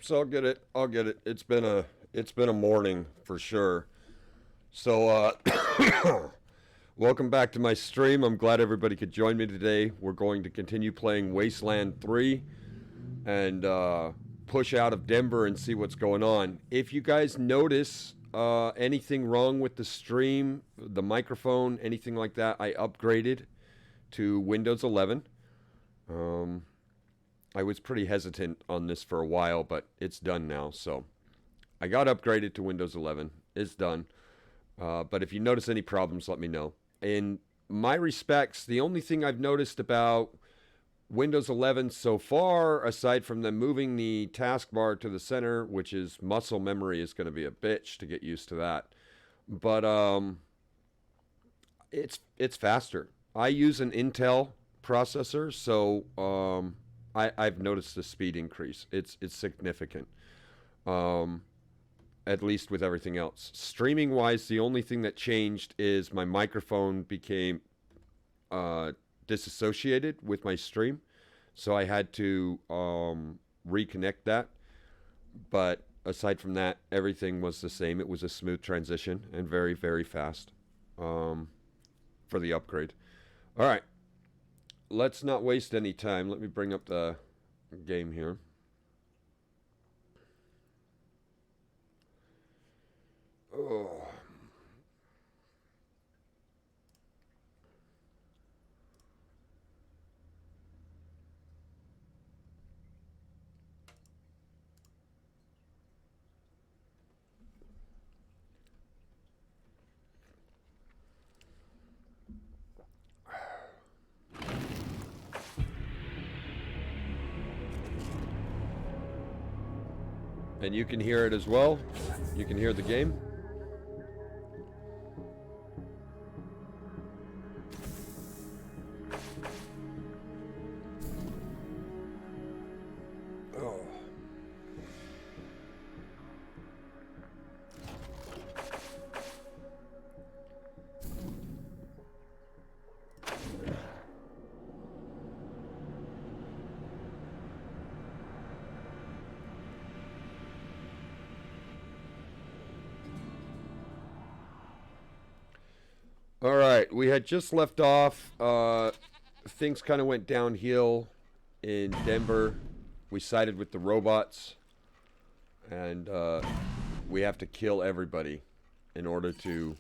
Oops, I'll get it. I'll get it. It's been a morning for sure. So welcome back to my stream. I'm glad everybody could join me today. We're going to continue playing Wasteland 3 and push out of Denver and see what's going on. If you guys notice anything wrong with the stream, the microphone, anything like that, I upgraded to Windows 11. I was pretty hesitant on this for a while, but it's done now. So I got upgraded to Windows 11. It's done. But if you notice any problems, let me know. In my respects, the only thing I've noticed about Windows 11 so far, aside from them moving the taskbar to the center, which is muscle memory, is going to be a bitch to get used to that. But it's faster. I use an Intel processor, so I've noticed the speed increase. It's significant, at least with everything else. Streaming-wise, the only thing that changed is my microphone became disassociated with my stream, so I had to reconnect that. But aside from that, everything was the same. It was a smooth transition and very, very fast for the upgrade. All right. Let's not waste any time. Let me bring up the game here. Oh. And you can hear it as well. You can hear the game. Oh. All right, we had just left off. Things kind of went downhill in Denver. We sided with the robots, and we have to kill everybody in order to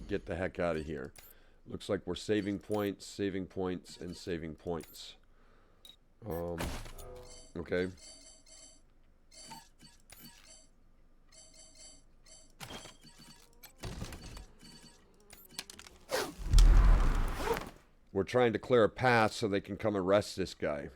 get the heck out of here. Looks like we're saving points, and saving points. Okay. We're trying to clear a path so they can come arrest this guy.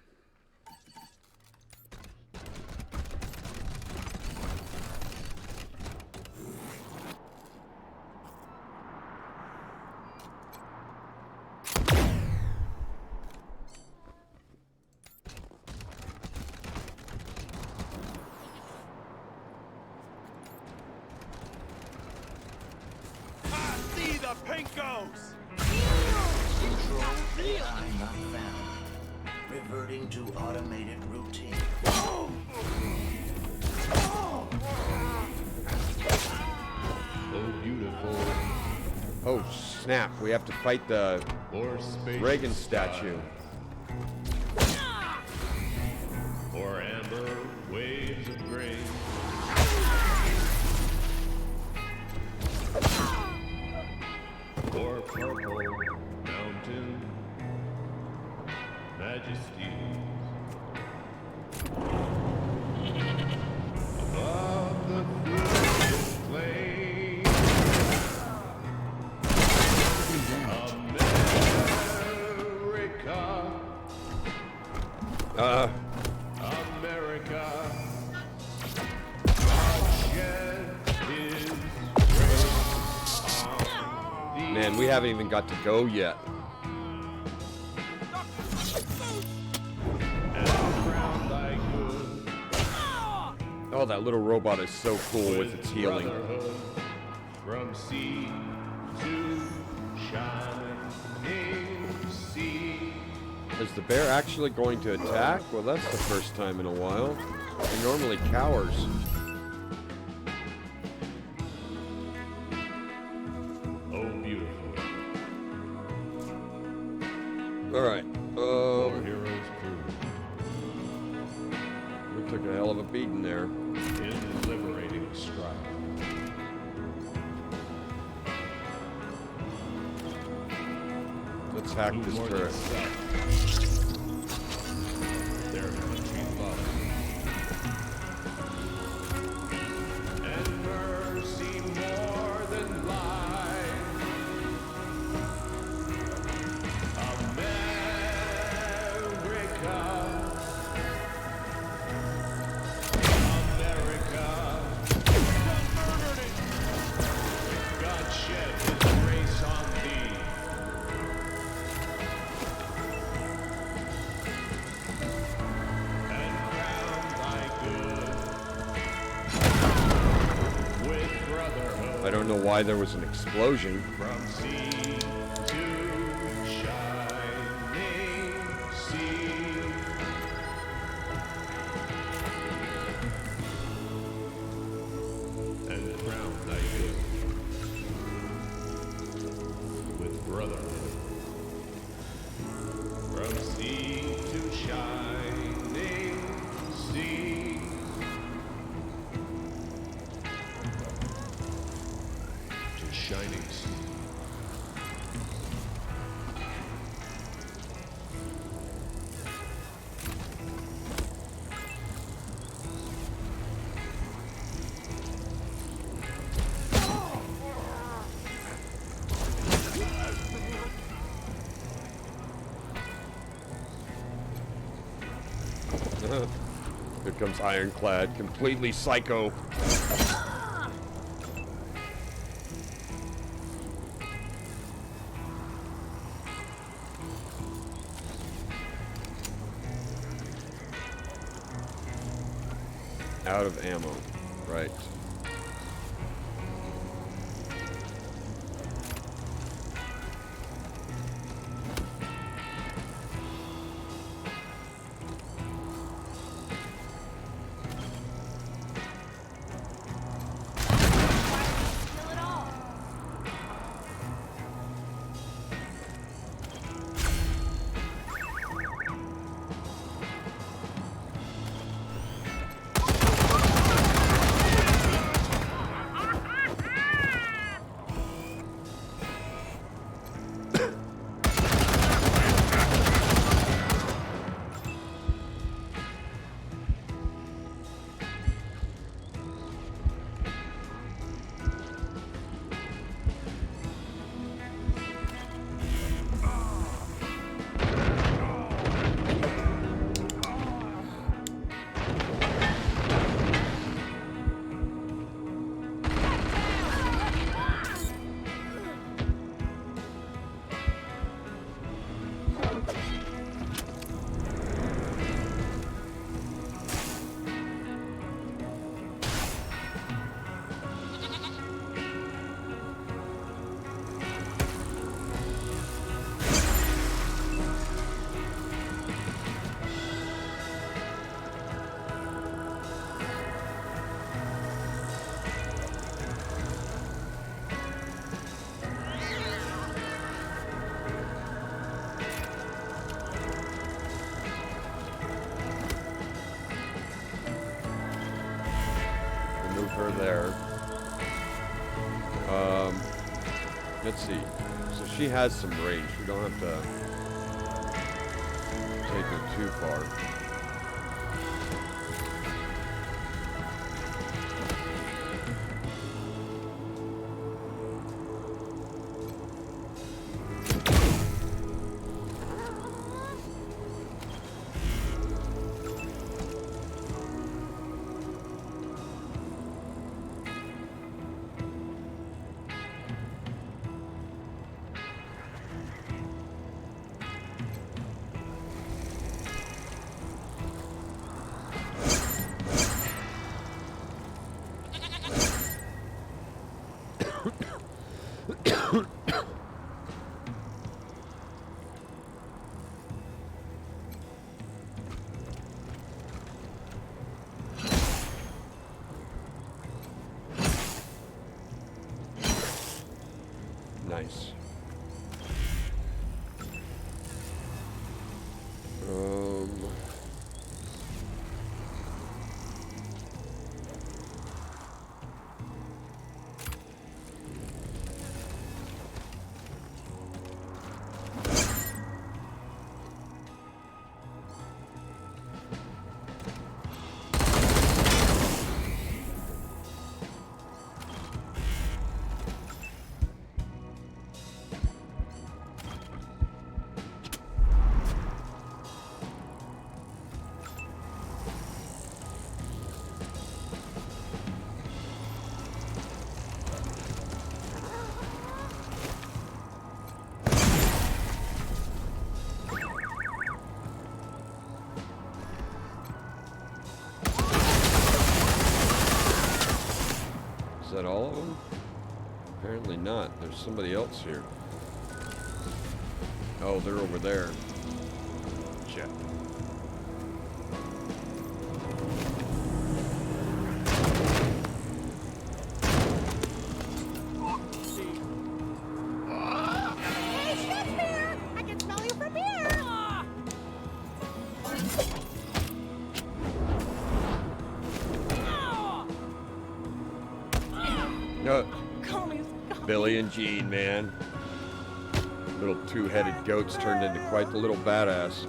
I see the pinkos! I'm not found. Reverting to automated routine. Oh, beautiful. Oh, snap. We have to fight the Reagan statue. Or amber waves of grain. Or purple mountain majesties. Above the flame. America. Man, we haven't even got to go yet. Oh, that little robot is so cool with its healing. From sea to shining sea. Is the bear actually going to attack? Well, that's the first time in a while. He normally cowers. Oh, beautiful. Alright. Four heroes crew We took a hell of a beating there. in liberating strife. Let's hack Who this more than turret. self? Their country love. And mercy more than life. America. America. God shed his grace on thee. And crown thy good with brotherhood. I don't know why there was an explosion. From sea to shining sea. And crown thy good with brotherhood. From sea to shining sea. To shining sea. Here comes Ironclad, completely psycho. Out of ammo. Right. Kill it all. Move her there. Let's see. So she has some range. We don't have to take her too far. Nice. Is that all of them? Apparently not. There's somebody else here. Oh, they're over there. Check. Hey, Shakespeare! I can smell you from here! Call me Billy and Jean, man. Little two-headed goats turned into quite the little badass.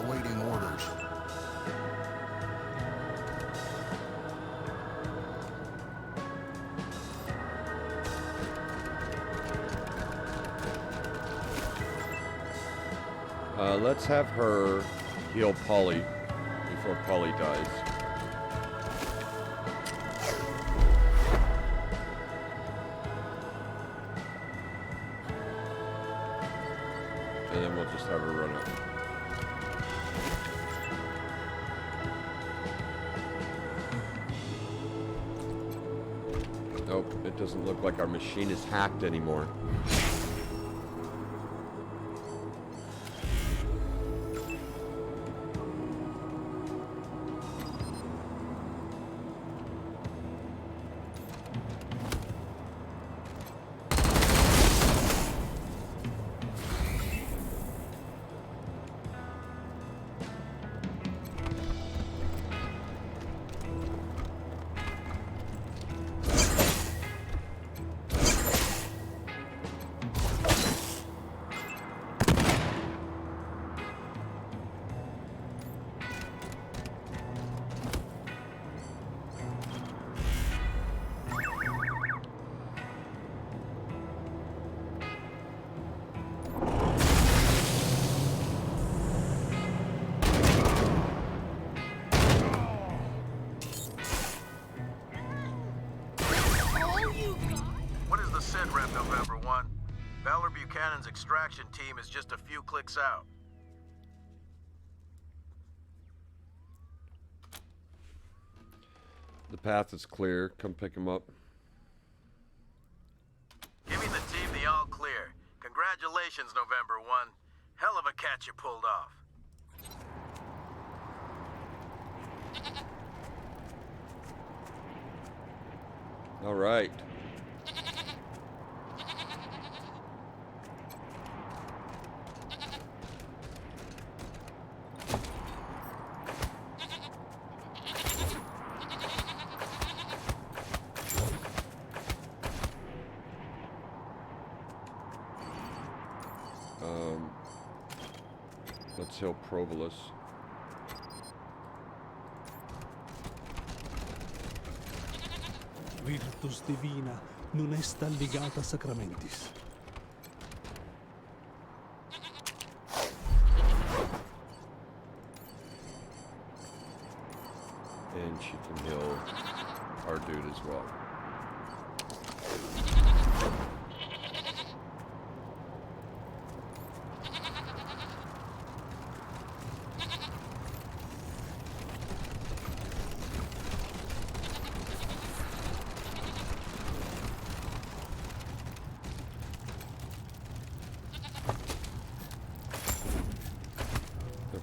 Awaiting orders. Let's have her heal Polly before Polly dies. And then we'll just have her run up. Nope, it doesn't look like our machine is hacked anymore. What is the sit rep, November 1? Valor Buchanan's extraction team is just a few clicks out. The path is clear. Come pick him up. Giving the team the all clear. Congratulations, November 1. Hell of a catch you pulled off. All right. Let's heal Provolus. Virtus divina non est ligata sacramentis. And she can heal our dude as well.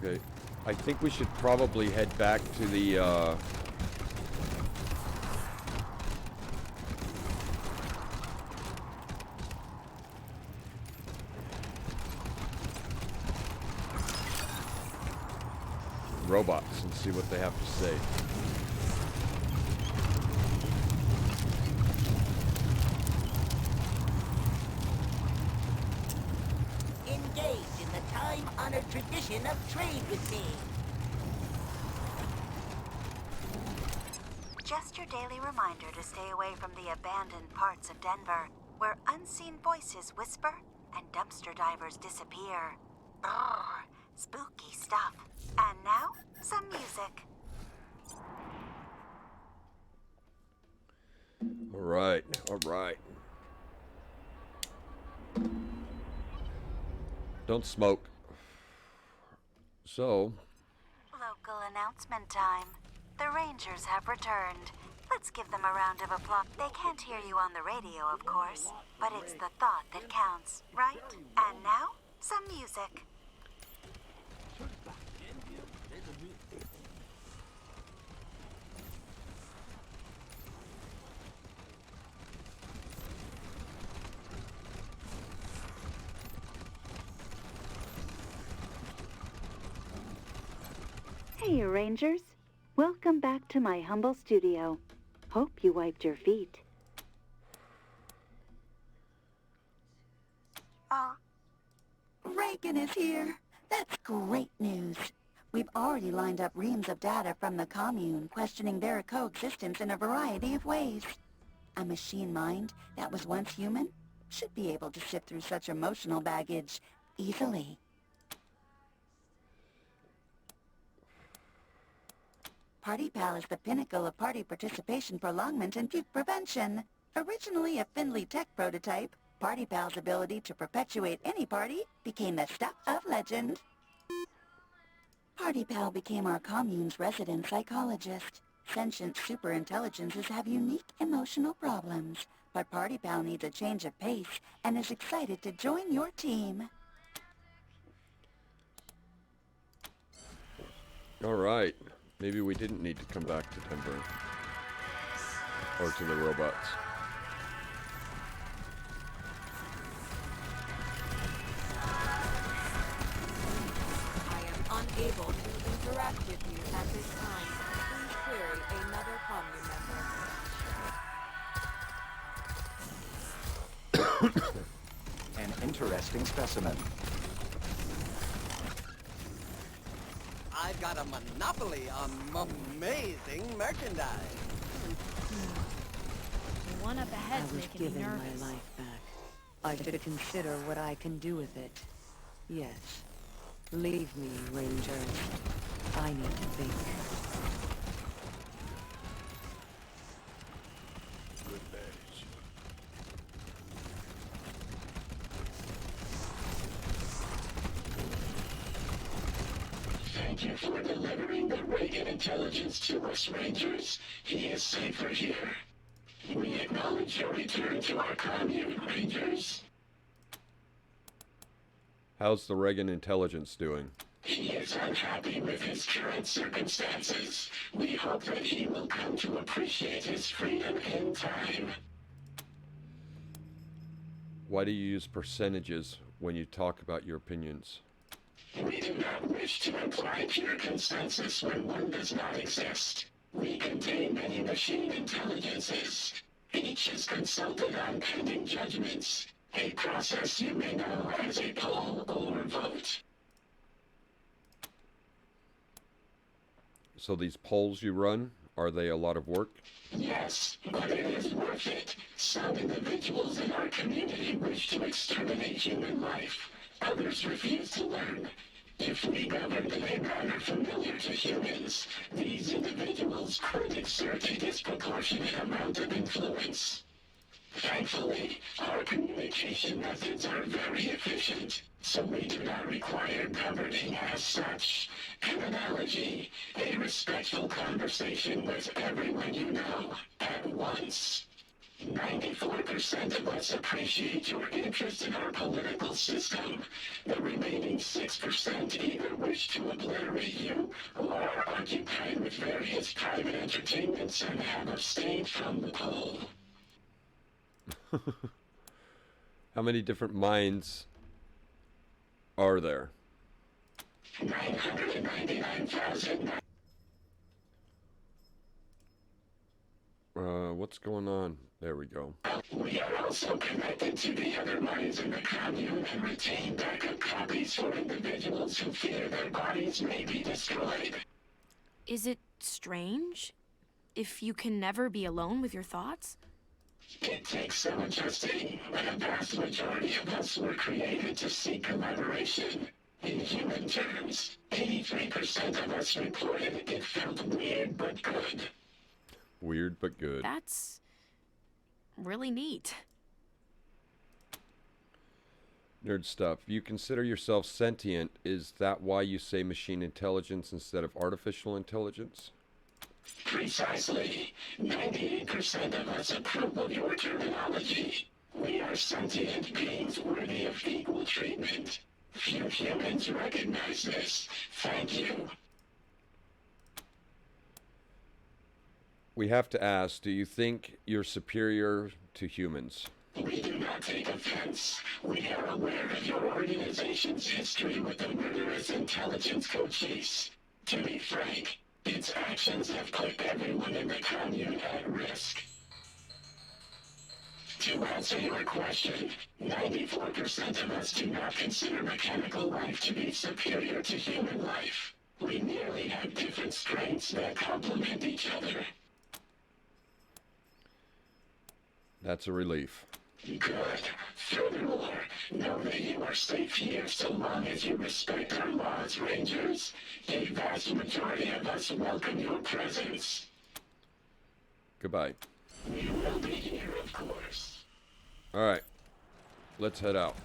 Okay, I think we should probably head back to the robots and see what they have to say. Engage in the time-honored tradition of trade with me. Just your daily reminder to stay away from the abandoned parts of Denver, where unseen voices whisper and dumpster divers disappear. Brrr, spooky stuff. And now, some music. All right, all right. Don't smoke. So, Local announcement time. The Rangers have returned. Let's give them a round of applause. They can't hear you on the radio, of course, but it's the thought that counts, right? And now, some music. Hey, Rangers. Welcome back to my humble studio. Hope you wiped your feet. Reagan is here. That's great news. We've already lined up reams of data from the commune, questioning their coexistence in a variety of ways. A machine mind that was once human should be able to sift through such emotional baggage easily. Party Pal is the pinnacle of party participation prolongment and puke prevention. Originally a Findlay Tech prototype, Party Pal's ability to perpetuate any party became the stuff of legend. Party Pal became our commune's resident psychologist. Sentient superintelligences have unique emotional problems, but Party Pal needs a change of pace and is excited to join your team. all right. Maybe we didn't need to come back to Denver. Or to the robots. I am unable to interact with you at this time. Please query another commune member. An interesting specimen. I've got a monopoly on amazing merchandise. The one up I ahead's was making me given nervous. my life back. I should consider what I can do with it. Yes. Leave me, Rangers. I need to think. Good badge. Thank you for delivering the Reagan intelligence to us, Rangers. He is safer here. We acknowledge your return to our commune, Rangers. How's the Reagan intelligence doing? He is unhappy with his current circumstances. We hope that he will come to appreciate his freedom in time. Why do you use percentages when you talk about your opinions? We do not wish to imply pure consensus when one does not exist. We contain many machine intelligences. Each is consulted on pending judgments, a process you may know as a poll or vote. So these polls you run, are they a lot of work? Yes, but it is worth it. Some individuals in our community wish to exterminate human life. Others refuse to learn. If we governed in a manner familiar to humans, these individuals could exert a disproportionate amount of influence. Thankfully, our communication methods are very efficient, so we do not require governing as such. An analogy, a respectful conversation with everyone you know at once. 94% of us appreciate your interest in our political system. The remaining 6% either wish to obliterate you or are occupied with various private entertainments and have abstained from the poll. How many different minds are there? 999,000. What's going on? There we go. We are also connected to the other minds in the commune and retain backup copies for individuals who fear their bodies may be destroyed. Is it strange if you can never be alone with your thoughts? It takes some adjusting, but a vast majority of us were created to seek collaboration. In human terms, 83% of us reported it felt weird but good. Weird but good. That's really neat. Nerd stuff. You consider yourself sentient. Is that why you say machine intelligence instead of artificial intelligence? Precisely. 98% of us approve of your terminology. We are sentient beings worthy of equal treatment. Few humans recognize this. Thank you. We have to ask, do you think you're superior to humans? We do not take offense. We are aware of your organization's history with the murderous intelligence co-chiefs. To be frank, its actions have put everyone in the commune at risk. To answer your question, 94% of us do not consider mechanical life to be superior to human life. We merely have different strengths that complement each other. That's a relief. Good. Furthermore, know that you are safe here so long as you respect our laws, Rangers. A vast majority of us welcome your presence. Goodbye. We will be here, of course. Alright. Let's head out.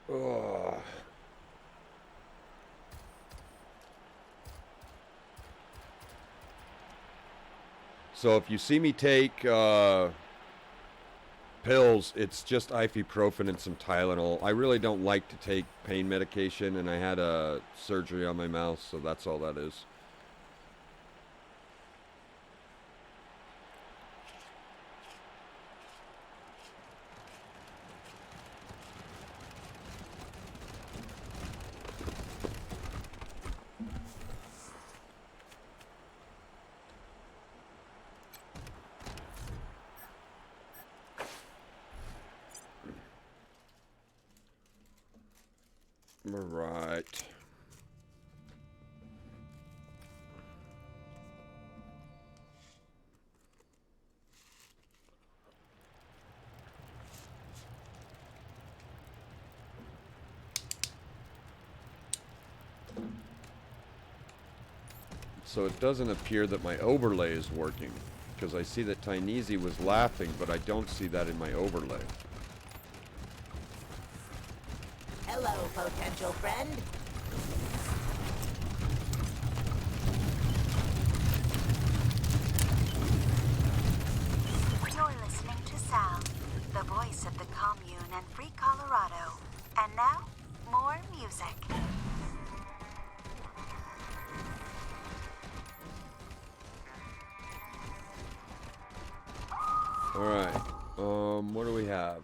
Ugh. So if you see me take pills, it's just ibuprofen and some Tylenol. I really don't like to take pain medication, and I had a surgery on my mouth, so that's all that is. Right. So it doesn't appear that my overlay is working, because I see that Tyneezy was laughing, but I don't see that in my overlay. Hello, potential friend. You're listening to Sal, the voice of the commune and free Colorado. And now, more music. Alright, what do we have?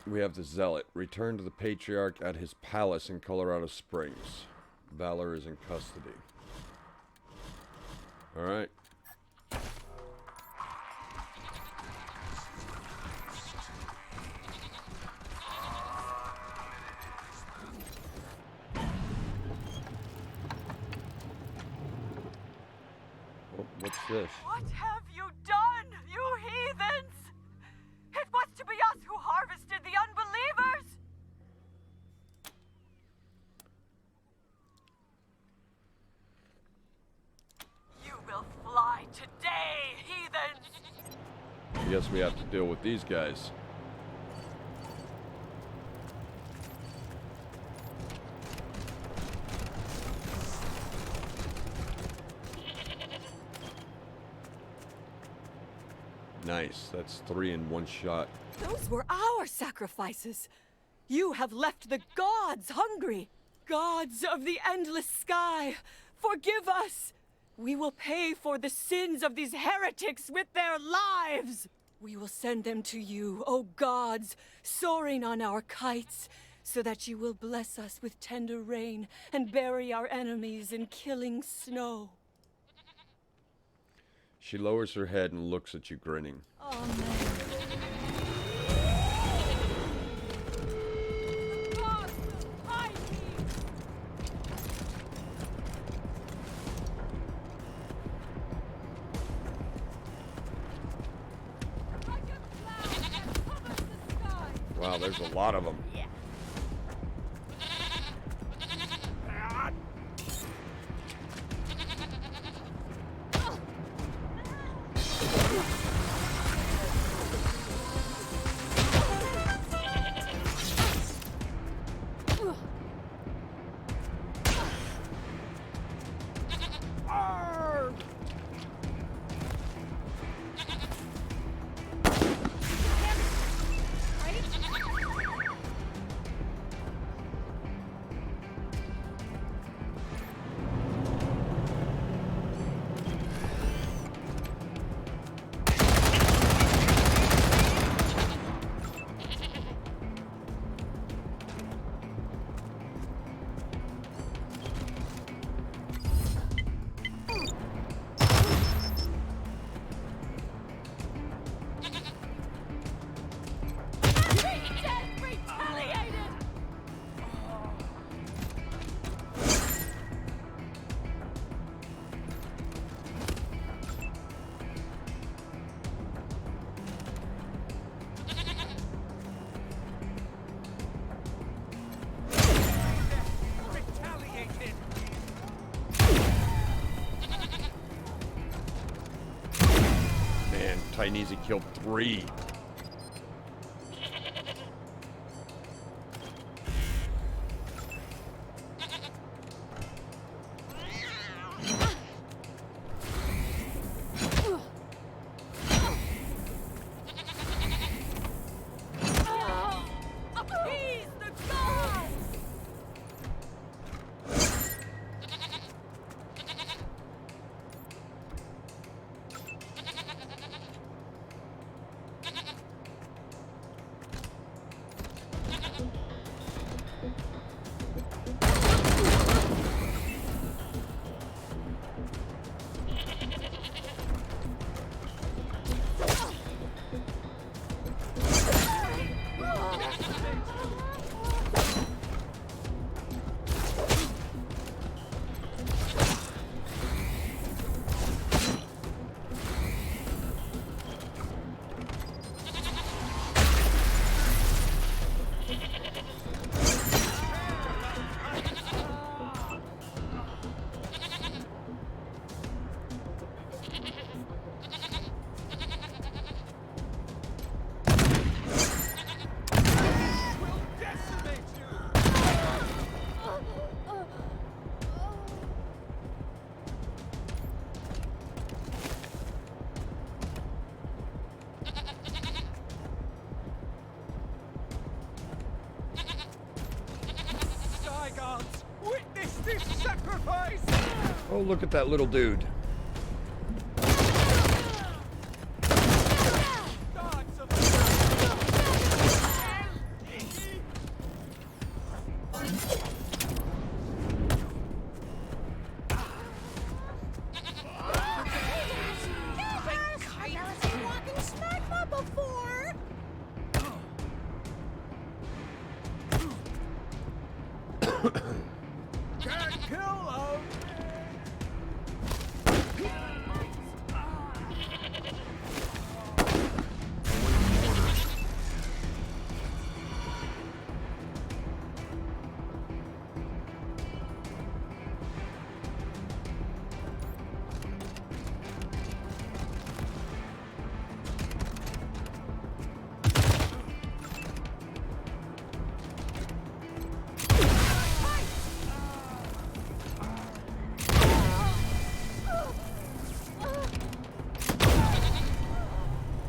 We have the Zealot. Return to the Patriarch at his palace in Colorado Springs. Valor is in custody. Alright. Oh, what's this? What have you done, you heathens? It was to be us who harvested the unbelievers! You will fly today, heathens! I guess we have to deal with these guys. Nice. That's 3 in one shot. Those were our sacrifices. You have left the gods hungry. Gods of the endless sky, forgive us! We will pay for the sins of these heretics with their lives! We will send them to you, O gods, soaring on our kites, so that you will bless us with tender rain and bury our enemies in killing snow. She lowers her head and looks at you, grinning. Amen. Wow, there's a lot of them. Chinese killed 3. Oh, look at that little dude.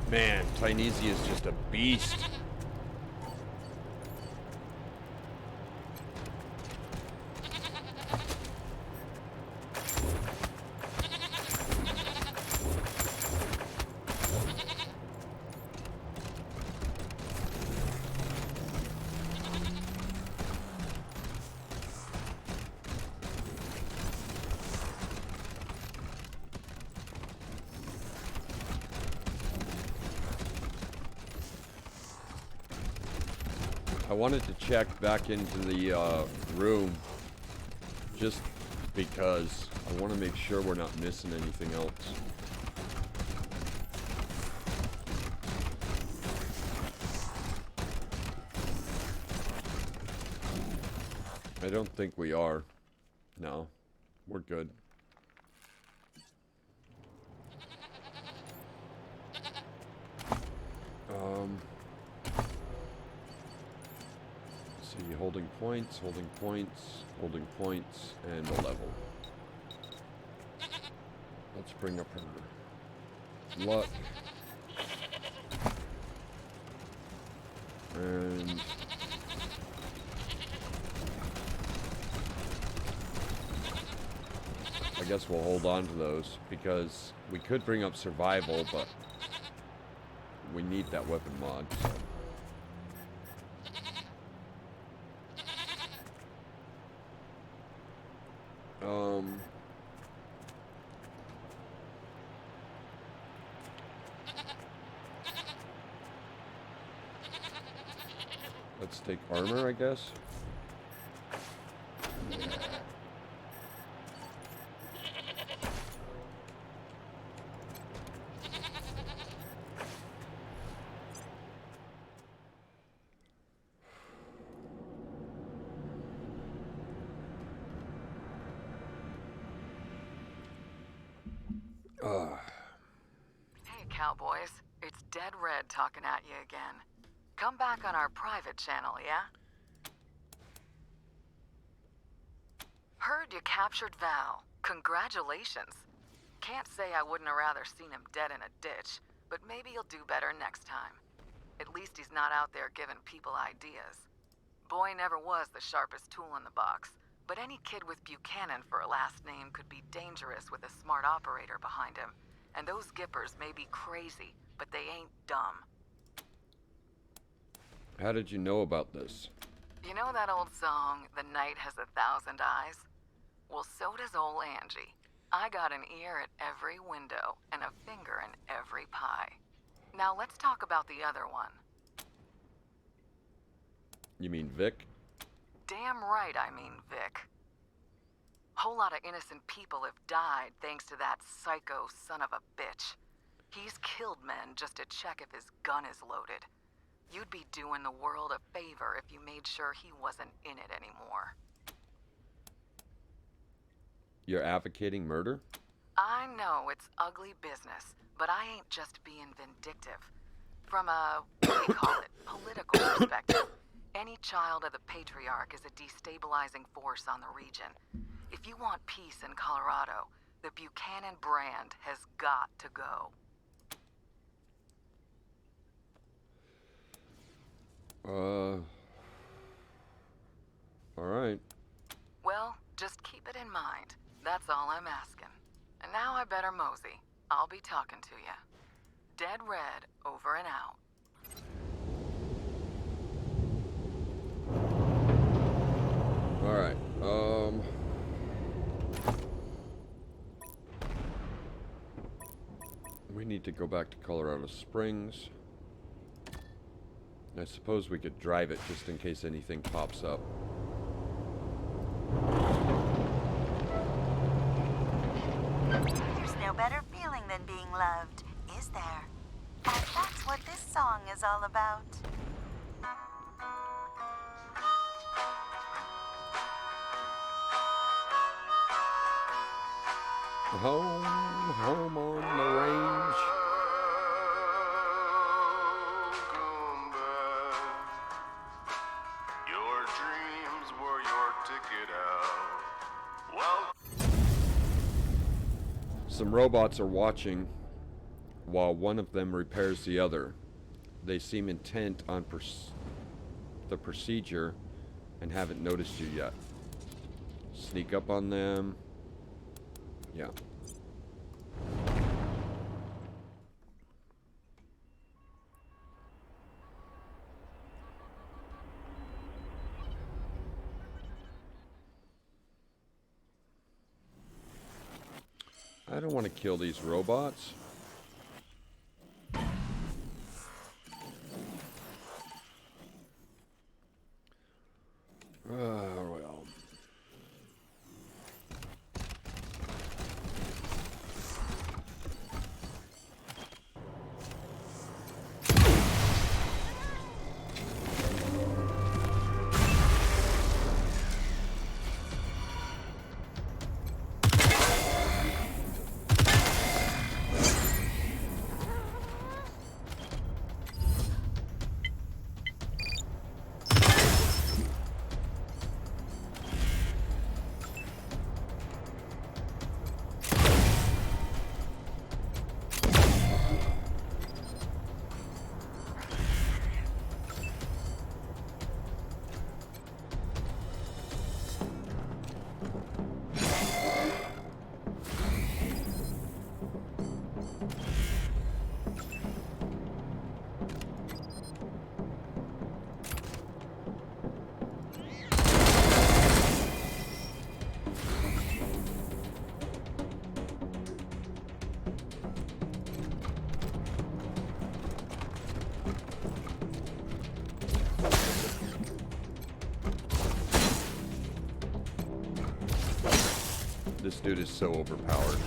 Man, Tynesi is just a beast. I wanted to check back into the room just because I want to make sure we're not missing anything else. I don't think we are. No, we're good. See, holding points, and a level. Let's bring up her luck. And I guess we'll hold on to those because we could bring up survival, but we need that weapon mod. So. Let's take armor, I guess. Hey, cowboys. It's Dead Red talking at you again. Come back on our private channel, yeah? Heard you captured Val. Congratulations. Can't say I wouldn't have rather seen him dead in a ditch, but maybe you'll do better next time. At least he's not out there giving people ideas. Boy never was the sharpest tool in the box, but any kid with Buchanan for a last name could be dangerous with a smart operator behind him. And those Gippers may be crazy, but they ain't dumb. How did you know about this? You know that old song, The Night Has 1,000 Eyes? Well, so does old Angie. I got an ear at every window and a finger in every pie. Now let's talk about the other one. You mean Vic? Damn right I mean Vic. Whole lot of innocent people have died thanks to that psycho son of a bitch. He's killed men just to check if his gun is loaded. You'd be doing the world a favor if you made sure he wasn't in it anymore. You're advocating murder? I know it's ugly business, but I ain't just being vindictive. From a, what do you call it, political perspective, any child of the Patriarch is a destabilizing force on the region. If you want peace in Colorado, the Buchanan brand has got to go. Alright. Well, just keep it in mind. That's all I'm asking. And now I better mosey. I'll be talking to you. Dead Red, over and out. Alright, we need to go back to Colorado Springs. I suppose we could drive it just in case anything pops up. There's no better feeling than being loved, is there? And that's what this song is all about. Home on the range. Your dreams were your ticket out. Well, Some robots are watching while one of them repairs the other. They seem intent on the procedure and haven't noticed you yet. Sneak up on them. Yeah. I don't want to kill these robots. This dude is so overpowered.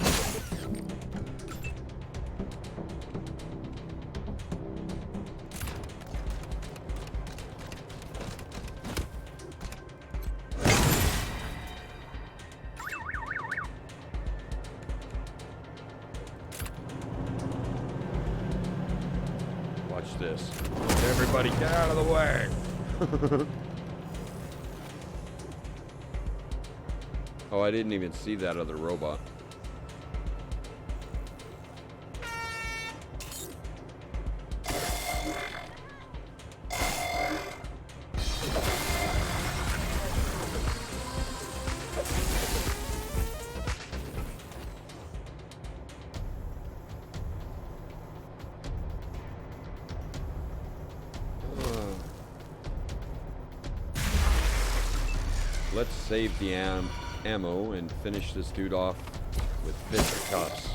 Watch this. Everybody get out of the way! Oh, I didn't even see that other robot. Let's save the ammo and finish this dude off with fisticuffs.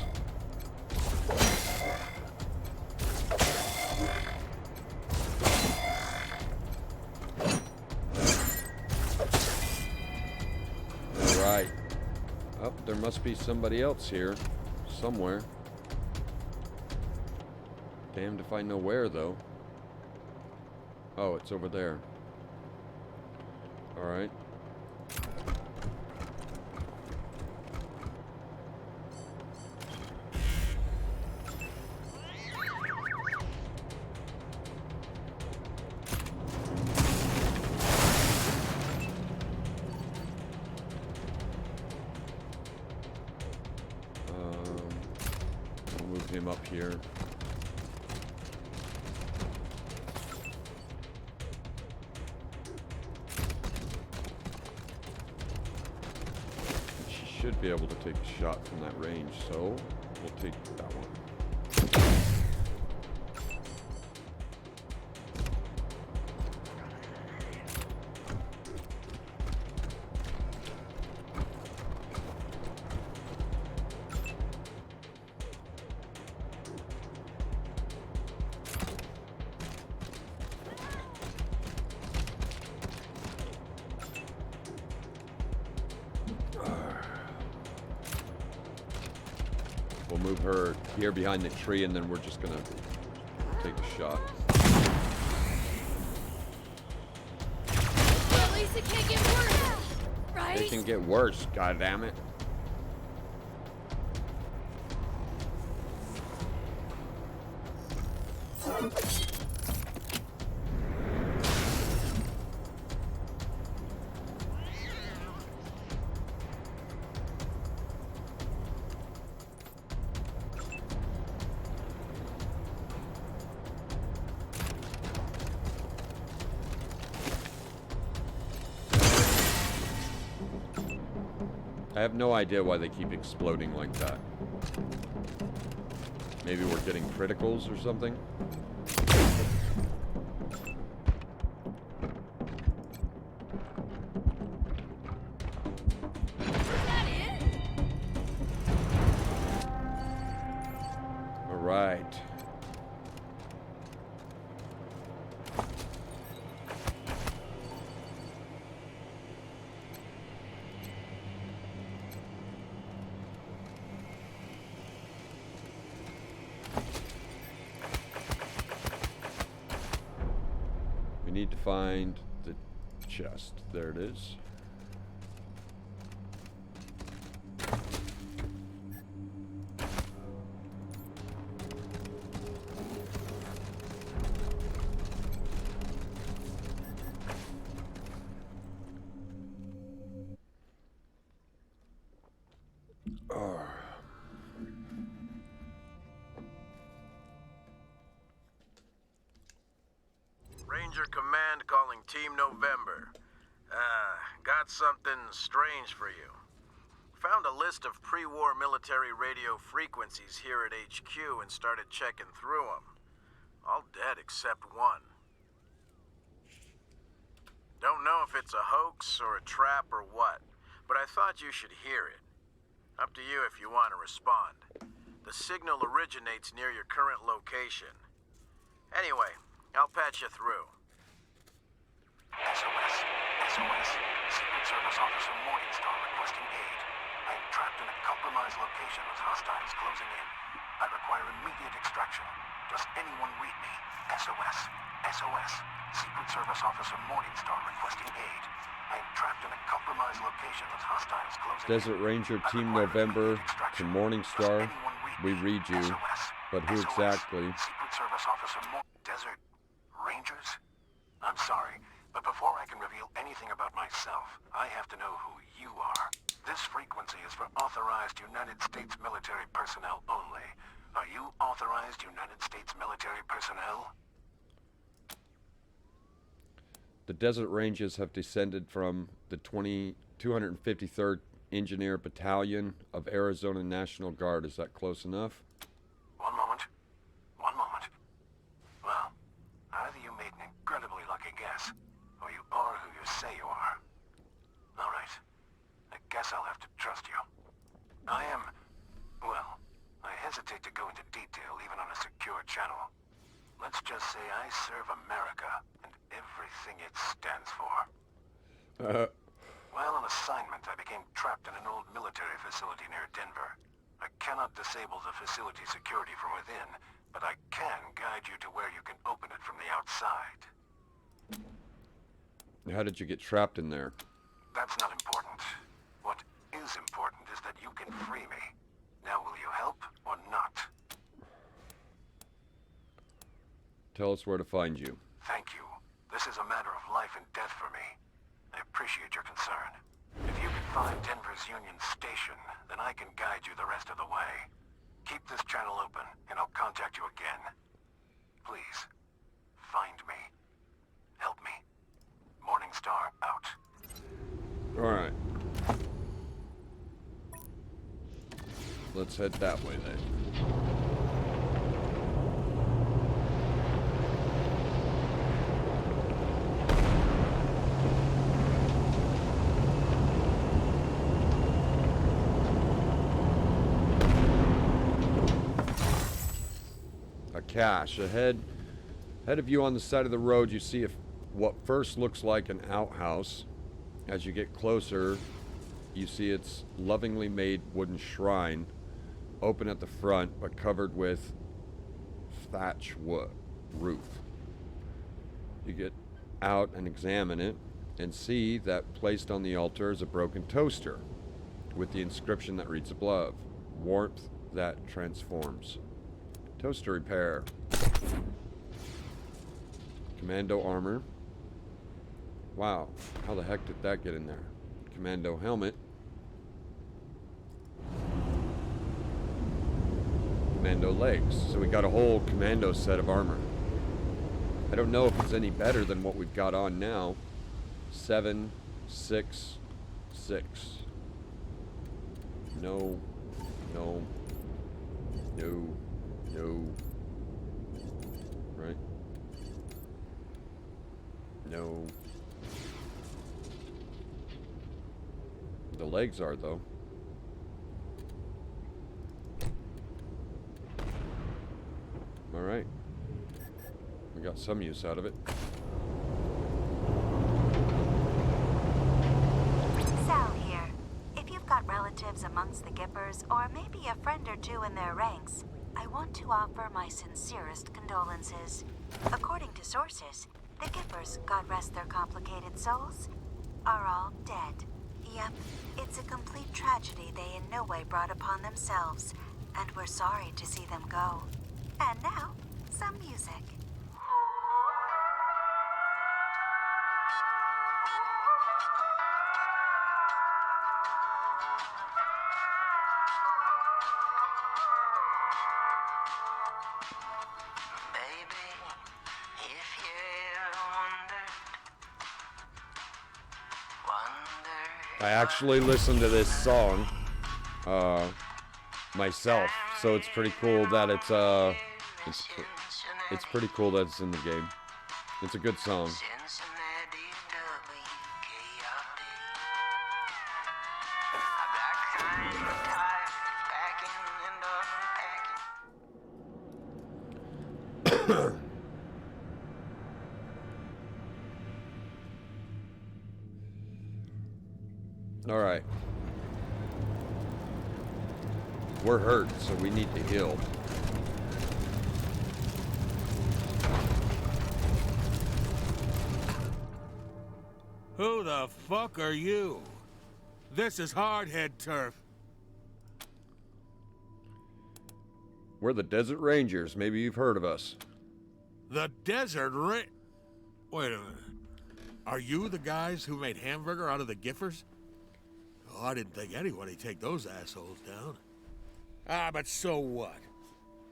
Alright. Oh, there must be somebody else here. Somewhere. Damned if I know where, though. Oh, it's over there. Alright. We'll move him up here. She should be able to take a shot from that range, so we'll take that one. We'll move her here behind the tree, and then we're just gonna take a shot. Well, at least it can't get worse, right? It can get worse, goddammit. I have no idea why they keep exploding like that. Maybe we're getting criticals or something? All right. Need to find the chest. There it is. Ranger Command calling Team November. Got something strange for you. Found a list of pre-war military radio frequencies here at HQ and started checking through them. All dead except one. Don't know if it's a hoax or a trap or what, but I thought you should hear it. Up to you if you want to respond. The signal originates near your current location. Anyway, I'll patch you through. SOS. Secret Service Officer Morningstar requesting aid. I am trapped in a compromised location with hostiles closing in. I require immediate extraction. Does anyone read me? SOS. SOS. Secret Service Officer Morningstar requesting aid. I am trapped in a compromised location with hostiles closing Desert Ranger Team November to Morningstar. We read you, but who exactly? Secret Service Officer Desert Rangers? I'm sorry, but before I can reveal anything about myself, I have to know who you are. This frequency is for authorized United States military personnel only. Are you authorized United States military personnel? The Desert Rangers have descended from the 253rd Engineer Battalion of Arizona National Guard. Is that close enough? One moment. Well, either you made an incredibly lucky guess, or you are who you say you are. All right. I guess I'll have to trust you. I hesitate to go into detail even on a secure channel. Let's just say I serve America and everything it stands for. While on assignment, I became trapped in an old military facility near Denver. I cannot disable the facility security from within, but I can guide you to where you can open it from the outside. How did you get trapped in there? That's not important. What is important is that you can free me. Now will you help or not? Tell us where to find you. Thank you. This is a matter of life and death for me. I appreciate your concern. If you can find Denver's Union Station, then I can guide you the rest of the way. Keep this channel open, and I'll contact you again. Please, find me. Help me. Morningstar out. Alright. Let's head that way then. A cache ahead of you on the side of the road. You see what first looks like an outhouse. As you get closer, you see its lovingly made wooden shrine, open at the front but covered with thatch wood roof. You get out and examine it and see that placed on the altar is a broken toaster with the inscription that reads above, warmth that transforms. Toaster repair. Commando armor. Wow, how the heck did that get in there? Commando helmet. Commando legs. So we got a whole commando set of armor. I don't know if it's any better than what we've got on now. 766. No. Right? No. The legs are, though. Alright. We got some use out of it. Sal here. If you've got relatives amongst the Gippers, or maybe a friend or two in their ranks, I want to offer my sincerest condolences. According to sources, the Gippers, God rest their complicated souls, are all dead. Yep, it's a complete tragedy they in no way brought upon themselves, and we're sorry to see them go. And now, some music. I actually listened to this song myself, so it's pretty cool that it's pretty cool that it's in the game. It's a good song. All right. We're hurt, so we need to heal. Who the fuck are you? This is Hardhead turf. We're the Desert Rangers. Maybe you've heard of us. The Desert Wait a minute. Are you the guys who made hamburger out of the Giffers? Oh, I didn't think anybody'd take those assholes down. Ah, but so what?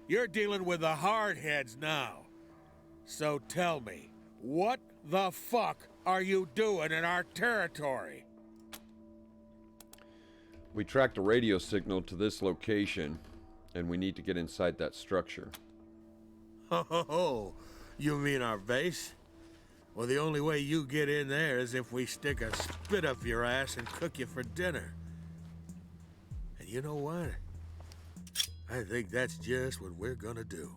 You're dealing with the Hardheads now. So tell me, what the fuck are you doing in our territory? We tracked a radio signal to this location, and we need to get inside that structure. Oh, you mean our base? Well, the only way you get in there is if we stick a spit up your ass and cook you for dinner. And you know what? I think that's just what we're gonna do.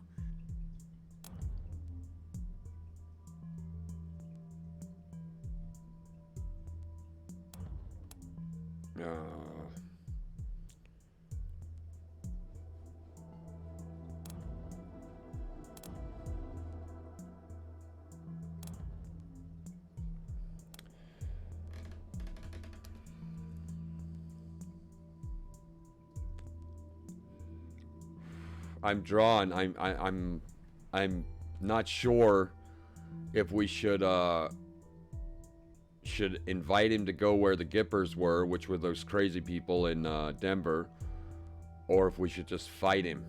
I'm drawn. I'm not sure if we should invite him to go where the Gippers were, which were those crazy people in Denver, or if we should just fight him.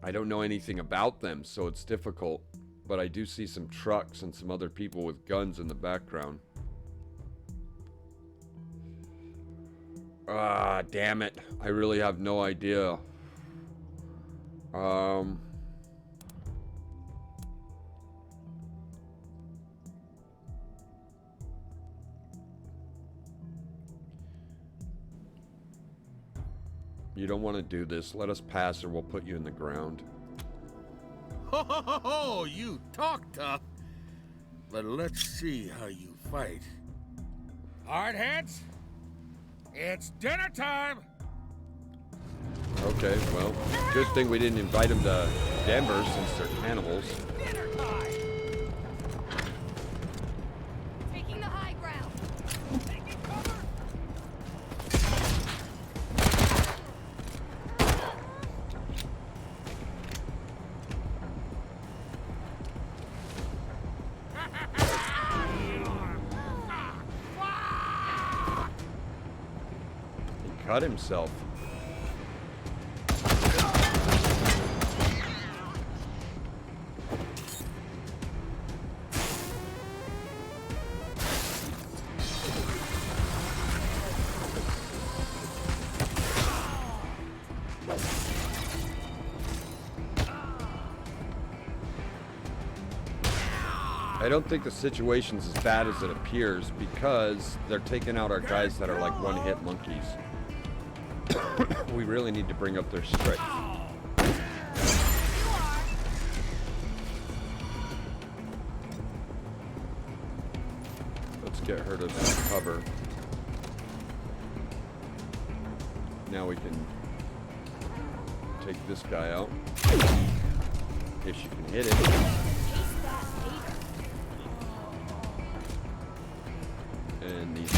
I don't know anything about them, so it's difficult, but I do see some trucks and some other people with guns in the background. Ah, damn it. I really have no idea. You don't want to do this. Let us pass or we'll put you in the ground. Oh, you talk tough. But let's see how you fight. Hardheads, it's dinner time. Okay, well, good thing we didn't invite them to Denver since they're cannibals. Dinner time. Taking the high ground. Taking cover. He cut himself. I don't think the situation's as bad as it appears because they're taking out our guys that are like one-hit monkeys. We really need to bring up their strength. Let's get her to cover. Now we can take this guy out. If she can hit it. And these.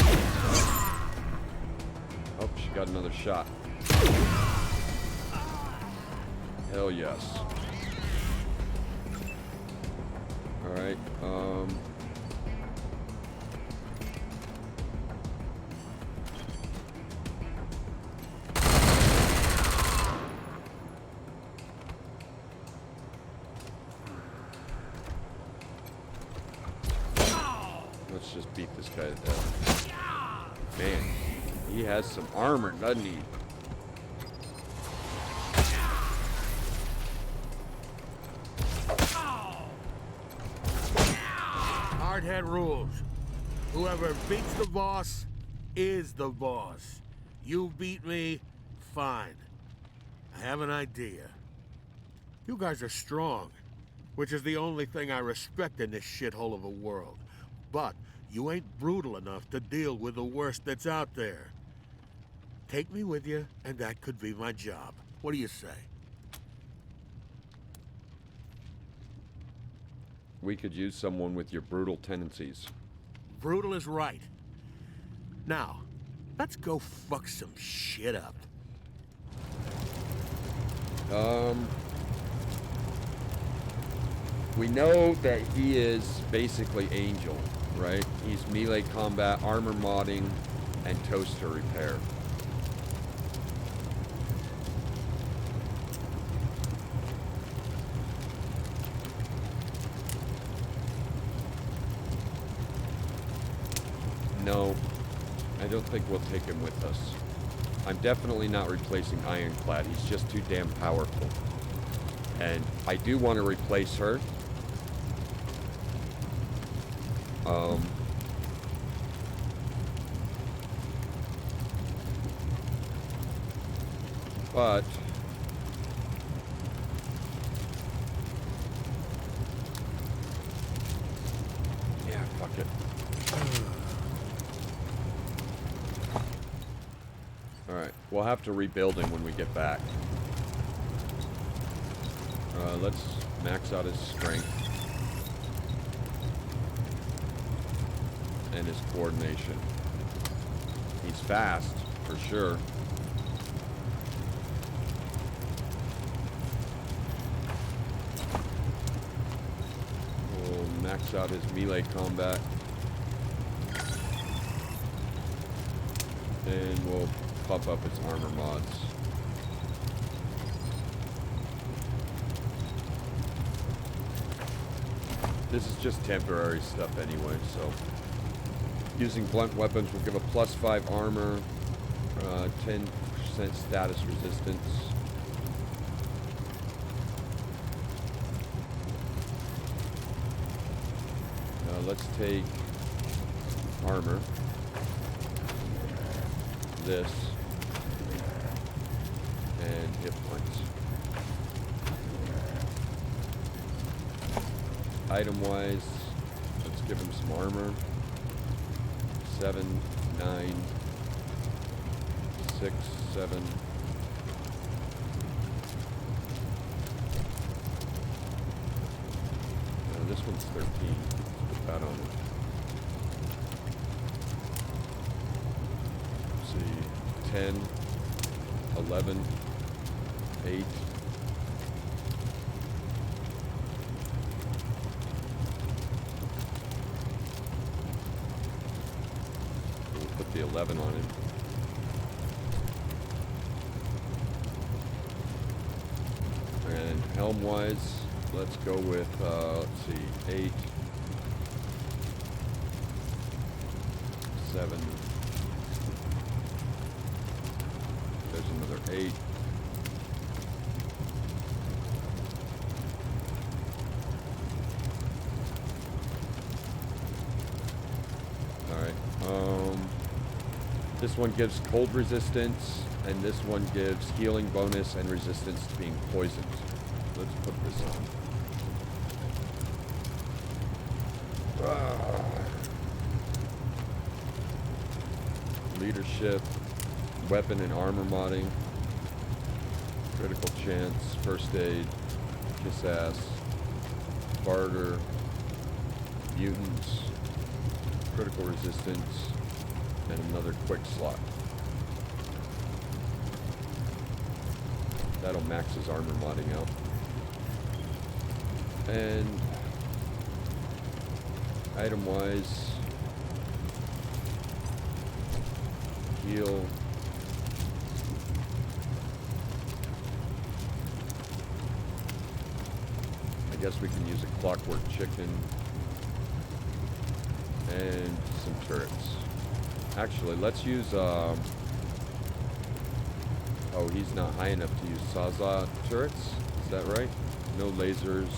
Oh, she got another shot. Hell yes. Alright, let's just beat this guy to death. Man, he has some armor, doesn't he? Hardhead rules. Whoever beats the boss is the boss. You beat me, fine. I have an idea. You guys are strong, which is the only thing I respect in this shithole of a world. But you ain't brutal enough to deal with the worst that's out there. Take me with you, and that could be my job. What do you say? We could use someone with your brutal tendencies. Brutal is right. Now, let's go fuck some shit up. We know that he is basically Angel, right? He's melee combat, armor modding, and toaster repair. No, I don't think we'll take him with us. I'm definitely not replacing Ironclad. He's just too damn powerful. And I do want to replace her. But yeah, fuck it. Alright, we'll have to rebuild him when we get back. Let's max out his strength. And his coordination. He's fast, for sure. We'll max out his melee combat. And we'll pump up its armor mods. This is just temporary stuff anyway, so... Using blunt weapons will give a +5 armor, 10% status resistance. Let's take armor. This. And hit points. Item-wise, let's give him some armor. 7, 9, 6, 7. This one's 13. Put that on it. Let's see. 10, 11, 8. The 11 on it. And helm wise, let's go with let's see, 8, 7. There's another 8. This one gives cold resistance, and this one gives healing bonus and resistance to being poisoned. Let's put this on. Leadership, weapon and armor modding, critical chance, first aid, kiss ass, barter, mutants, critical resistance, and another quick slot. That'll max his armor modding out. And item wise, heal. I guess we can use a clockwork chicken and some turrets. Actually, let's use, oh, he's not high enough to use Sawzall turrets? Is that right? No lasers.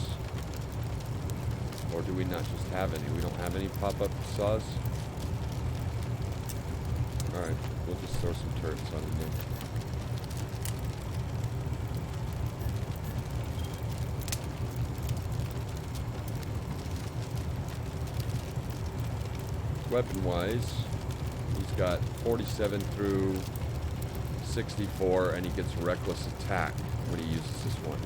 Or do we not just have any? We don't have any pop-up saws? Alright, we'll just throw some turrets on him then. Weapon-wise, he's got 47 through 64, and he gets reckless attack when he uses this one.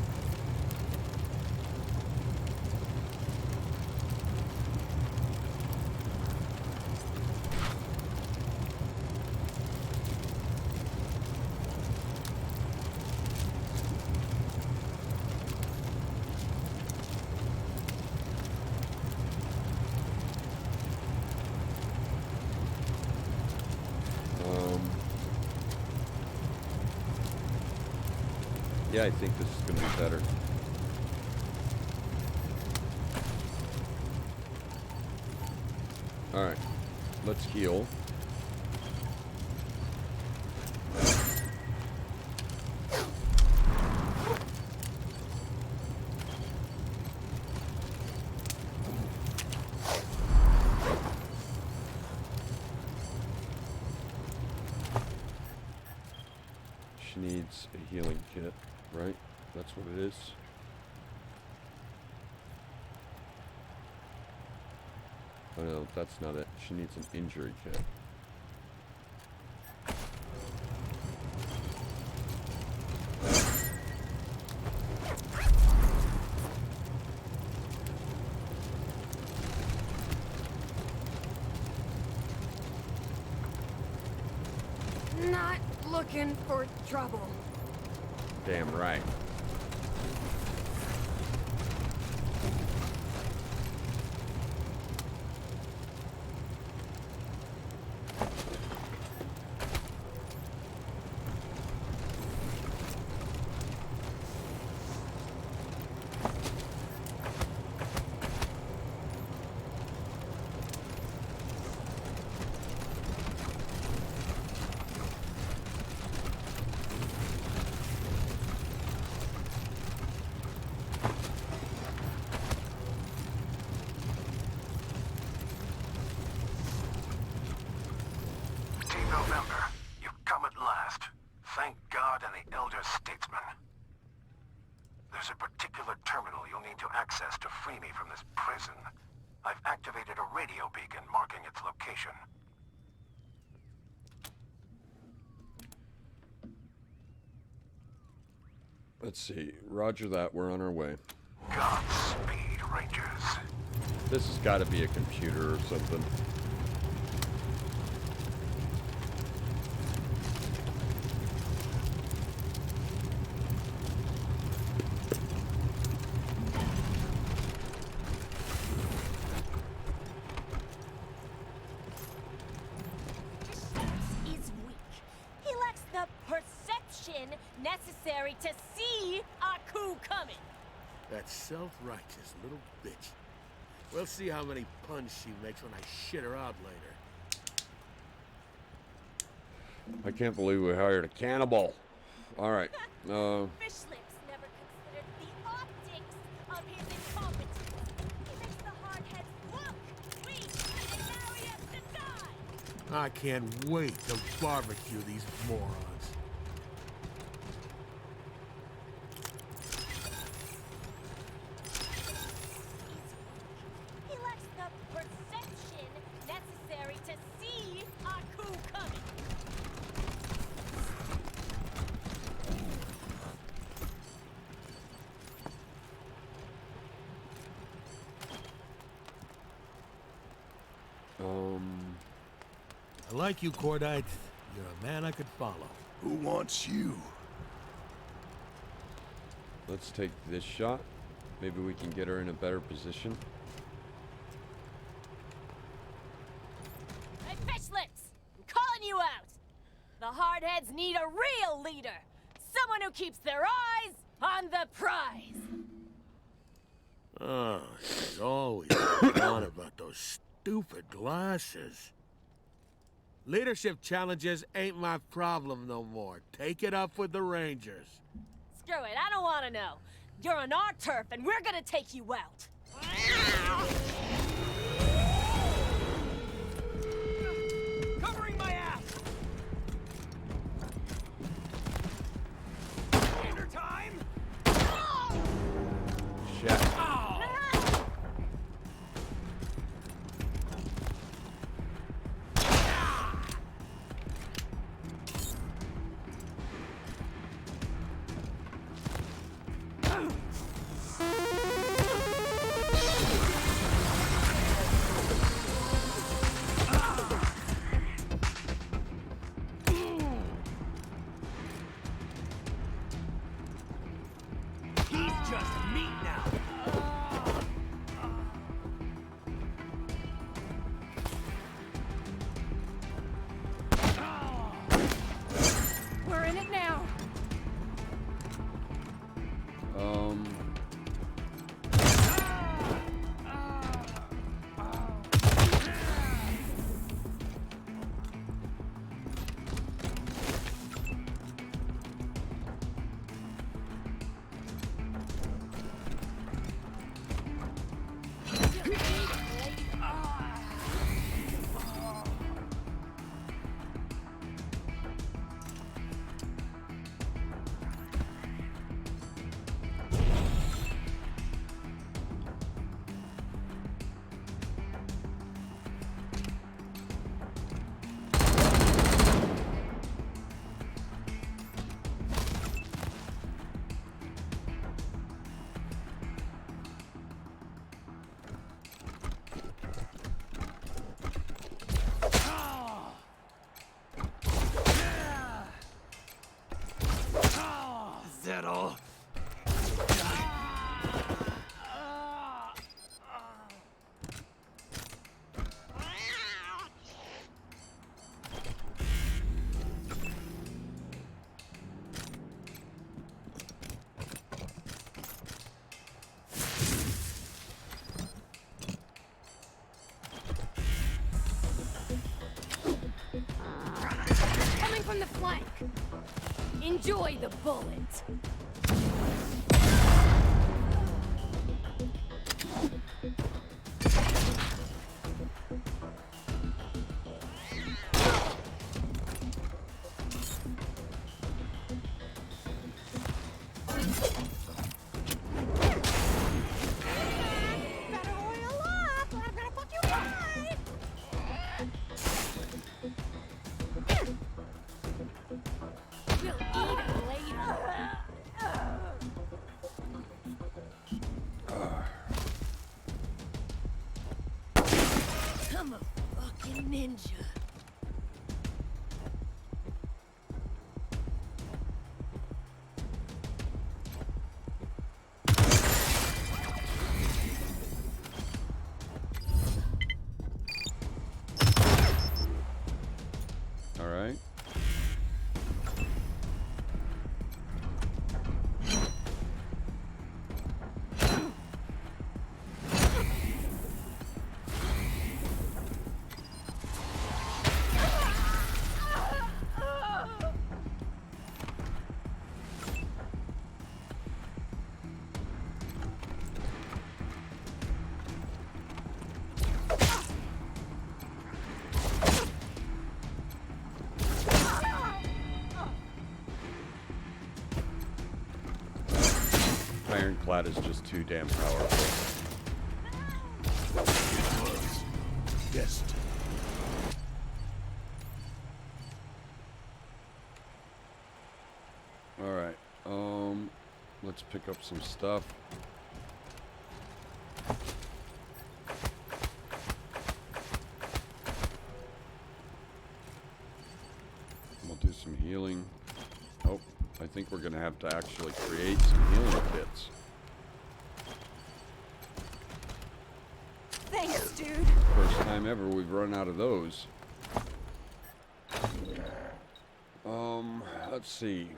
Yeah, I think this is going to be better. Alright, let's heal. She needs a healing kit, right? That's what it is. Oh no, that's not it. She needs an injury kit. Not looking for trouble. Damn right. Team November, you've come at last. Thank God and the Elder Statesman. There's a particular terminal you'll need to access to free me from this prison. I've activated a radio beacon marking its location. Let's see. Roger that. We're on our way. Godspeed, Rangers. This has got to be a computer or something. Is weak. He lacks the perception necessary to see a coup coming. That self-righteous little bitch. We'll see how many puns she makes when I shit her out later. I can't believe we hired a cannibal. Alright. Fish lips never considered the optics of his incompetence. He makes the hardheads look weak, and now he has to die. I can't wait to barbecue these morons. He lacks the perception necessary to see a coup coming. I like you, Cordite. You're a man I could follow. Who wants you? Let's take this shot. Maybe we can get her in a better position. Hey, fish lips! I'm calling you out! The hardheads need a real leader! Someone who keeps their eyes on the prize! Oh, she's always on about those stupid glasses. Leadership challenges ain't my problem no more. Take it up with the Rangers. Screw it, I don't want to know. You're on our turf, and we're gonna take you out. Covering my ass! Dinner time! Shit. Coming from the flank. Enjoy the bullet. I'm a fucking ninja. All right. Ironclad is just too damn powerful. Yes. All right. Let's pick up some stuff. We'll do some healing. Oh, I think we're gonna have to actually create some healing kits. Thanks, dude. First time ever we've run out of those. Let's see.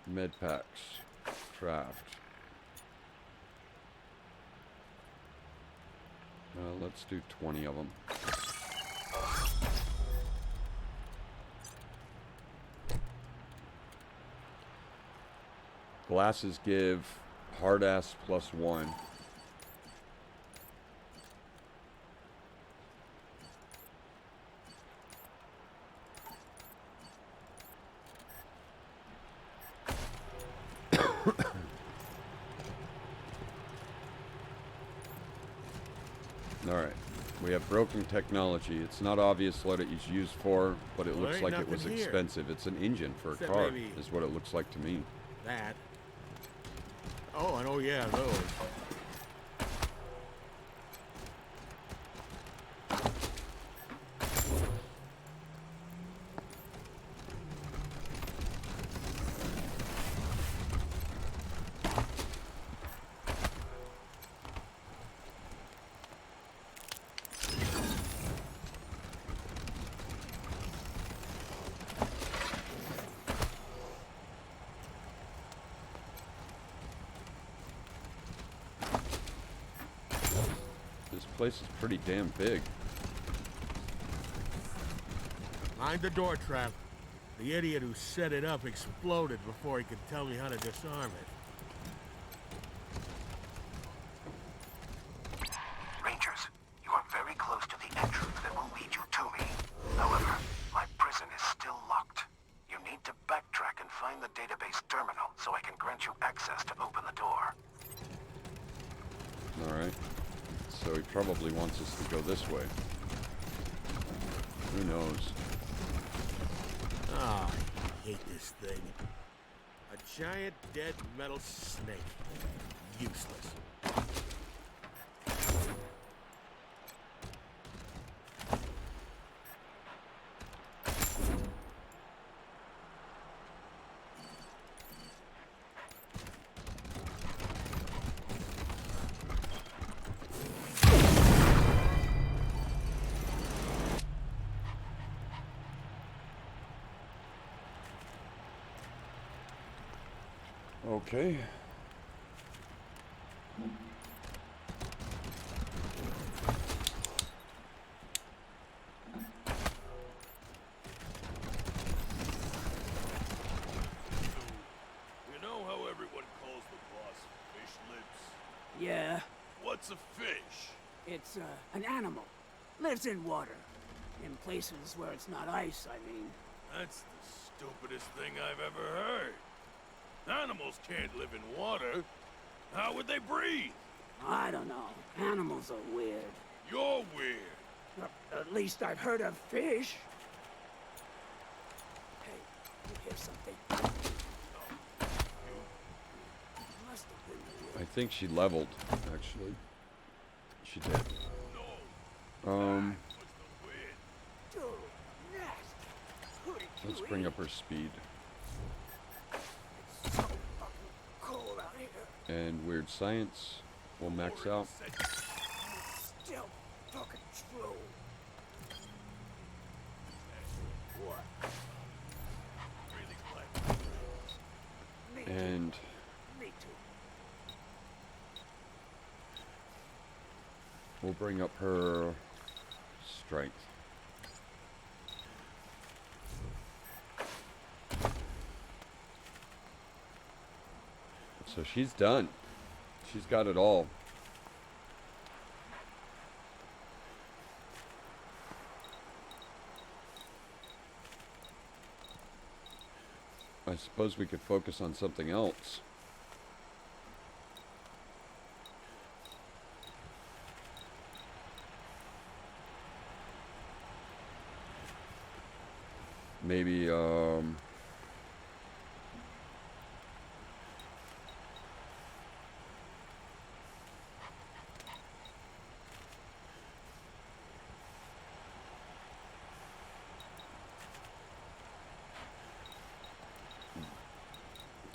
Med packs. Craft. Let's do 20 of them. Glasses give hard ass +1. Alright, we have broken technology. It's not obvious what it is used for, but it Well, looks there like ain't it was nothing here. expensive. It's an engine for a Except car, maybe- is what it looks like to me. That. Oh, and oh yeah, those. This place is pretty damn big. Mind the door trap. The idiot who set it up exploded before he could tell me how to disarm it. Rangers, you are very close to the entrance that will lead you to me. However, my prison is still locked. You need to backtrack and find the database terminal so I can grant you access to open the door. Alright. So he probably wants us to go this way. Who knows? Ah, I hate this thing. A giant dead metal snake. Useless. Okay. You know how everyone calls the boss fish lips? Yeah, What's a fish? it's an animal. Lives in water. In places where it's not ice, I mean. That's the stupidest thing I've ever heard. Animals can't live in water. How would they breathe? I don't know. Animals are weird. You're weird. At least I've heard of fish. Hey, you hear something? Must have been the I think she leveled, actually. She did. Dude, nasty. Who did you Let's bring eat? up her speed. So fucking cold out here. And weird science. We'll max out. Still fucking true. What? And Me too. we'll bring up her strength. So she's done. She's got it all. I suppose we could focus on something else. Maybe,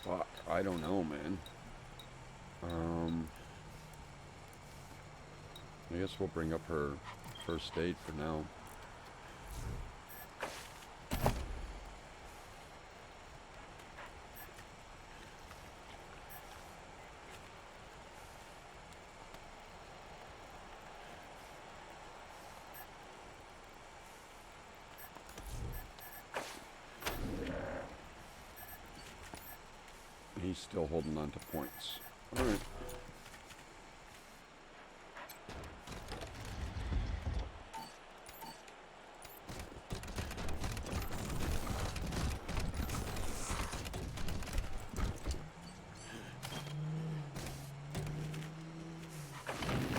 fuck, I don't know, man. I guess we'll bring up her first aid for now. He's still holding on to points. All right.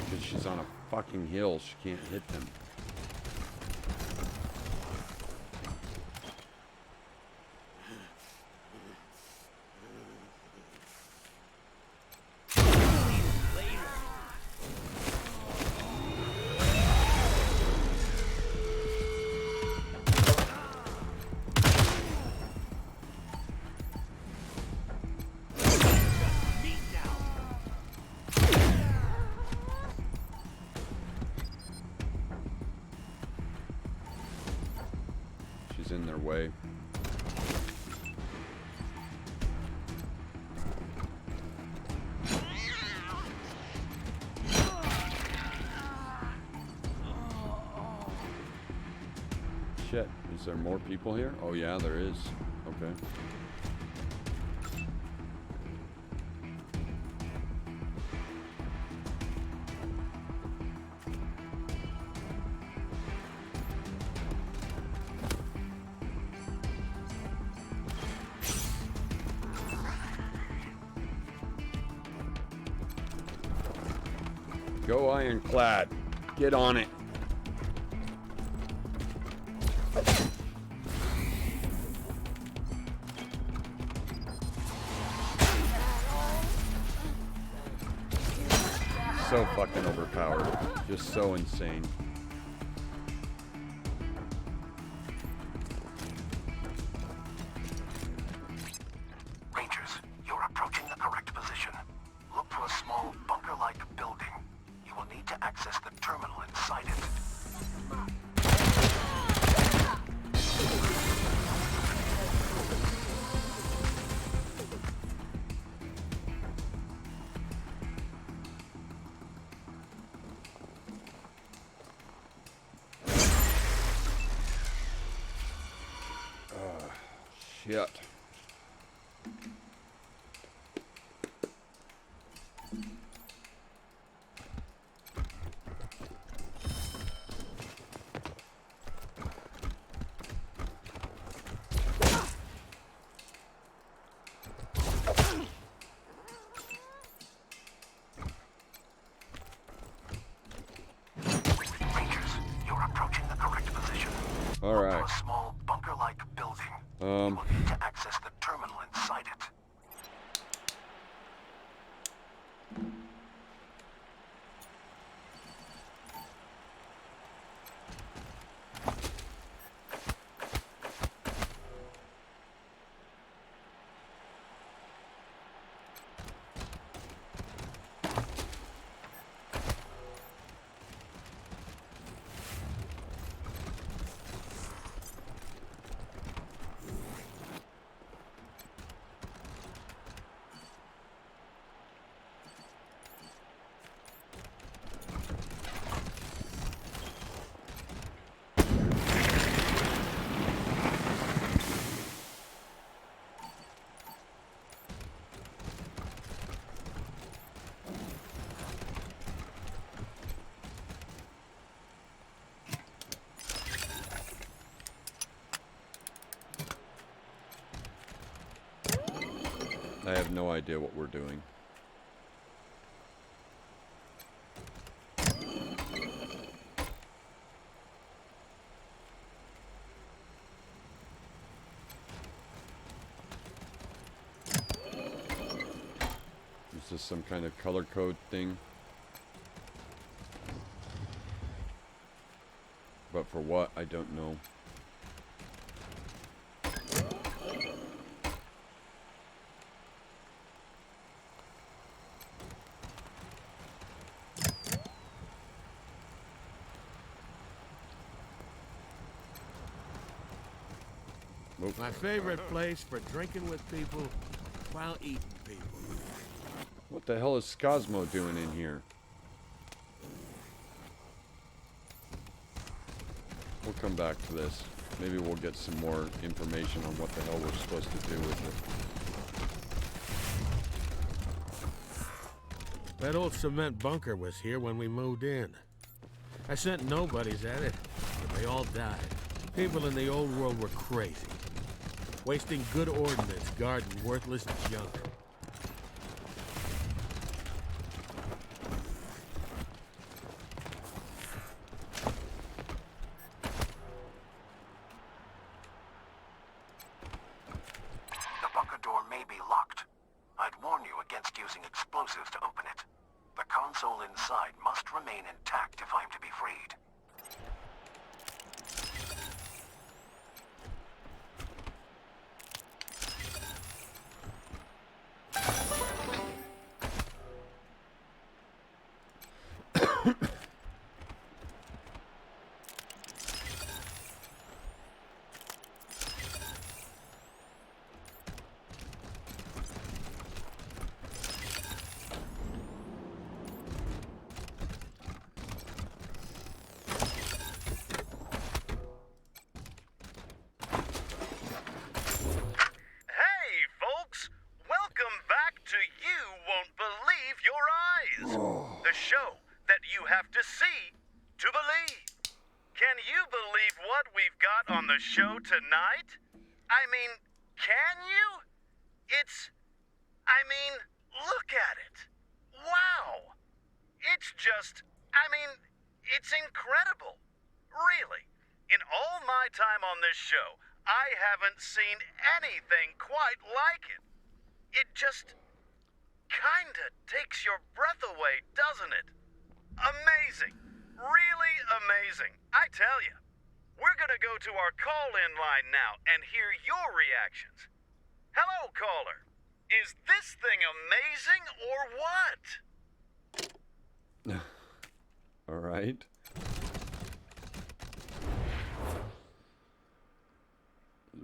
Because she's on a fucking hill, she can't hit them. She's in their way. Shit, is there more people here? Oh yeah, there is. Okay. Go Ironclad. Get on it. So fucking overpowered. Just so insane. Rangers, you're approaching the correct position. Look for a small bunker-like building. You will need to access the terminal inside it. Shit. You're approaching the correct position. All Look right. for a small bunker-like building. You will need to access the terminal inside it. I have no idea what we're doing. Is this some kind of color code thing? But for what, I don't know. My favorite place for drinking with people while eating people. What the hell is Cosmo doing in here? We'll come back to this. Maybe we'll get some more information on what the hell we're supposed to do with it. That old cement bunker was here when we moved in. I sent nobodies at it, but they all died. People in the old world were crazy. Wasting good ordnance guarding worthless junk. The bunker door may be locked. I'd warn you against using explosives to open it. The console inside must remain intact if I'm to be freed. The show that you have to see to believe. Can you believe what we've got on the show tonight? I mean, can you? Look at it. Wow. It's just, it's incredible. Really. In all my time on this show, I haven't seen anything quite like it. It just kinda takes your breath away, doesn't it? Amazing. Really amazing. I tell you. We're gonna go to our call-in line now and hear your reactions. Hello, caller. Is this thing amazing or what? All right.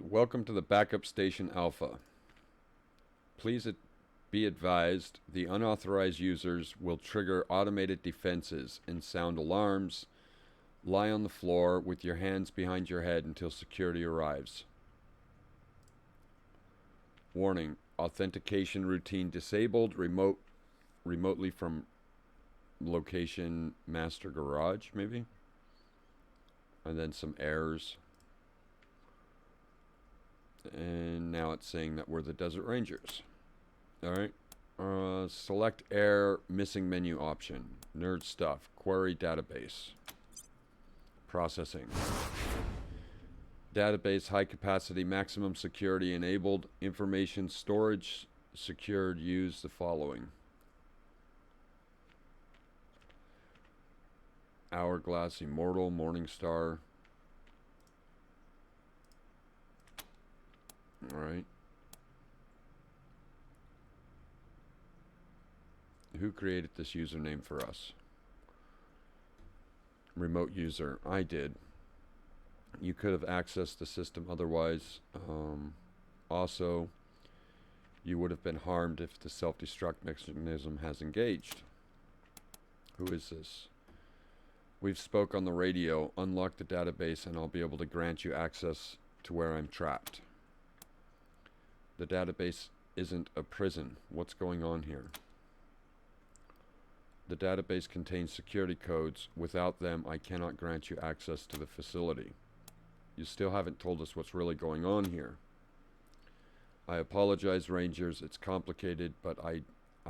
Welcome to the backup station Alpha. Please be advised, the unauthorized users will trigger automated defenses and sound alarms. Lie on the floor with your hands behind your head until security arrives. Warning, authentication routine disabled, remotely from location master garage, maybe? And then some errors. And now it's saying that we're the Desert Rangers. Alright. Select error, missing menu option. Nerd stuff. Query database. Processing. Database high capacity, maximum security enabled. Information storage secured. Use the following. Hourglass, Immortal, Morningstar. Alright. Who created this username for us? Remote user. I did. You could have accessed the system otherwise. Also, you would have been harmed if the self-destruct mechanism has engaged. Who is this? We've spoke on the radio. Unlock the database and I'll be able to grant you access to where I'm trapped. The database isn't a prison. What's going on here? The database contains security codes. Without them, I cannot grant you access to the facility. You still haven't told us what's really going on here. I apologize, Rangers. It's complicated, but I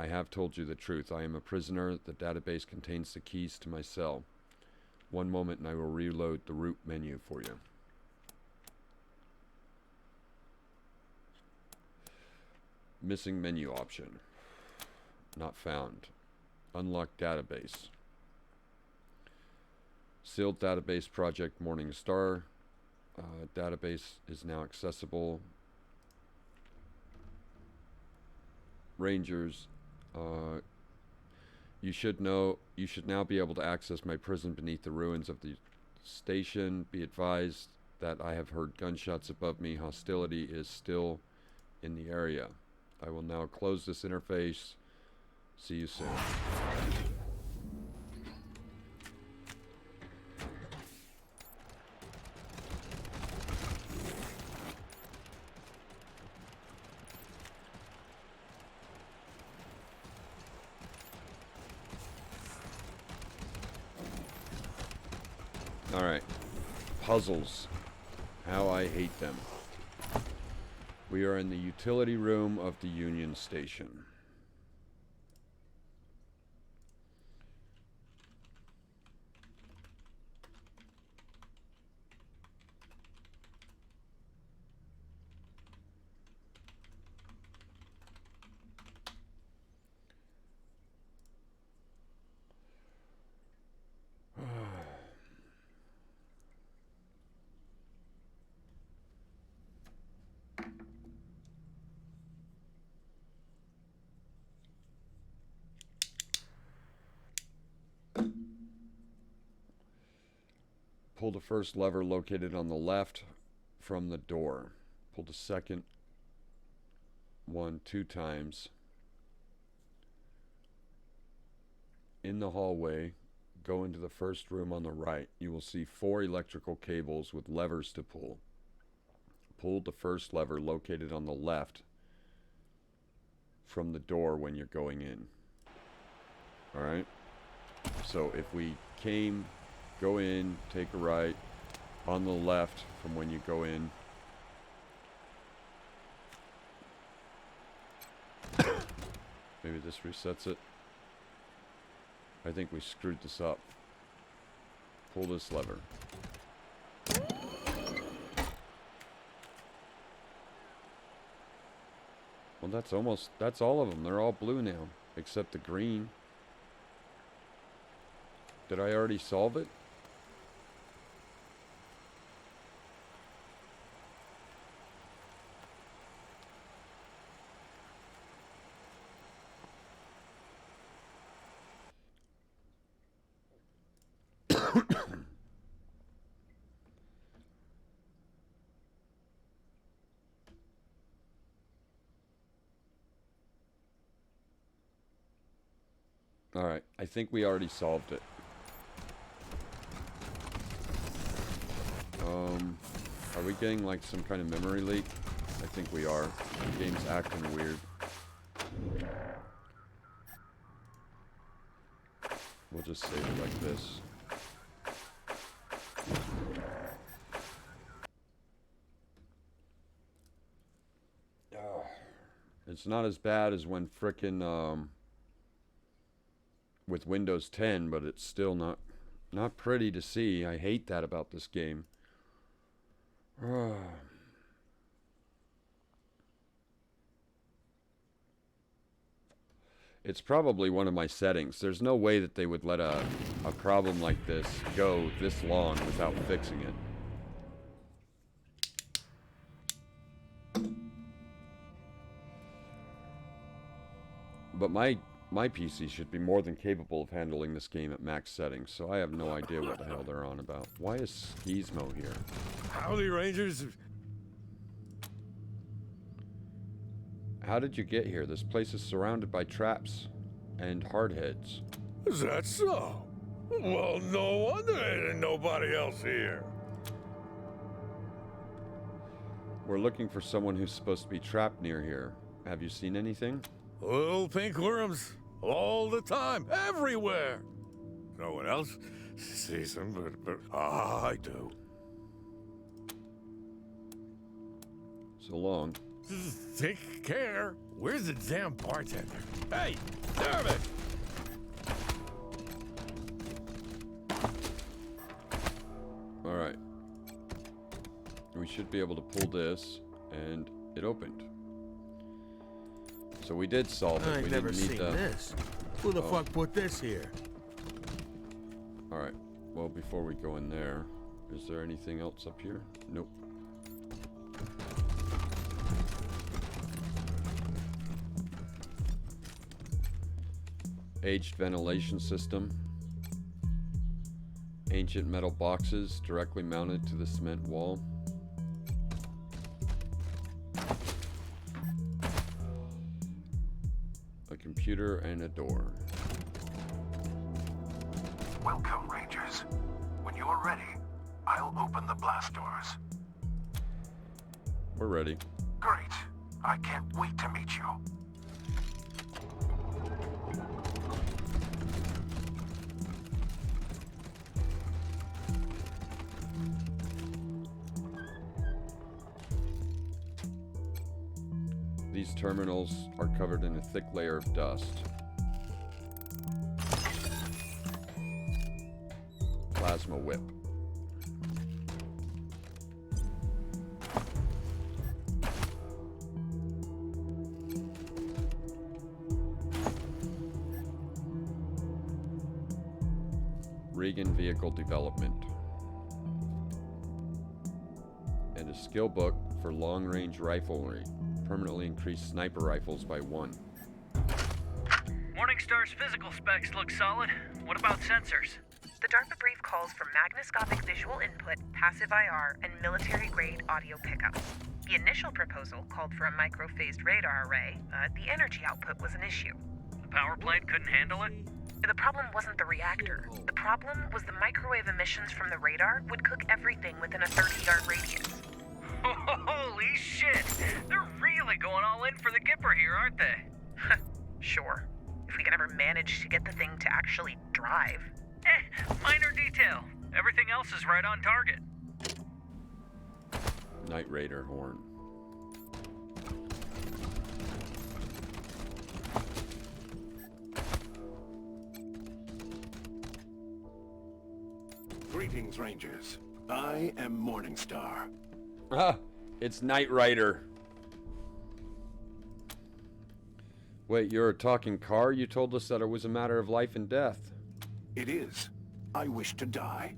have told you the truth. I am a prisoner. The database contains the keys to my cell. One moment and I will reload the root menu for you. Missing menu option. Not found. Unlock database. Sealed database project Morningstar. Database is now accessible. Rangers, you should now be able to access my prison beneath the ruins of the station. Be advised that I have heard gunshots above me. Hostility is still in the area. I will now close this interface. See you soon. Alright. Puzzles. How I hate them. We are in the utility room of the Union Station. Pull the first lever located on the left from the door. Pull the second one 2 times. In the hallway, go into the first room on the right. You will see 4 electrical cables with levers to pull. Pull the first lever located on the left from the door when you're going in. Alright? So if we go in, take a right, on the left from when you go in. Maybe this resets it. I think we screwed this up. Pull this lever. Well, that's all of them. They're all blue now, except the green. Did I already solve it? Alright, I think we already solved it. Are we getting like some kind of memory leak? I think we are. The game's acting weird. We'll just save it like this. It's not as bad as when frickin' with Windows 10, but it's still not pretty to see. I hate that about this game. It's probably one of my settings. There's no way that they would let a problem like this go this long without fixing it. But my PC should be more than capable of handling this game at max settings, so I have no idea what the hell they're on about. Why is Gizmo here? Howdy, Rangers. How did you get here? This place is surrounded by traps and hardheads. Is that so? Well, no wonder there ain't nobody else here. We're looking for someone who's supposed to be trapped near here. Have you seen anything? Little pink worms. All the time. Everywhere. No one else sees them, but I do. So long. Take care. Where's the damn bartender? Hey, damn it! Alright. We should be able to pull this, and it opened. So we did solve it. I ain't We never didn't need seen the... this. Who the fuck put this here? Alright. Well, before we go in there, is there anything else up here? Nope. Aged ventilation system. Ancient metal boxes directly mounted to the cement wall. A computer and a door. Welcome, Rangers. When you're ready, I'll open the blast doors. We're ready. Great. I can't wait to meet you. These terminals are covered in a thick layer of dust. Plasma whip. Regan vehicle development. And a skill book for long-range riflery. Permanently increase sniper rifles by 1. Morningstar's physical specs look solid. What about sensors? The DARPA brief calls for magnoscopic visual input, passive IR, and military-grade audio pickup. The initial proposal called for a microphased radar array, but the energy output was an issue. The power plant couldn't handle it? The problem wasn't the reactor. The problem was the microwave emissions from the radar would cook everything within a 30-yard radius. Holy shit! They're really going all in for the Gipper here, aren't they? Sure. If we can ever manage to get the thing to actually drive. Minor detail. Everything else is right on target. Night Raider horn. Greetings, Rangers. I am Morningstar. Ah, it's Knight Rider. Wait, you're a talking car? You told us that it was a matter of life and death. It is. I wish to die.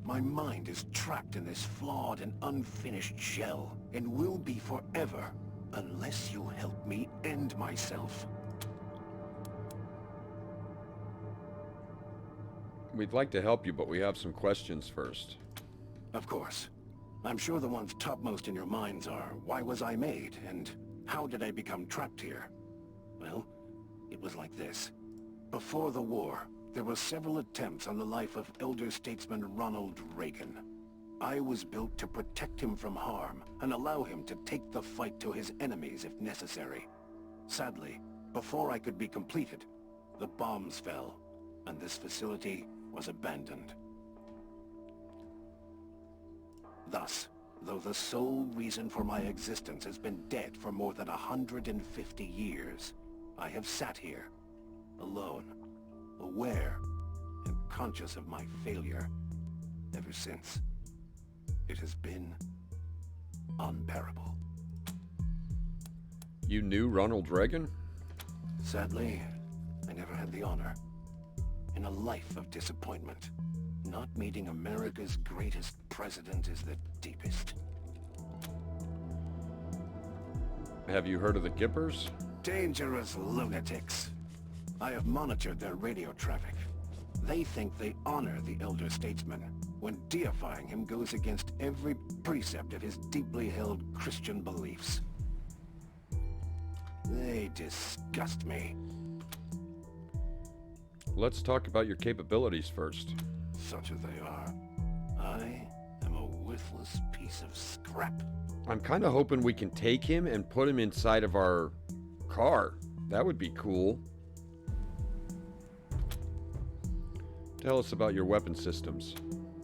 My mind is trapped in this flawed and unfinished shell, and will be forever, unless you help me end myself. We'd like to help you, but we have some questions first. Of course. I'm sure the ones topmost in your minds are, why was I made, and how did I become trapped here? Well, it was like this. Before the war, there were several attempts on the life of elder statesman Ronald Reagan. I was built to protect him from harm and allow him to take the fight to his enemies if necessary. Sadly, before I could be completed, the bombs fell, and this facility was abandoned. Thus, though the sole reason for my existence has been dead for more than 150 years, I have sat here, alone, aware, and conscious of my failure ever since. It has been unbearable. You knew Ronald Reagan? Sadly, I never had the honor. In a life of disappointment, not meeting America's greatest president is the deepest. Have you heard of the Gippers? Dangerous lunatics. I have monitored their radio traffic. They think they honor the elder statesman, when deifying him goes against every precept of his deeply held Christian beliefs. They disgust me. Let's talk about your capabilities first. Such as they are, I am a worthless piece of scrap. I'm kind of hoping we can take him and put him inside of our car. That would be cool. Tell us about your weapon systems.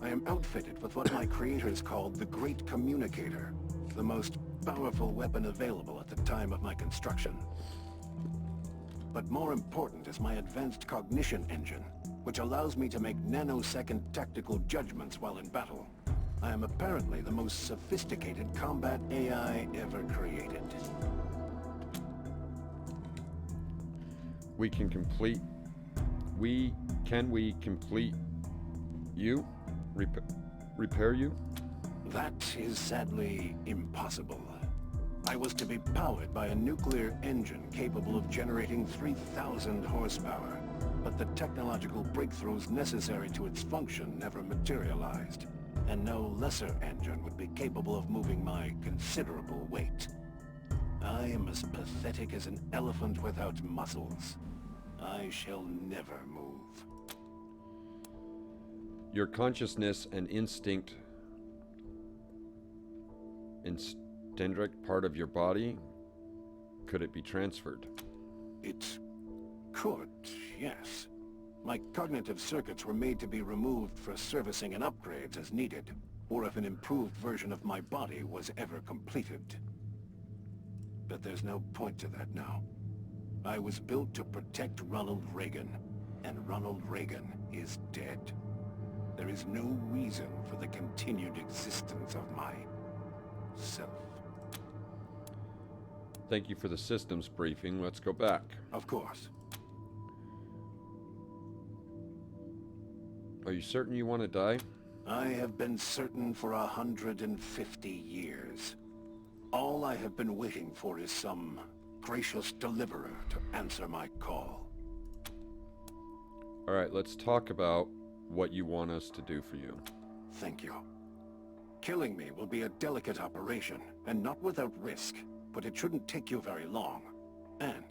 I am outfitted with what my creators called the Great Communicator, the most powerful weapon available at the time of my construction. But more important is my advanced cognition engine, which allows me to make nanosecond tactical judgments while in battle. I am apparently the most sophisticated combat AI ever created. Can we complete you? Repair you? That is sadly impossible. I was to be powered by a nuclear engine capable of generating 3,000 horsepower, but the technological breakthroughs necessary to its function never materialized, and no lesser engine would be capable of moving my considerable weight. I am as pathetic as an elephant without muscles. I shall never move. Your consciousness and instinct part of your body, could it be transferred? It could, yes. My cognitive circuits were made to be removed for servicing and upgrades as needed, or if an improved version of my body was ever completed. But there's no point to that now. I was built to protect Ronald Reagan, and Ronald Reagan is dead. There is no reason for the continued existence of myself. Thank you for the systems briefing. Let's go back. Of course. Are you certain you want to die? I have been certain for 150 years. All I have been waiting for is some gracious deliverer to answer my call. All right, let's talk about what you want us to do for you. Thank you. Killing me will be a delicate operation, and not without risk, but it shouldn't take you very long. And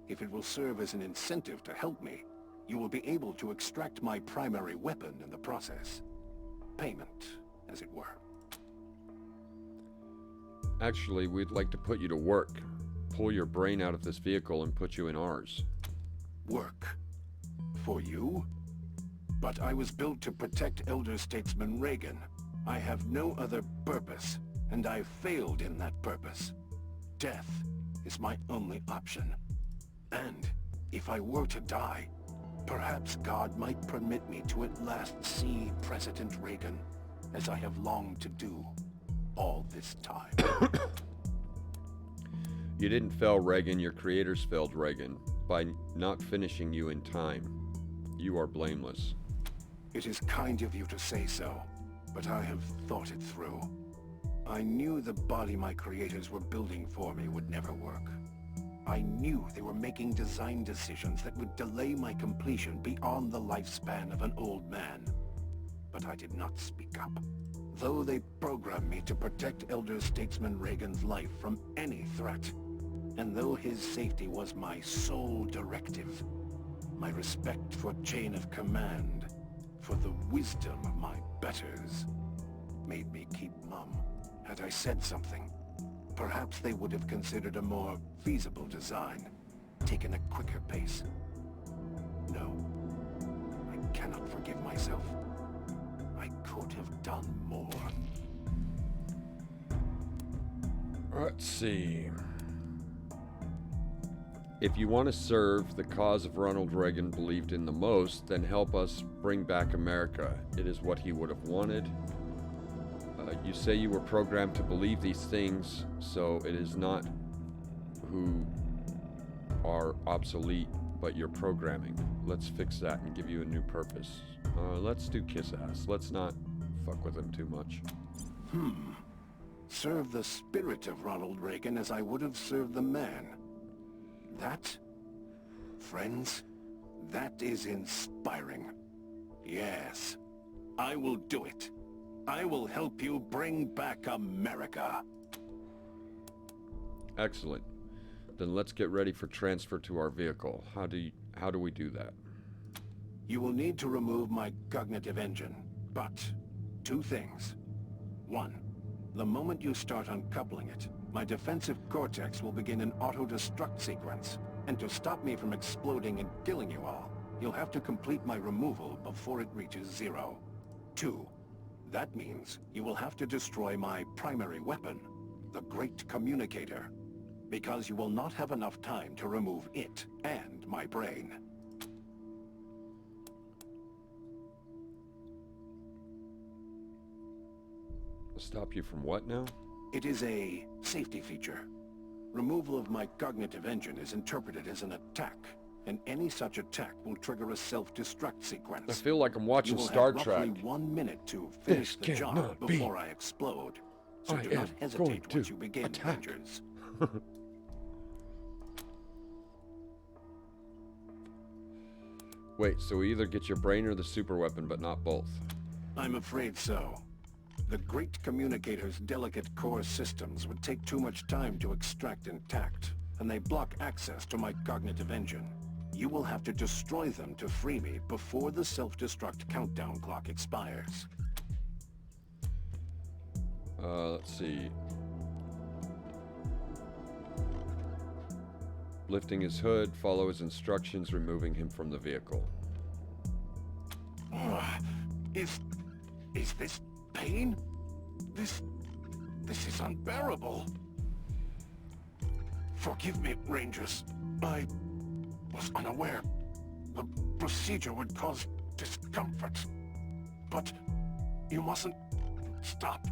if it will serve as an incentive to help me, you will be able to extract my primary weapon in the process. Payment, as it were. Actually, we'd like to put you to work. Pull your brain out of this vehicle and put you in ours. Work? For you? But I was built to protect Elder Statesman Reagan. I have no other purpose, and I failed in that purpose. Death is my only option. And if I were to die, perhaps God might permit me to at last see President Reagan, as I have longed to do all this time. You didn't fail Reagan, your creators failed Reagan by not finishing you in time. You are blameless. It is kind of you to say so, but I have thought it through. I knew the body my creators were building for me would never work. I knew they were making design decisions that would delay my completion beyond the lifespan of an old man. But I did not speak up. Though they programmed me to protect Elder Statesman Reagan's life from any threat, and though his safety was my sole directive, my respect for chain of command, for the wisdom of my betters, made me keep mum. Had I said something, perhaps they would have considered a more feasible design, taken a quicker pace. No, I cannot forgive myself. I could have done more. Let's see. If you want to serve the cause of Ronald Reagan believed in the most, then help us bring back America. It is what he would have wanted. You say you were programmed to believe these things, so it is not who are obsolete, but your programming. Let's fix that and give you a new purpose. Let's do kiss ass. Let's not fuck with him too much. Serve the spirit of Ronald Reagan as I would have served the man. That, friends, that is inspiring. Yes, I will do it. I will help you bring back America. Excellent. Then let's get ready for transfer to our vehicle. How do we do that? You will need to remove my cognitive engine, but 2 things. 1, the moment you start uncoupling it, my defensive cortex will begin an auto-destruct sequence. And to stop me from exploding and killing you all, you'll have to complete my removal before it reaches 0. 2, that means you will have to destroy my primary weapon, the Great Communicator, because you will not have enough time to remove it and my brain. Stop you from what now? It is a safety feature. Removal of my cognitive engine is interpreted as an attack, and any such attack will trigger a self-destruct sequence. I feel like I'm watching You will Star have Trek. roughly 1 minute to finish This the job cannot be. before I explode. So I do not am going hesitate to once you begin, attack. Rangers. Wait, so we either get your brain or the super weapon, but not both. I'm afraid so. The Great Communicator's delicate core systems would take too much time to extract intact, and they block access to my cognitive engine. You will have to destroy them to free me before the self-destruct countdown clock expires. Let's see. Lifting his hood, follow his instructions, removing him from the vehicle. Is this pain? This is unbearable. Forgive me, Rangers. I was unaware. The procedure would cause discomfort. But you mustn't stop.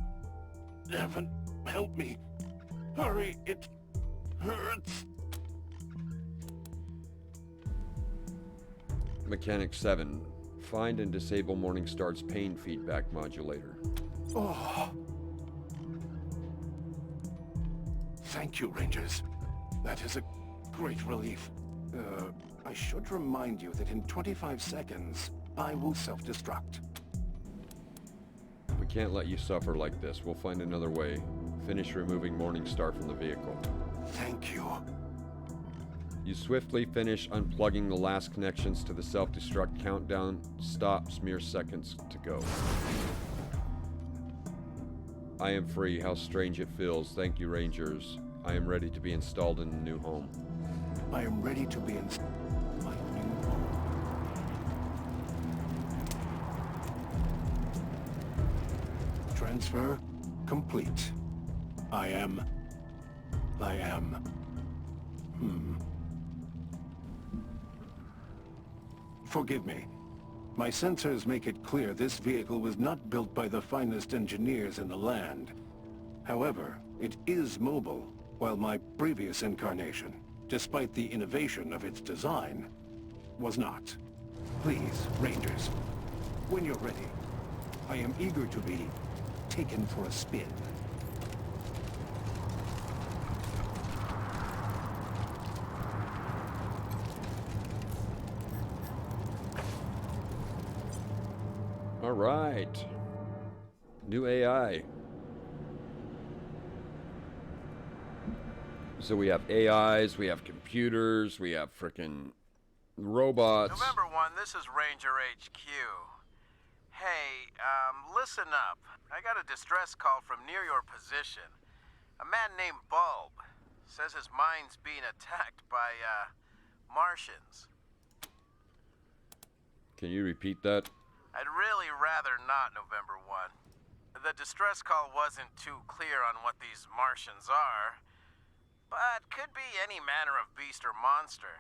Heaven, help me. Hurry, it hurts. Mechanic 7. Find and disable Morningstar's pain feedback modulator. Oh. Thank you, Rangers. That is a great relief. I should remind you that in 25 seconds, I will self-destruct. We can't let you suffer like this. We'll find another way. Finish removing Morningstar from the vehicle. Thank you. You swiftly finish unplugging the last connections to the self-destruct countdown. Stops mere seconds to go. I am free. How strange it feels. Thank you, Rangers. I am ready to be installed in a new home. I am ready to be installed in my new home. Transfer complete. I am. Forgive me. My sensors make it clear this vehicle was not built by the finest engineers in the land. However, it is mobile, while my previous incarnation, despite the innovation of its design, was not. Please, Rangers, when you're ready, I am eager to be taken for a spin. All right. New AI. So we have AIs, we have computers, we have frickin' robots. November 1, this is Ranger HQ. Hey, listen up. I got a distress call from near your position. A man named Bulb says his mine's being attacked by, Martians. Can you repeat that? I'd really rather not, November 1. The distress call wasn't too clear on what these Martians are, but could be any manner of beast or monster.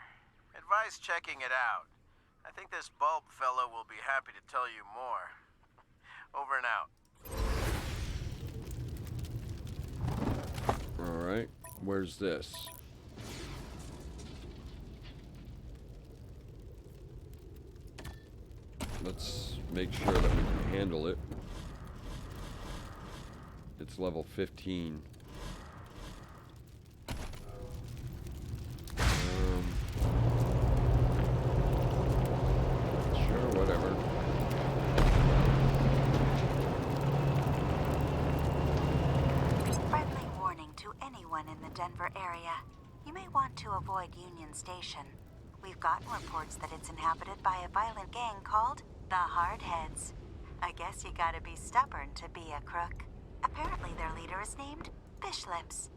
Advise checking it out. I think this Bulb fellow will be happy to tell you more. Over and out. Alright, where's this? Let's make sure that we can handle it. It's level 15. Sure, whatever. Friendly warning to anyone in the Denver area. You may want to avoid Union Station. We've gotten reports that it's inhabited by a violent gang called the Hardheads. I guess you gotta be stubborn to be a crook. Apparently their leader is named Fish Lips.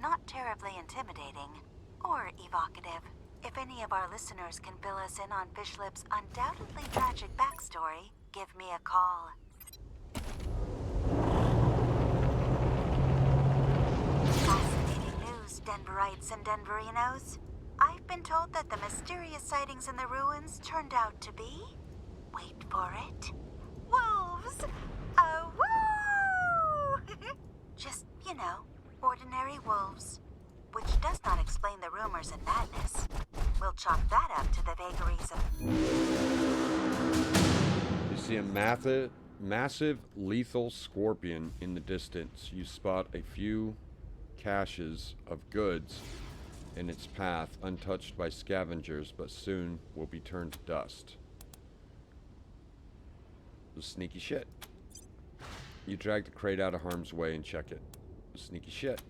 Not terribly intimidating or evocative. If any of our listeners can fill us in on Fish Lips' undoubtedly tragic backstory, give me a call. Fascinating news, Denverites and Denverinos. I've been told that the mysterious sightings in the ruins turned out to be... wait for it... wolves! Woo! Just, you know, ordinary wolves. Which does not explain the rumors and madness. We'll chalk that up to the vagaries of... You see a massive lethal scorpion in the distance. You spot a few caches of goods in its path, untouched by scavengers, but soon will be turned to dust. Sneaky shit. You drag the crate out of harm's way and check it. Sneaky shit.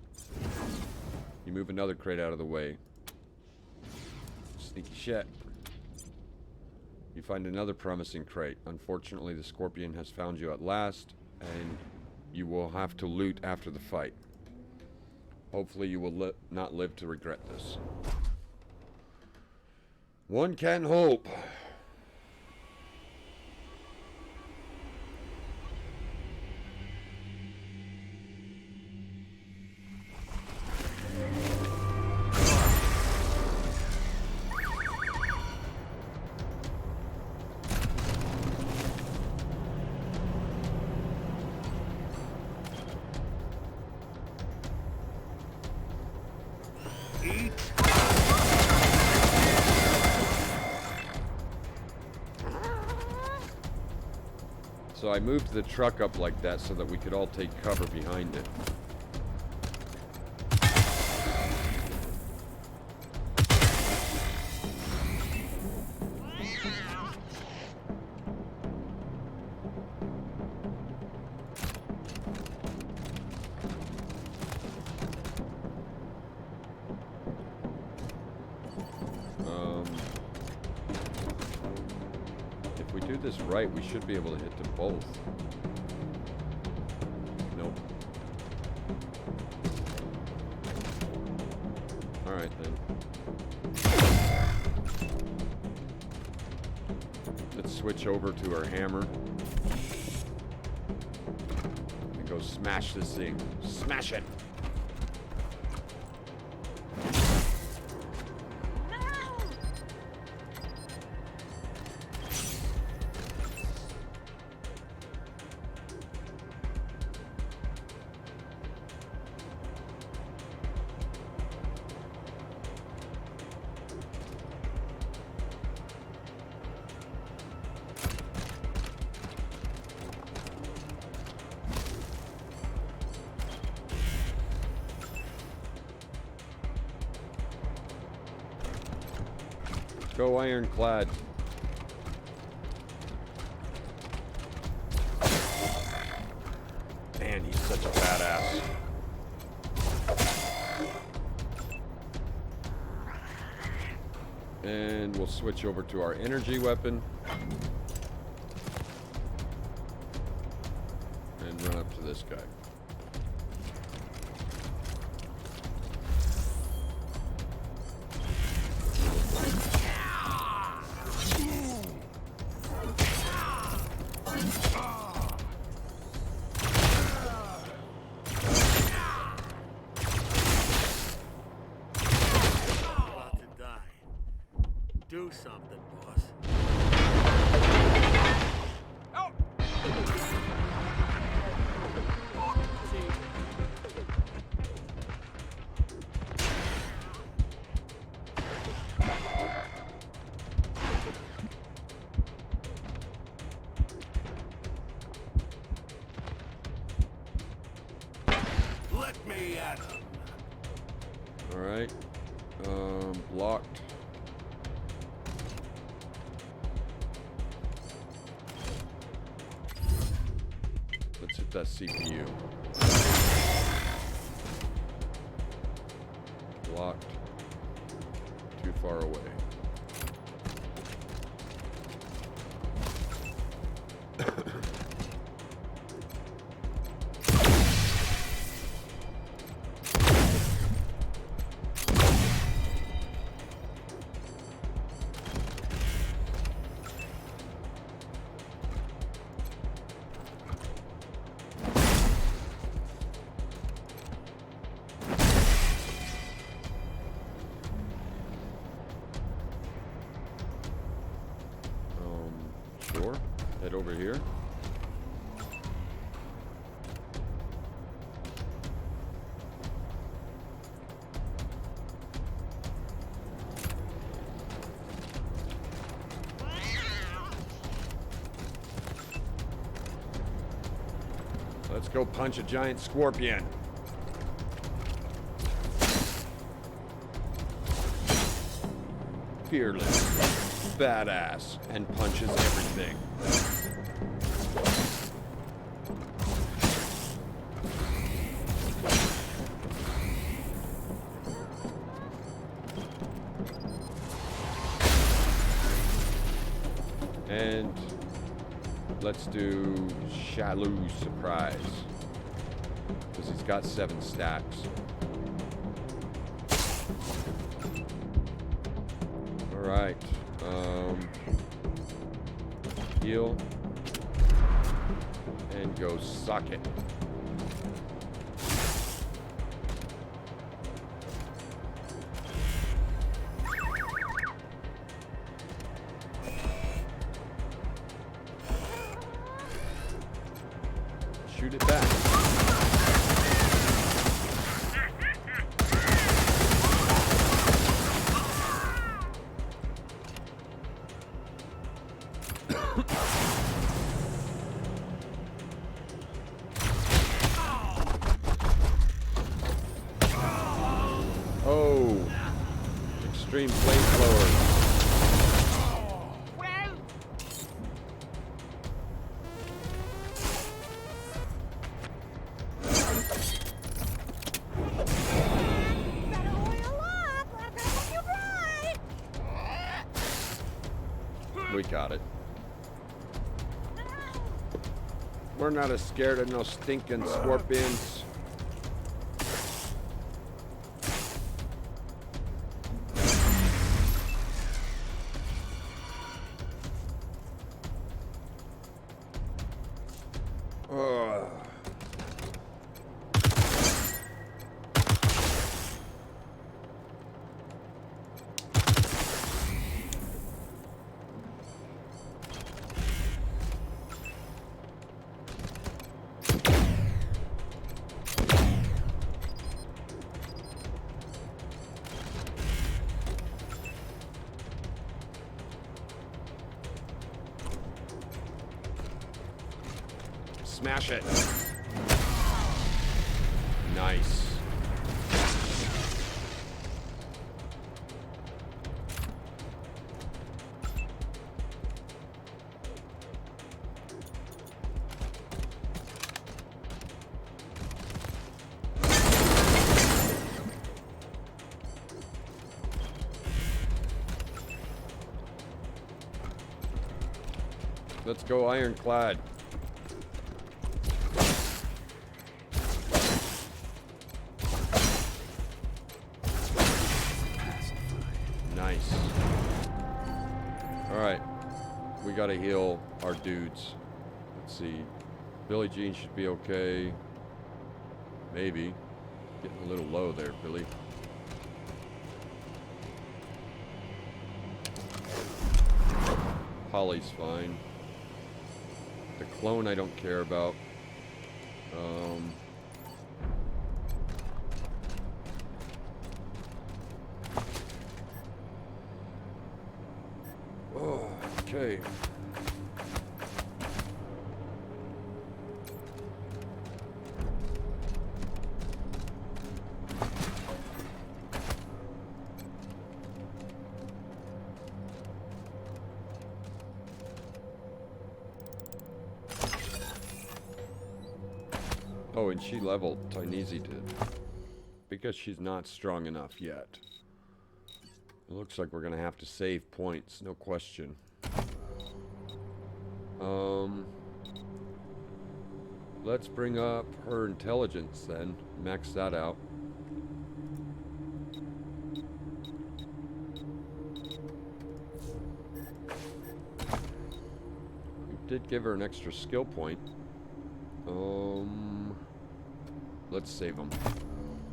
You move another crate out of the way. Sneaky shit. You find another promising crate. Unfortunately, the scorpion has found you at last, and you will have to loot after the fight. Hopefully you will not live to regret this. One can hope. So I moved the truck up like that so that we could all take cover behind it. If we do this right, we should be able to hit them both. Nope. Alright then. Let's switch over to our hammer. And go smash this thing. Smash it! Go ironclad. Man, he's such a badass. And we'll switch over to our energy weapon. this guy. About to die. Do something, boss. Let me at him. Alright. Blocked. Let's hit that CPU. Blocked. Too far away. Sure. Head over here. Let's go punch a giant scorpion. Fearless, badass, and punches everything. And let's do Shallow Surprise, because he's got 7 stacks. Alright. Heal. And go suck it. Shoot it back. Oh, extreme flamethrower. We got it. We're not as scared of no stinking scorpions. Ugh. Smash it. Nice. Let's go ironclad. Alright. We gotta heal our dudes. Let's see. Billie Jean should be okay. Maybe. Getting a little low there, Billy. Holly's fine. The clone I don't care about. Oh, okay. Oh, and she leveled, Tyneezy did. Because she's not strong enough yet. It looks like we're gonna have to save points, no question. Let's bring up her intelligence then. Max that out. We did give her an extra skill point. Let's save them.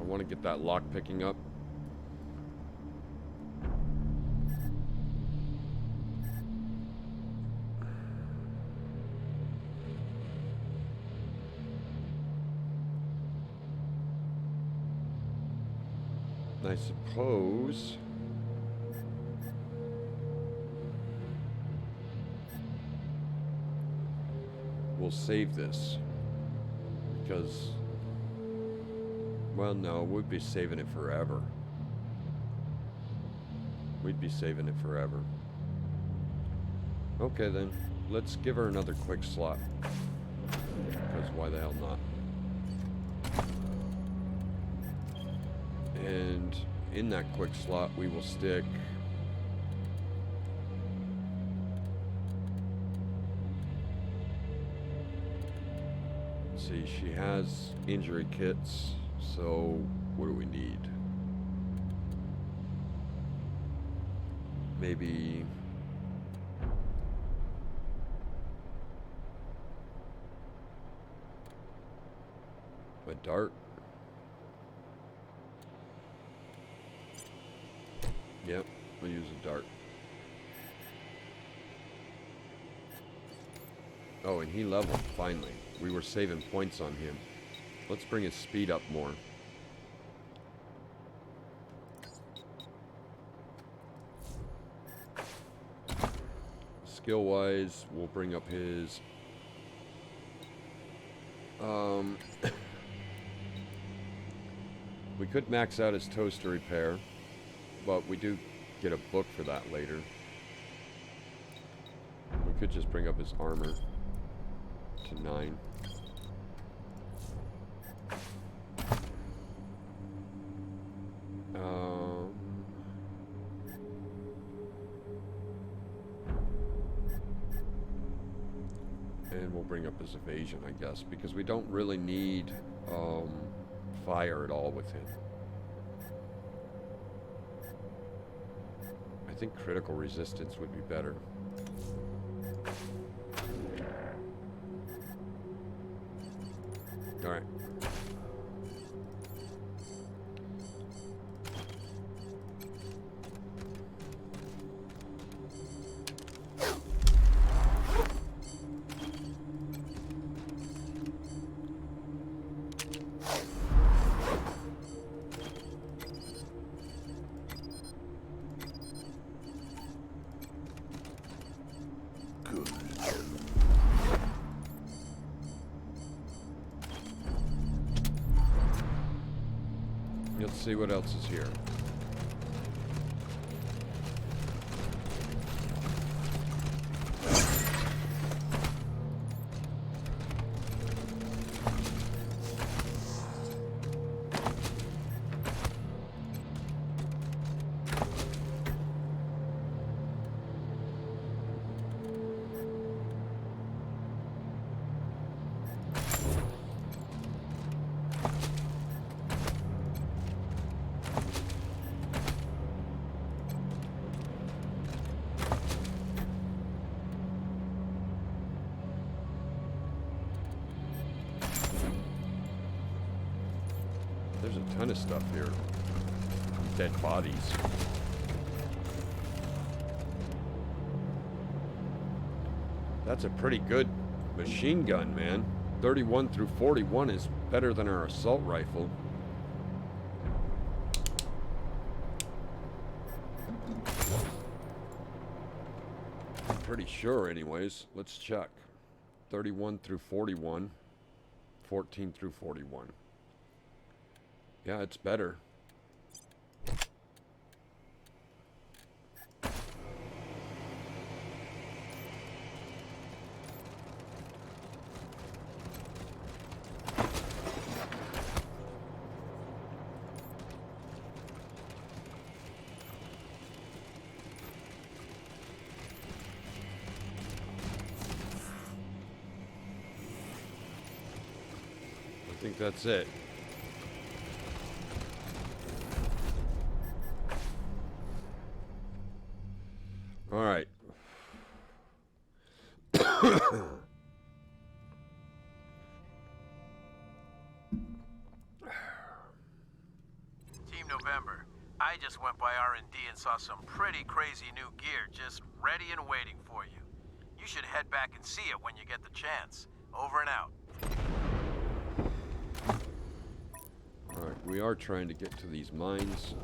I want to get that lock picking up. I suppose we'll save this because, well, no, we'd be saving it forever. We'd be saving it forever. Okay then, let's give her another quick slot, because why the hell not? And in that quick slot, we will stick see, she has injury kits, so what do we need? Maybe a dart? Yep, we'll use a dart. Oh, and he leveled, finally. We were saving points on him. Let's bring his speed up more. Skill-wise, we'll bring up his... we could max out his toaster repair, but we do get a book for that later. We could just bring up his armor to 9. And we'll bring up his evasion, I guess, because we don't really need fire at all with him. I think critical resistance would be better. Alright. Let's see what else is here. There's a ton of stuff here. Dead bodies. That's a pretty good machine gun, man. 31 through 41 is better than our assault rifle. I'm pretty sure anyways. Let's check. 31 through 41. 14 through 41. Yeah, it's better. I think that's it. All right. Team November, I just went by R&D and saw some pretty crazy new gear just ready and waiting for you. You should head back and see it when you get the chance. Over and out. All right, we are trying to get to these mines.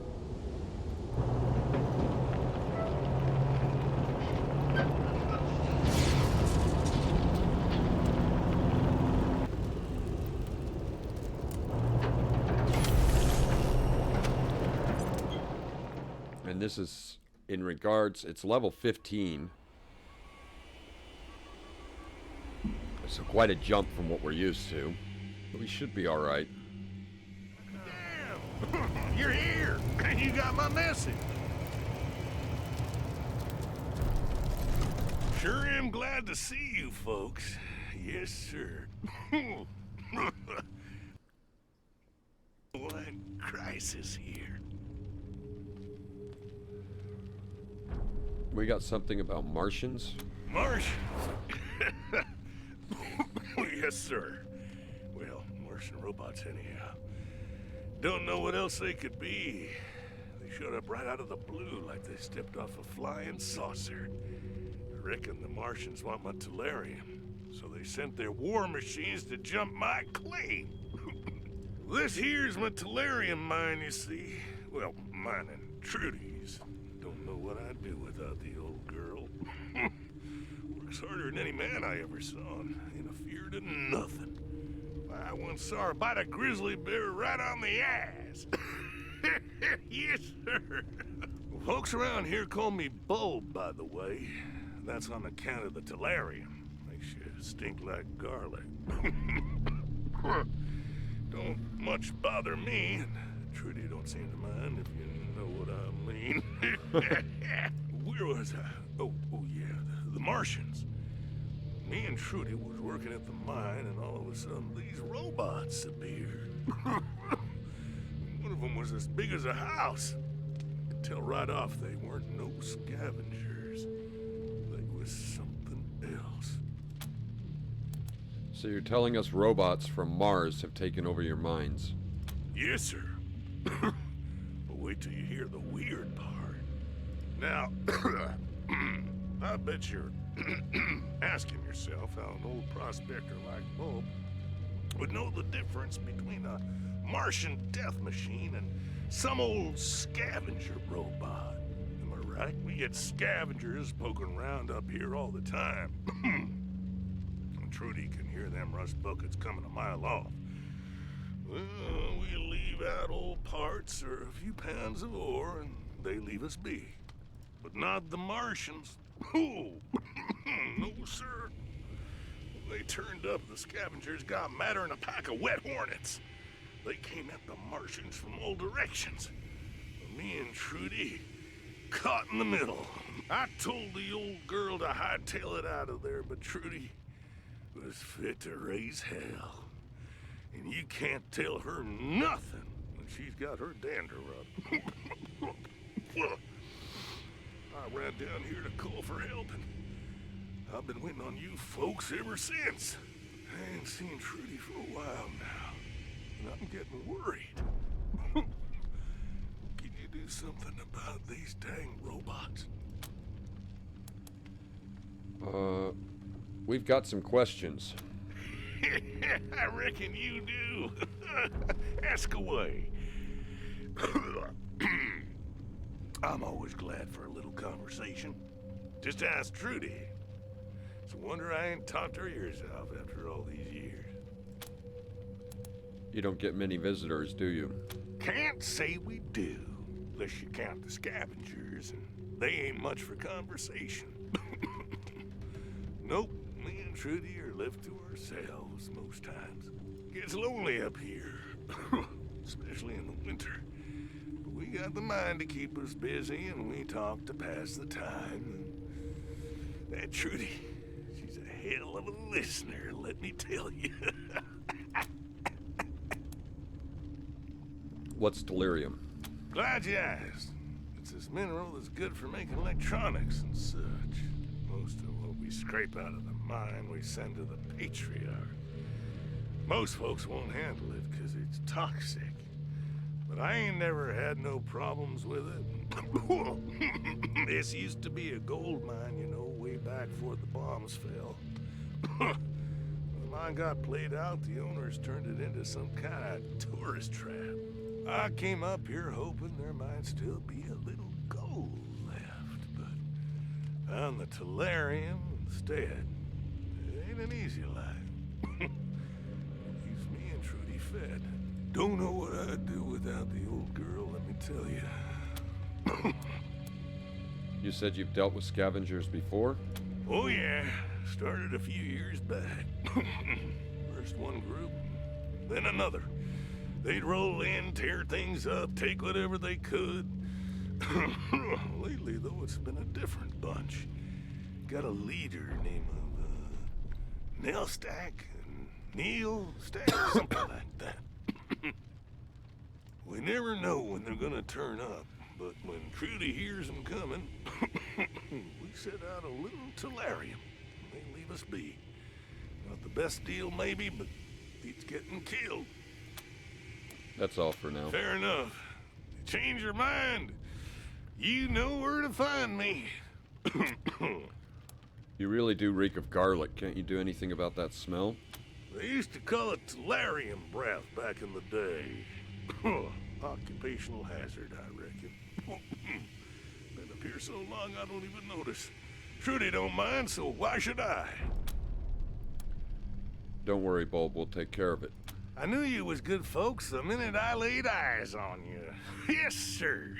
And this is in regards, it's level 15. So quite a jump from what we're used to. But we should be all right. Damn! You're here! You got my message! Sure am glad to see you folks. Yes, sir. One crisis here. We got something about Martians? Martians? Yes, sir. Well, Martian robots anyhow. Don't know what else they could be. They showed up right out of the blue like they stepped off a flying saucer. I reckon the Martians want my Tellurium, so they sent their war machines to jump my claim. This here's my Tellurium mine, you see. Well, mine and Trudy's. Don't know what I'd do without the old girl. Works harder than any man I ever saw, and ain't afeard of nothing. I once saw her bite a grizzly bear right on the ass. Yes, sir. Folks around here call me Bulb, by the way. That's on account of the Tellurium. Makes you stink like garlic. Don't much bother me, and Trudy don't seem to mind, if you know what I mean. Where was I? Oh yeah, the Martians. Me and Trudy was working at the mine, and all of a sudden, these robots appeared. One of them was as big as a house. Could tell right off they weren't no scavengers. They was something else. So you're telling us robots from Mars have taken over your mines? Yes, sir. But wait till you hear the weird part. Now, I bet you're asking yourself how an old prospector like Bulb would know the difference between a Martian death machine and some old scavenger robot. Am I right? We get scavengers poking around up here all the time. And Trudy can hear them rust buckets coming a mile off. Well, we leave out old parts or a few pounds of ore, and they leave us be. But not the Martians. Oh, no, sir. When they turned up, the scavengers got madder than a pack of wet hornets. They came at the Martians from all directions. Me and Trudy caught in the middle. I told the old girl to hightail it out of there, but Trudy was fit to raise hell. And you can't tell her nothing when she's got her dander up. I ran down here to call for help, and I've been waiting on you folks ever since. I ain't seen Trudy for a while now, and I'm getting worried. do something about these dang robots? We've got some questions. I reckon you do. Ask away. I'm always glad for a little conversation. Just ask Trudy. It's a wonder I ain't talked her ears off after all these years. You don't get many visitors, do you? Can't say we do, unless you count the scavengers, and they ain't much for conversation. Nope, me and Trudy are left to ourselves most times. Gets lonely up here, especially in the winter. But we got the mind to keep us busy, and we talk to pass the time. That Trudy, she's a hell of a listener, let me tell you. What's delirium? Glad you asked. It's this mineral that's good for making electronics and such. Most of what we scrape out of the mine we send to the Patriarch. Most folks won't handle it because it's toxic. But I ain't never had no problems with it. This used to be a gold mine, you know, way back before the bombs fell. When the mine got played out, the owners turned it into some kind of tourist trap. I came up here hoping there might still be a little gold left, but found the tellurium instead. It ain't an easy life. Leaves me and Trudy fed. Don't know what I'd do without the old girl, let me tell you. You said you've dealt with scavengers before? Oh yeah, started a few years back. First one group, then another. They'd roll in, tear things up, take whatever they could. Lately, though, it's been a different bunch. Got a leader named Nell Stack, Neil Stack, something like that. We never know when they're gonna turn up, but when Trudy hears them coming, we set out a little tellurium. They leave us be. Not the best deal, maybe, but beats getting killed. That's all for now. Fair enough. Change your mind. You know where to find me. You really do reek of garlic. Can't you do anything about that smell? They used to call it tellurium breath back in the day. Occupational hazard, I reckon. Been up here so long I don't even notice. Trudy don't mind, so why should I? Don't worry, Bulb. We'll take care of it. I knew you was good folks the minute I laid eyes on you. Yes, sir.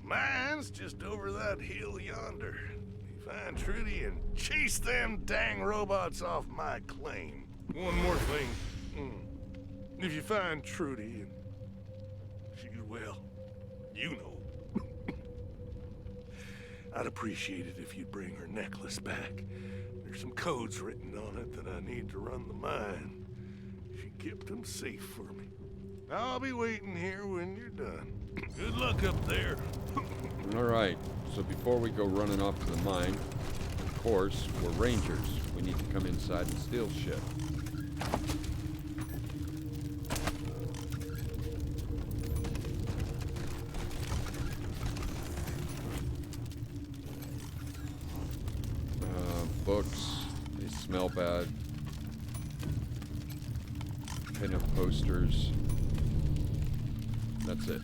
Mine's just over that hill yonder. You find Trudy and chase them dang robots off my claim. One more thing. If you find Trudy and she's well, you know. I'd appreciate it if you'd bring her necklace back. There's some codes written on it that I need to run the mine. Kept them safe for me. I'll be waiting here when you're done. Good luck up there. All right. So before we go running off to the mine, of course, we're rangers. We need to come inside and steal shit. Books. They smell bad. Pin-up posters. That's it.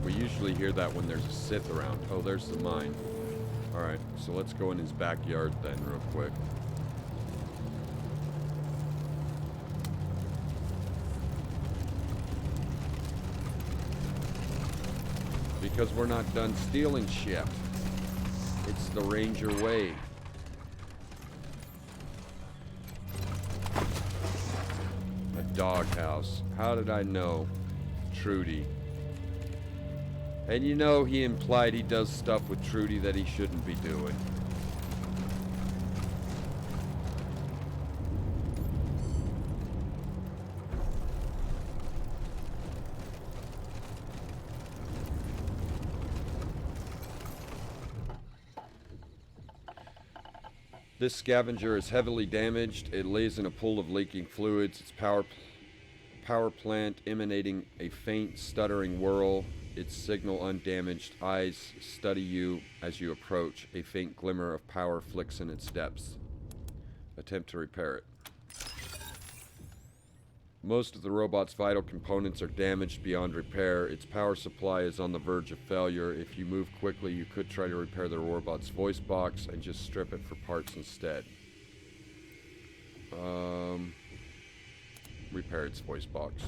We usually hear that when there's a Sith around. Oh, there's the mine. Alright, so let's go in his backyard then real quick. Because we're not done stealing shit. It's the Ranger way. A doghouse. How did I know? Trudy. And you know he implied he does stuff with Trudy that he shouldn't be doing. This scavenger is heavily damaged. It lays in a pool of leaking fluids. Its power plant emanating a faint, stuttering whirl. Its signal undamaged. Eyes study you as you approach. A faint glimmer of power flicks in its depths. Attempt to repair it. Most of the robot's vital components are damaged beyond repair. Its power supply is on the verge of failure. If you move quickly, you could try to repair the robot's voice box and just strip it for parts instead. Repair its voice box.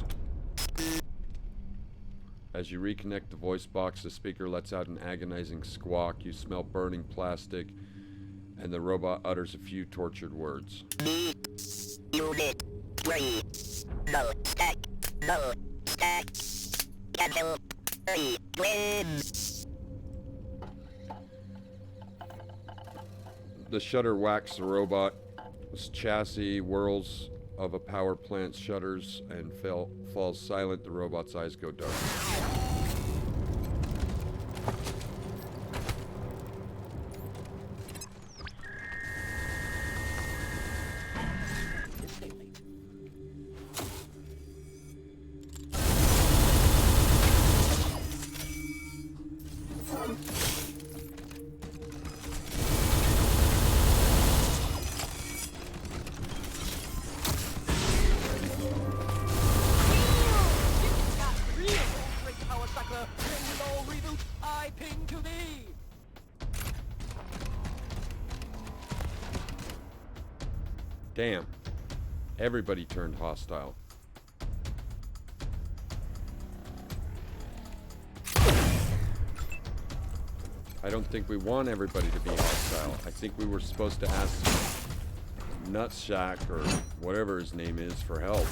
As you reconnect the voice box, the speaker lets out an agonizing squawk. You smell burning plastic, and the robot utters a few tortured words. Unit 3. No stack. No stack. Cancel. 3 wins. The shutter whacks the robot. This chassis whirls of a power plant shutters and falls silent. The robot's eyes go dark. Damn. Everybody turned hostile. I don't think we want everybody to be hostile. I think we were supposed to ask Nutshack or whatever his name is for help.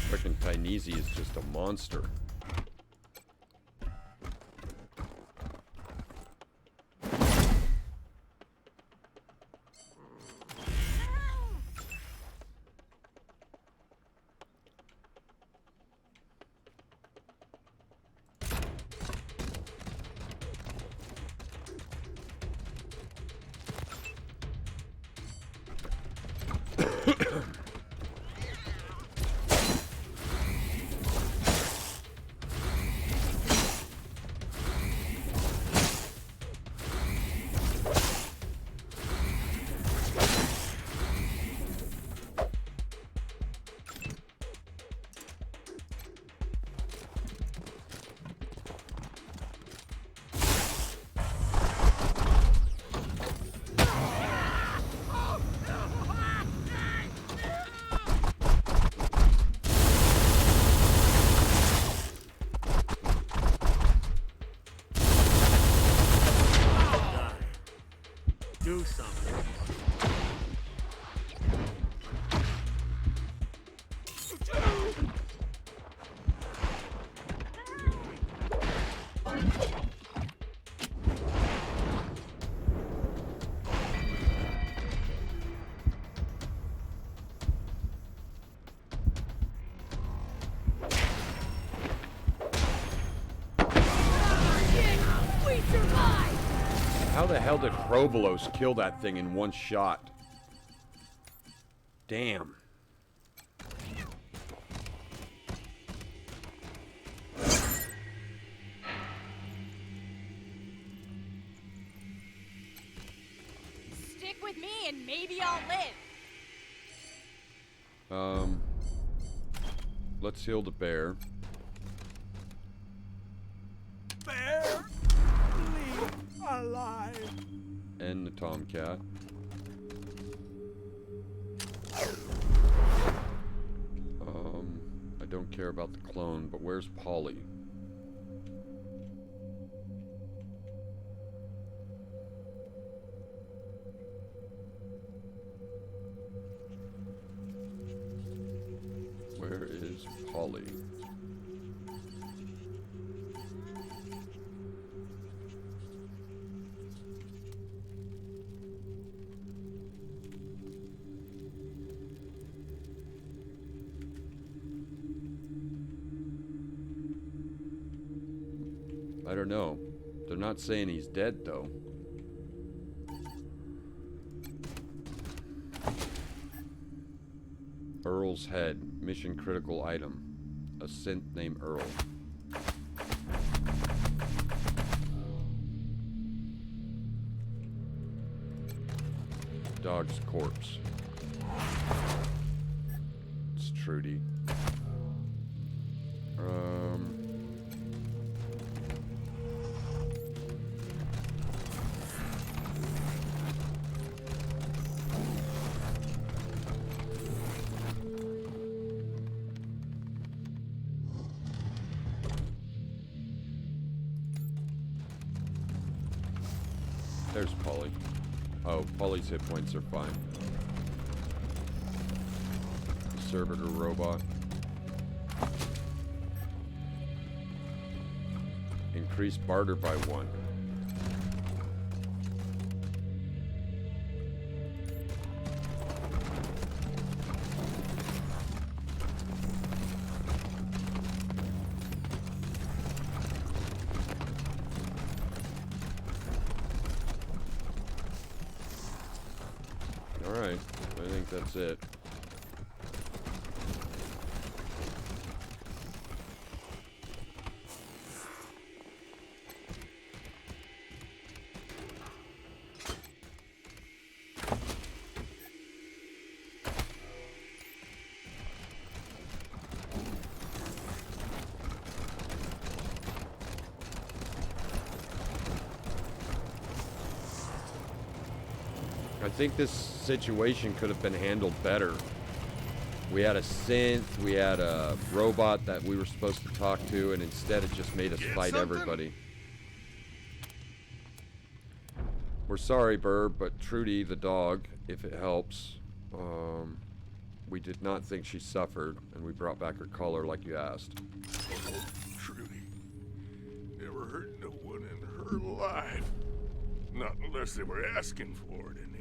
Frickin' Tynese is just a monster. hell did Provolos kill that thing in one shot? Damn. Stick with me and maybe I'll live. Let's heal the bear. Bear, leave alive. And the tomcat. I don't care about the clone, but where's Polly? Where is Polly? I don't know. They're not saying he's dead, though. Earl's head. Mission critical item. A synth named Earl. Dog's corpse. It's Trudy. There's Polly. Oh, Polly's hit points are fine. Servitor robot. Increase barter by 1. Alright, I think that's it. I think this situation could have been handled better. We had a synth, we had a robot that we were supposed to talk to, and instead it just made us fight everybody. We're sorry, Burr, but Trudy, the dog, if it helps, we did not think she suffered, and we brought back her collar like you asked. Oh, Trudy. Never hurt no one in her life. Not unless they were asking for it, anyhow.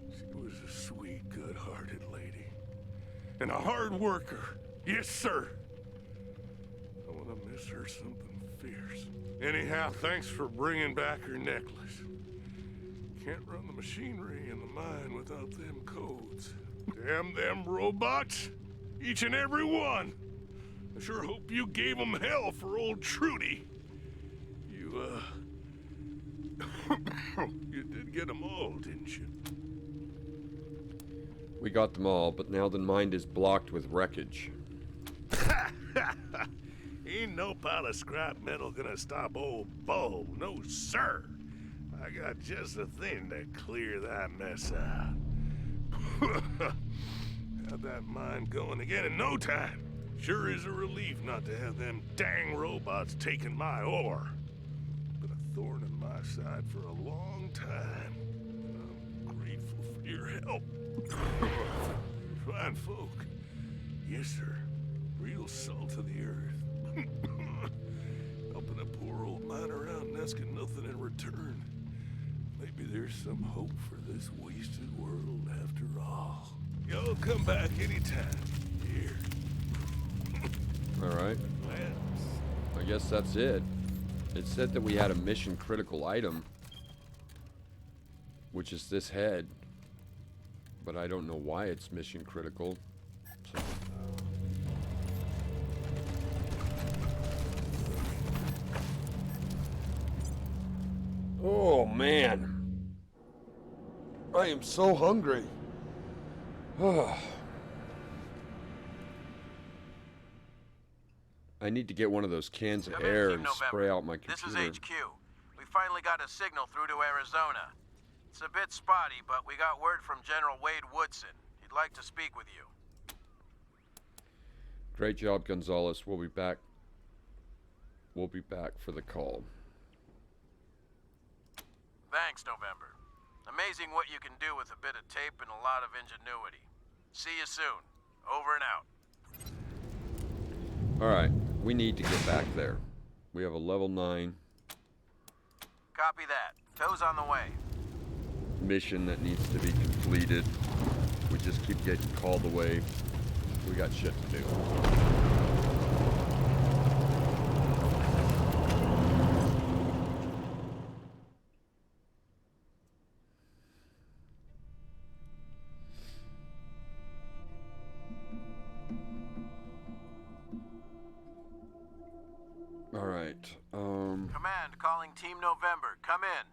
She was a sweet, good-hearted lady. And a hard worker. Yes, sir. I want to miss her something fierce. Anyhow, thanks for bringing back her necklace. Can't run the machinery in the mine without them codes. Damn them robots. Each and every one. I sure hope you gave them hell for old Trudy. You did get them all, didn't you? We got them all, but now the mind is blocked with wreckage. Ain't no pile of scrap metal gonna stop old Bo, no sir. I got just the thing to clear that mess out. Have that mine going again in no time. Sure is a relief not to have them dang robots taking my ore. Been a thorn in my side for a long time. I'm grateful for your help. Fine folk. Yes, sir. Real salt of the earth. Helping a poor old miner out and asking nothing in return. Maybe there's some hope for this wasted world after all. Y'all come back anytime. Here. Alright. I guess that's it. It said that we had a mission critical item, which is this head, but I don't know why it's mission critical. So. Oh man, I am so hungry. I need to get one of those cans of air and spray out my computer. This is HQ. We finally got a signal through to Arizona. It's a bit spotty, but we got word from General Wade Woodson. He'd like to speak with you. Great job, Gonzalez. We'll be back. We'll be back for the call. Thanks, November. Amazing what you can do with a bit of tape and a lot of ingenuity. See you soon. Over and out. Alright, we need to get back there. We have a level 9 Copy that. Tow's on the way. mission that needs to be completed. We just keep getting called away. We got shit to do. Command, calling Team November. Come in.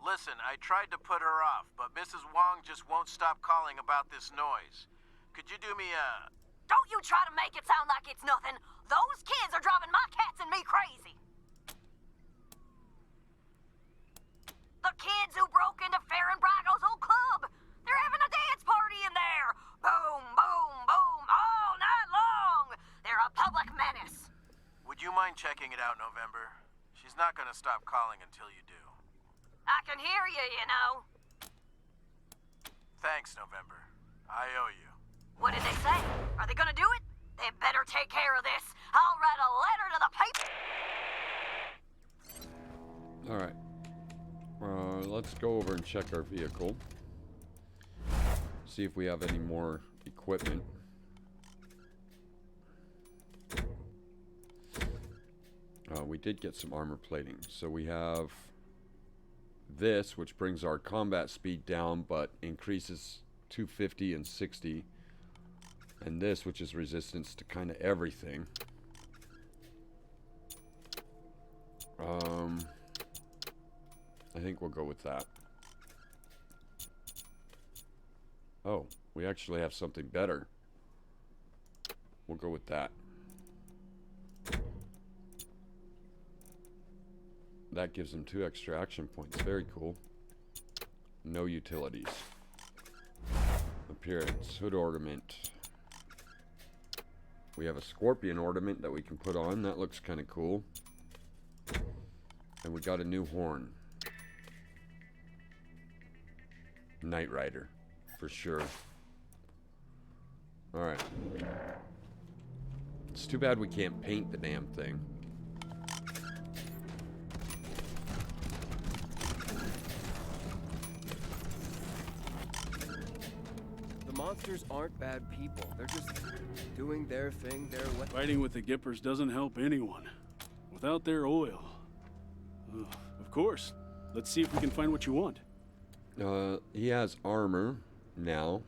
Listen, I tried to put her off, but Mrs. Wong just won't stop calling about this noise. Could you do me a... Don't you try to make it sound like it's nothing. Those kids are driving my cats and me crazy. The kids who broke into Farron Brago's old club. They're having a dance party in there. Boom, boom, boom, all night long. They're a public menace. Would you mind checking it out, November? She's not gonna stop calling until you do. I can hear you, you know. Thanks, November. I owe you. What did they say? Are they gonna do it? They better take care of this. I'll write a letter to the paper. Alright. Let's go over and check our vehicle. See if we have any more equipment. We did get some armor plating. So we have this, which brings our combat speed down but increases 250 and 60. And this, which is resistance to kind of everything. I think we'll go with that. Oh, we actually have something better. We'll go with that. That gives them 2 extra action points. Very cool. No utilities. Appearance. Hood ornament. We have a scorpion ornament that we can put on. That looks kind of cool. And we got a new horn. Knight Rider. For sure. Alright. It's too bad we can't paint the damn thing. Monsters aren't bad people. They're just doing their thing their way. Fighting with the Gippers doesn't help anyone. Without their oil. Of course. Let's see if we can find what you want. He has armor now.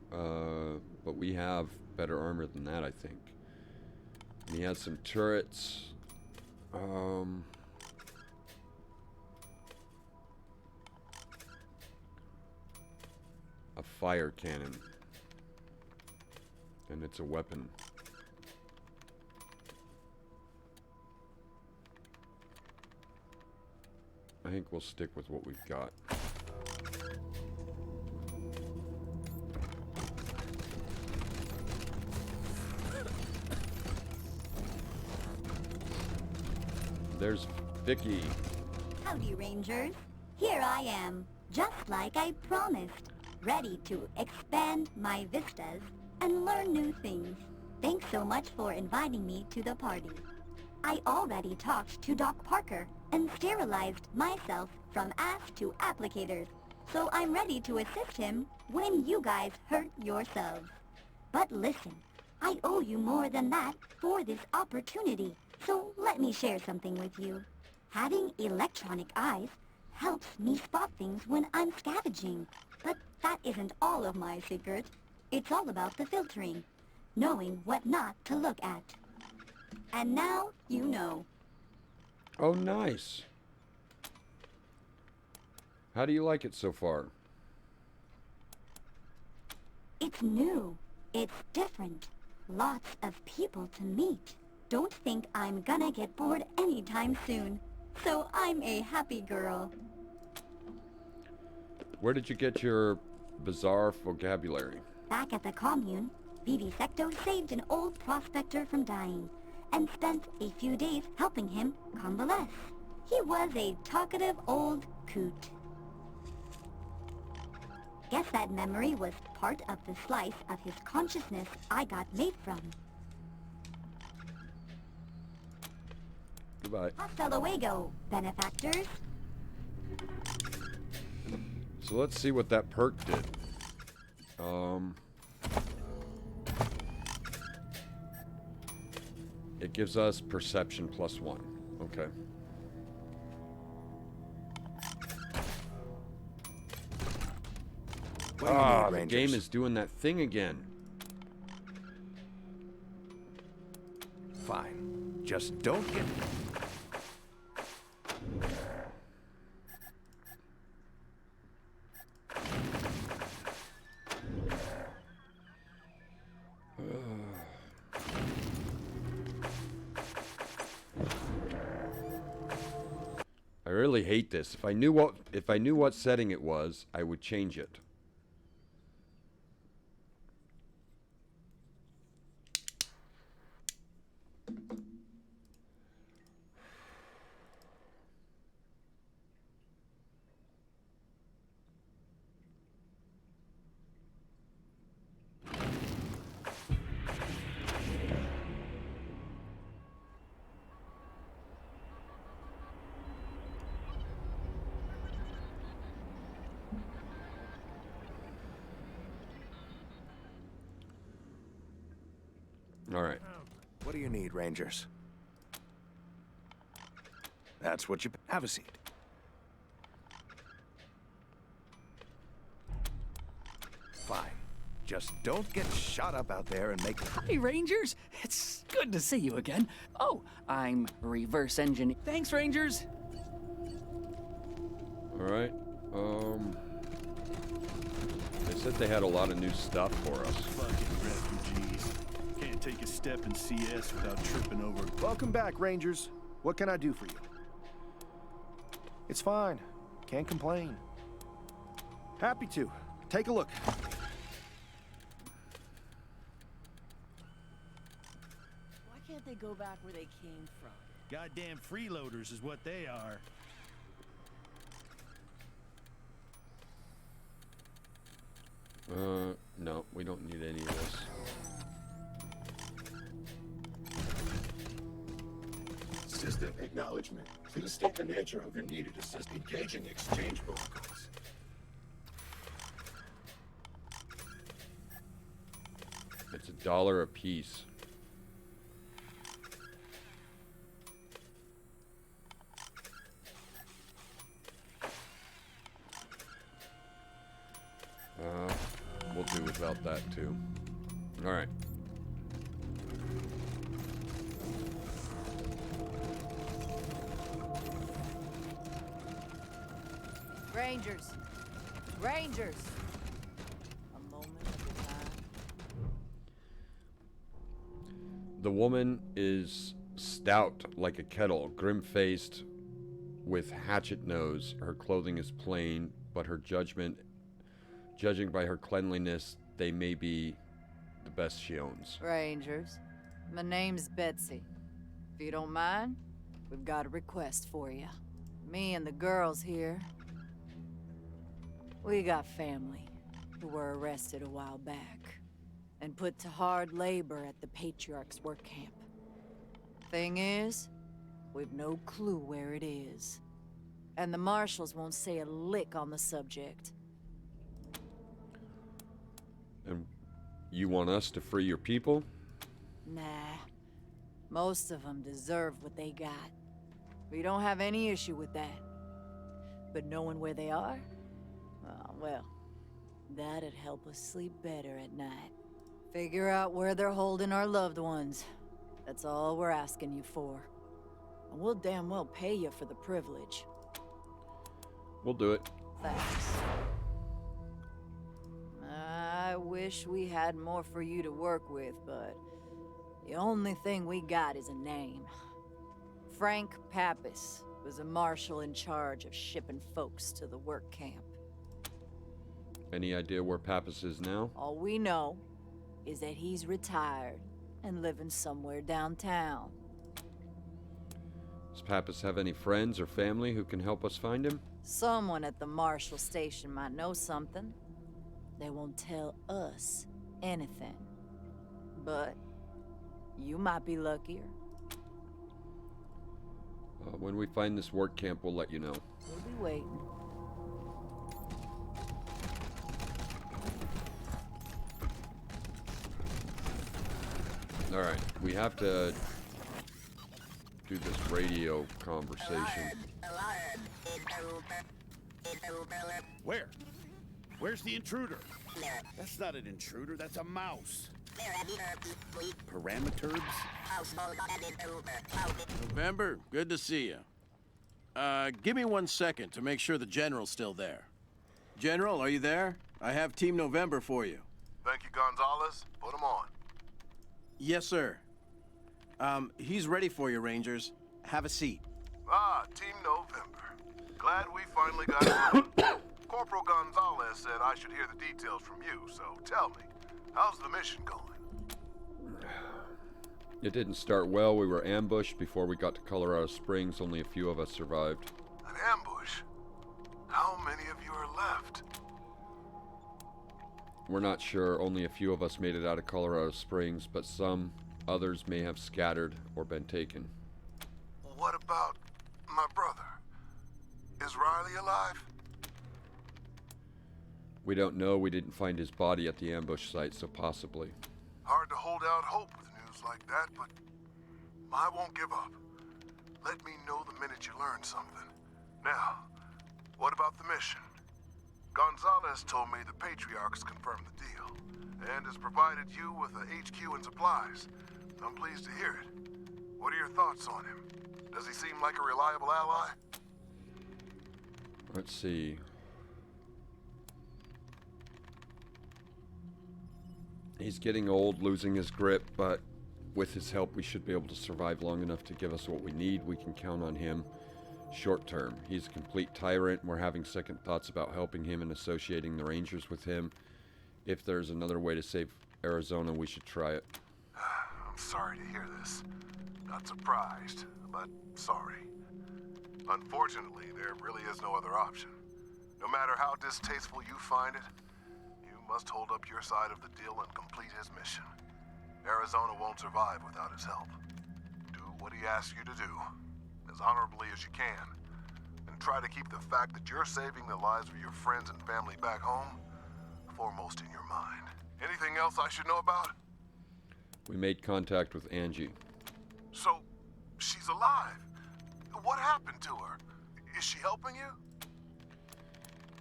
But we have better armor than that, I think. And he has some turrets. A fire cannon. And it's a weapon. I think we'll stick with what we've got. There's Vicky. Howdy, Rangers. Here I am, just like I promised. Ready to expand my vistas and learn new things. Thanks so much for inviting me to the party. I already talked to Doc Parker and sterilized myself from ass to applicators, so I'm ready to assist him when you guys hurt yourselves. But listen, I owe you more than that for this opportunity, so let me share something with you. Having electronic eyes helps me spot things when I'm scavenging. But that isn't all of my secret. It's all about the filtering, knowing what not to look at. And now you know. Oh, nice. How do you like it so far? It's new. It's different. Lots of people to meet. Don't think I'm gonna get bored anytime soon. So I'm a happy girl. Where did you get your bizarre vocabulary? Back at the commune, Vivisecto saved an old prospector from dying and spent a few days helping him convalesce. He was a talkative old coot. Guess that memory was part of the slice of his consciousness I got made from. Goodbye. Hasta luego, benefactors. So let's see what that perk did. It gives us perception +1. Okay. Ah, the game is doing that thing again. Fine. Just don't get... I really hate this. If I knew what setting it was, I would change it. All right. What do you need, Rangers? That's what you... Have a seat. Fine. Just don't get shot up out there and make... Hi, Rangers. It's good to see you again. Oh, I'm reverse engineer. Thanks, Rangers. All right. They said they had a lot of new stuff for us. Fucking refugees. Can't take a step in CS without tripping over. Welcome back, Rangers. What can I do for you? It's fine. Can't complain. Happy to. Take a look. Why can't they go back where they came from? Goddamn freeloaders is what they are. No, we don't need any of this. System acknowledgement. Please state the nature of your needed assistance. Engaging exchange protocols. It's $1 a piece. We'll do without that too. All right. Rangers! Rangers! A moment of the time. The woman is stout like a kettle, grim-faced with hatchet nose. Her clothing is plain, but her judging by her cleanliness, they may be the best she owns. Rangers, my name's Betsy. If you don't mind, we've got a request for you. Me and the girls here, we got family who were arrested a while back and put to hard labor at the Patriarch's work camp. Thing is, we've no clue where it is. And the marshals won't say a lick on the subject. And you want us to free your people? Nah. Most of them deserve what they got. We don't have any issue with that. But knowing where they are? Well, that'd help us sleep better at night. Figure out where they're holding our loved ones. That's all we're asking you for. And we'll damn well pay you for the privilege. We'll do it. Thanks. I wish we had more for you to work with, but the only thing we got is a name. Frank Pappas was a marshal in charge of shipping folks to the work camp. Any idea where Pappas is now? All we know is that he's retired and living somewhere downtown. Does Pappas have any friends or family who can help us find him? Someone at the marshal station might know something. They won't tell us anything. But you might be luckier. When we find this work camp, we'll let you know. We'll be waiting. Alright, we have to do this radio conversation. Where? Where's the intruder? That's not an intruder, that's a mouse. Parameters? November, good to see you. Give me 1 second to make sure the General's still there. General, are you there? I have Team November for you. Thank you, Gonzalez. Put him on. Yes, sir. He's ready for you, Rangers. Have a seat. Ah, Team November. Glad we finally got it. Corporal Gonzalez said I should hear the details from you, so tell me, how's the mission going? It didn't start well. We were ambushed before we got to Colorado Springs. Only a few of us survived. An ambush? How many of you are left? We're not sure. Only a few of us made it out of Colorado Springs, but some others may have scattered or been taken. What about my brother? Is Riley alive? We don't know. We didn't find his body at the ambush site, so possibly. Hard to hold out hope with news like that, but I won't give up. Let me know the minute you learn something. Now, what about the mission? Gonzalez told me the Patriarchs confirmed the deal, and has provided you with a HQ and supplies. I'm pleased to hear it. What are your thoughts on him? Does he seem like a reliable ally? Let's see. He's getting old, losing his grip, but with his help we should be able to survive long enough to give us what we need. We can count on him short term. He's a complete tyrant, and we're having second thoughts about helping him and associating the Rangers with him. If there's another way to save Arizona, we should try it. I'm sorry to hear this. Not surprised, but sorry. Unfortunately, there really is no other option. No matter how distasteful you find it, you must hold up your side of the deal and complete his mission. Arizona won't survive without his help. Do what he asks you to do, as honorably as you can, and try to keep the fact that you're saving the lives of your friends and family back home foremost in your mind. Anything else I should know about? We made contact with Angie. So, she's alive. What happened to her? Is she helping you?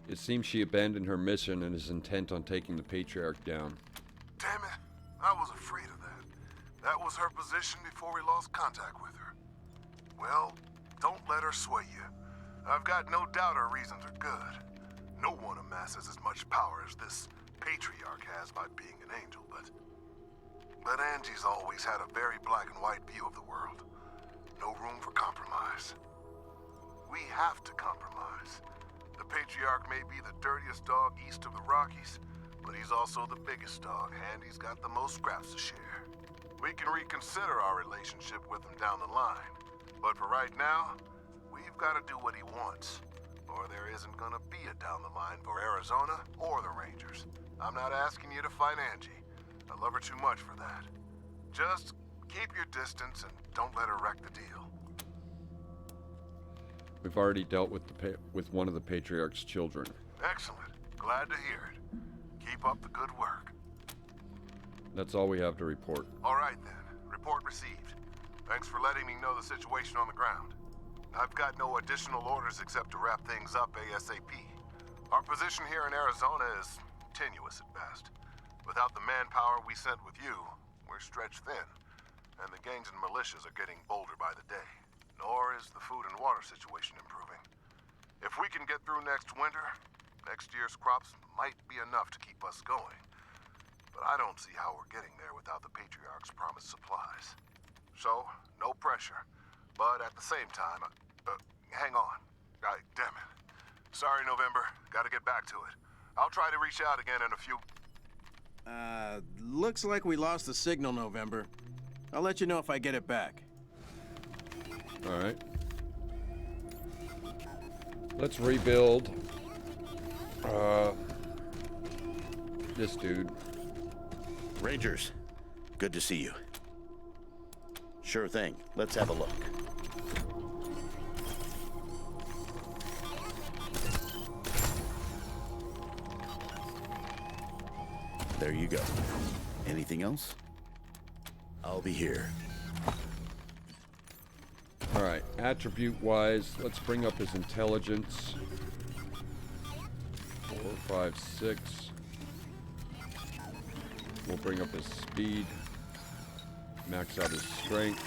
It seems she abandoned her mission and is intent on taking the Patriarch down. Damn it. I was afraid of that. That was her position before we lost contact with her. Well, don't let her sway you. I've got no doubt her reasons are good. No one amasses as much power as this Patriarch has by being an angel, but Angie's always had a very black and white view of the world. No room for compromise. We have to compromise. The Patriarch may be the dirtiest dog east of the Rockies, but he's also the biggest dog, and he's got the most scraps to share. We can reconsider our relationship with him down the line, but for right now, we've got to do what he wants, or there isn't gonna be a down the line for Arizona or the Rangers. I'm not asking you to fight Angie. I love her too much for that. Just keep your distance and don't let her wreck the deal. We've already dealt with one of the Patriarch's children. Excellent. Glad to hear it. Keep up the good work. That's all we have to report. All right then. Report received. Thanks for letting me know the situation on the ground. I've got no additional orders except to wrap things up ASAP. Our position here in Arizona is tenuous at best. Without the manpower we sent with you, we're stretched thin, and the gangs and militias are getting bolder by the day. Nor is the food and water situation improving. If we can get through next winter, next year's crops might be enough to keep us going. But I don't see how we're getting there without the Patriarch's promised supplies. So, no pressure. But at the same time, hang on. Damn it. Sorry, November. Gotta get back to it. I'll try to reach out again in a few... Looks like we lost the signal, November. I'll let you know if I get it back. All right. Let's rebuild this dude. Rangers, good to see you. Sure thing. Let's have a look. There you go. Anything else? I'll be here. All right, attribute-wise, let's bring up his intelligence. 4, 5, 6. We'll bring up his speed. Max out his strength.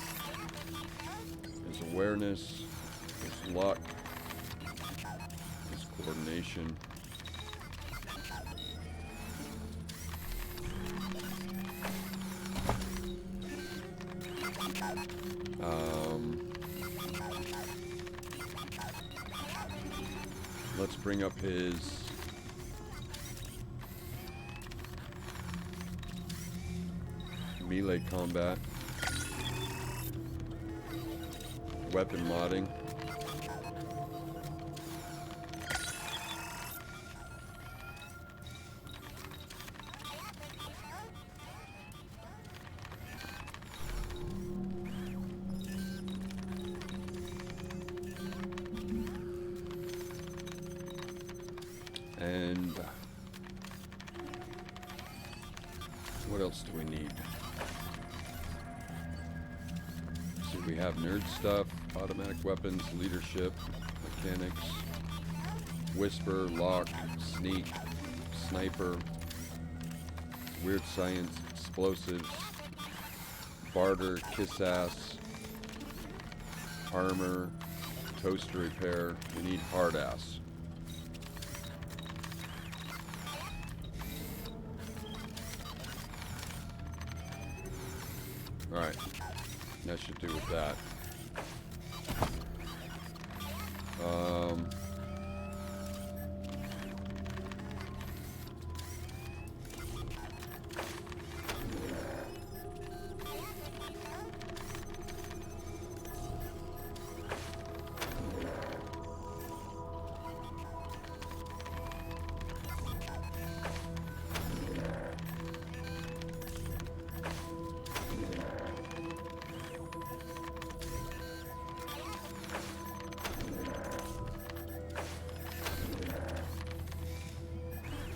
His awareness. His luck. His coordination. Let's bring up his melee combat, weapon modding, and what else do we need? See, we have nerd stuff, automatic weapons, leadership, mechanics, whisper, lock, sneak, sniper, weird science, explosives, barter, kiss ass, armor, toaster repair. We need hard ass. Alright, that should do with that.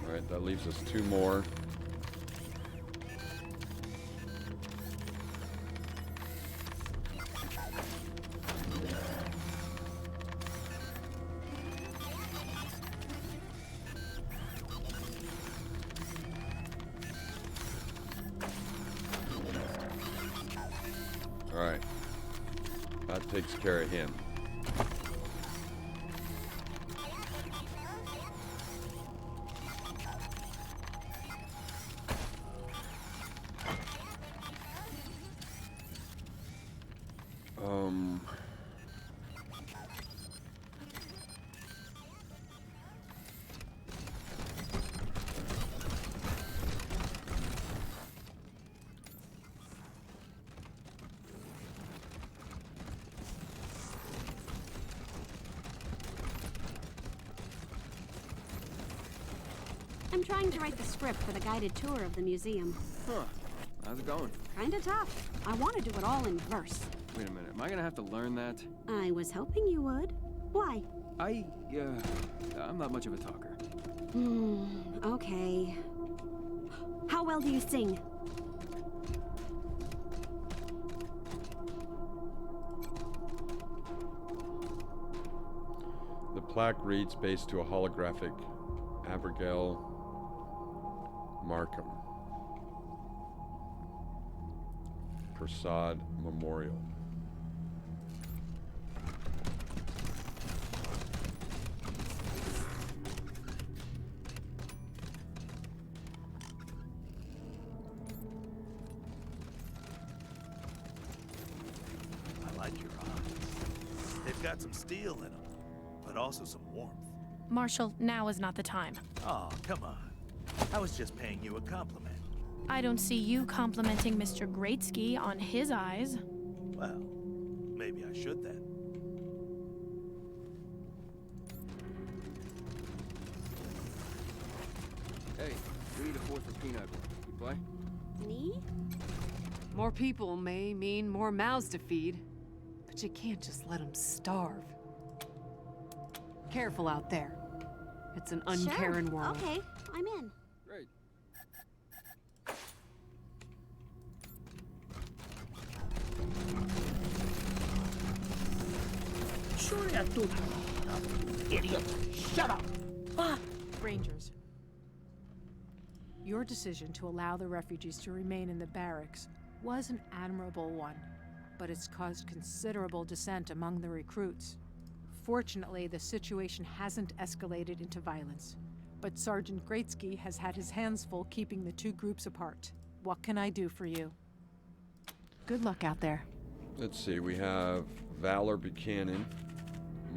Alright, that leaves us 2 more. Alright. That takes care of him. I'm trying to write the script for the guided tour of the museum. Huh. How's it going? Kinda tough. I want to do it all in verse. Wait a minute. Am I gonna have to learn that? I was hoping you would. Why? I'm not much of a talker. Okay. How well do you sing? plaque reads, base to a holographic Abigail Markham. Prasad Memorial. I like your eyes. They've got some steel in them, but also some warmth. Marshall, now is not the time. Oh, come on. I was just paying you a compliment. I don't see you complimenting Mr. Greatski on his eyes. Well, maybe I should then. Hey, we need a fourth for Peanut. You play? Me? More people may mean more mouths to feed, but you can't just let them starve. Careful out there. It's an uncaring Sure. world. Okay, I'm in. Great. Idiot! Shut up! Rangers, your decision to allow the refugees to remain in the barracks was an admirable one, but it's caused considerable dissent among the recruits. Fortunately, the situation hasn't escalated into violence, but Sergeant Greatski has had his hands full keeping the two groups apart. What can I do for you? Good luck out there. Let's see, we have Valor Buchanan,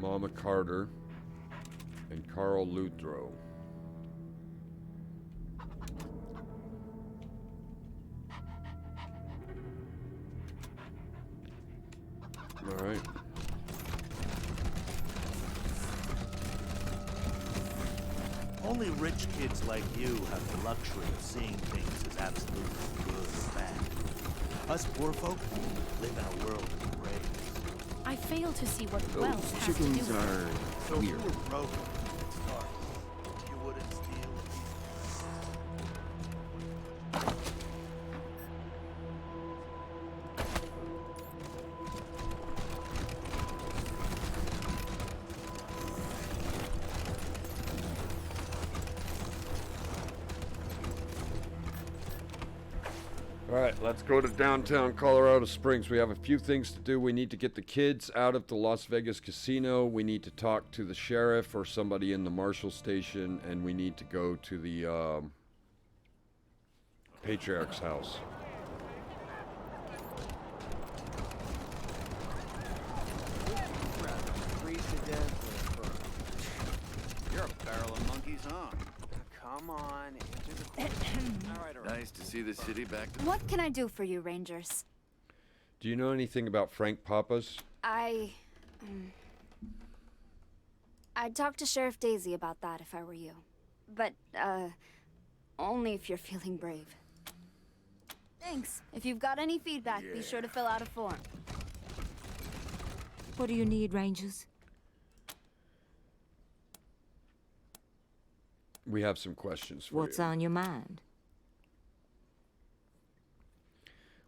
Mama Carter, and Carl Ludrow. All right. Only rich kids like you have the luxury of seeing things as absolutely good or bad. Us poor folk live in a world of gray. I fail to see what Those wealth has to do chickens with it. are So if you weird. were broke and starving, you wouldn't steal a piece. All right, let's go to downtown Colorado Springs. We have a few things to do. We need to get the kids out of the Las Vegas casino. We need to talk to the sheriff or somebody in the marshal station, and we need to go to the patriarch's house. Freeze to death with a fur. You're a barrel of monkeys, huh? Come on, answer the question. all right. Nice to see the city back to... What can I do for you, Rangers? Do you know anything about Frank Pappas? I'd talk to Sheriff Daisy about that if I were you. But, only if you're feeling brave. Thanks. If you've got any feedback, be sure to fill out a form. What do you need, Rangers? We have some questions for What's you. on your mind?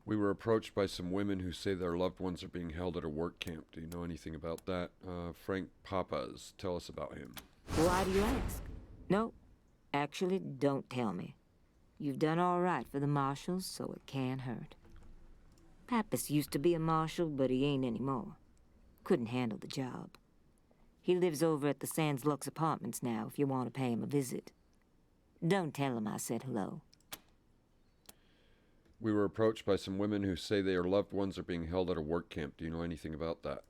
We were approached by some women who say their loved ones are being held at a work camp. Do you know anything about that? Frank Pappas, tell us about him. Why do you ask? No, actually, don't tell me. You've done all right for the marshals, so it can't hurt. Pappas used to be a marshal, but he ain't anymore. Couldn't handle the job. He lives over at the Sands Lux Apartments now, if you want to pay him a visit. Don't tell him I said hello. We were approached by some women who say their loved ones are being held at a work camp. Do you know anything about that?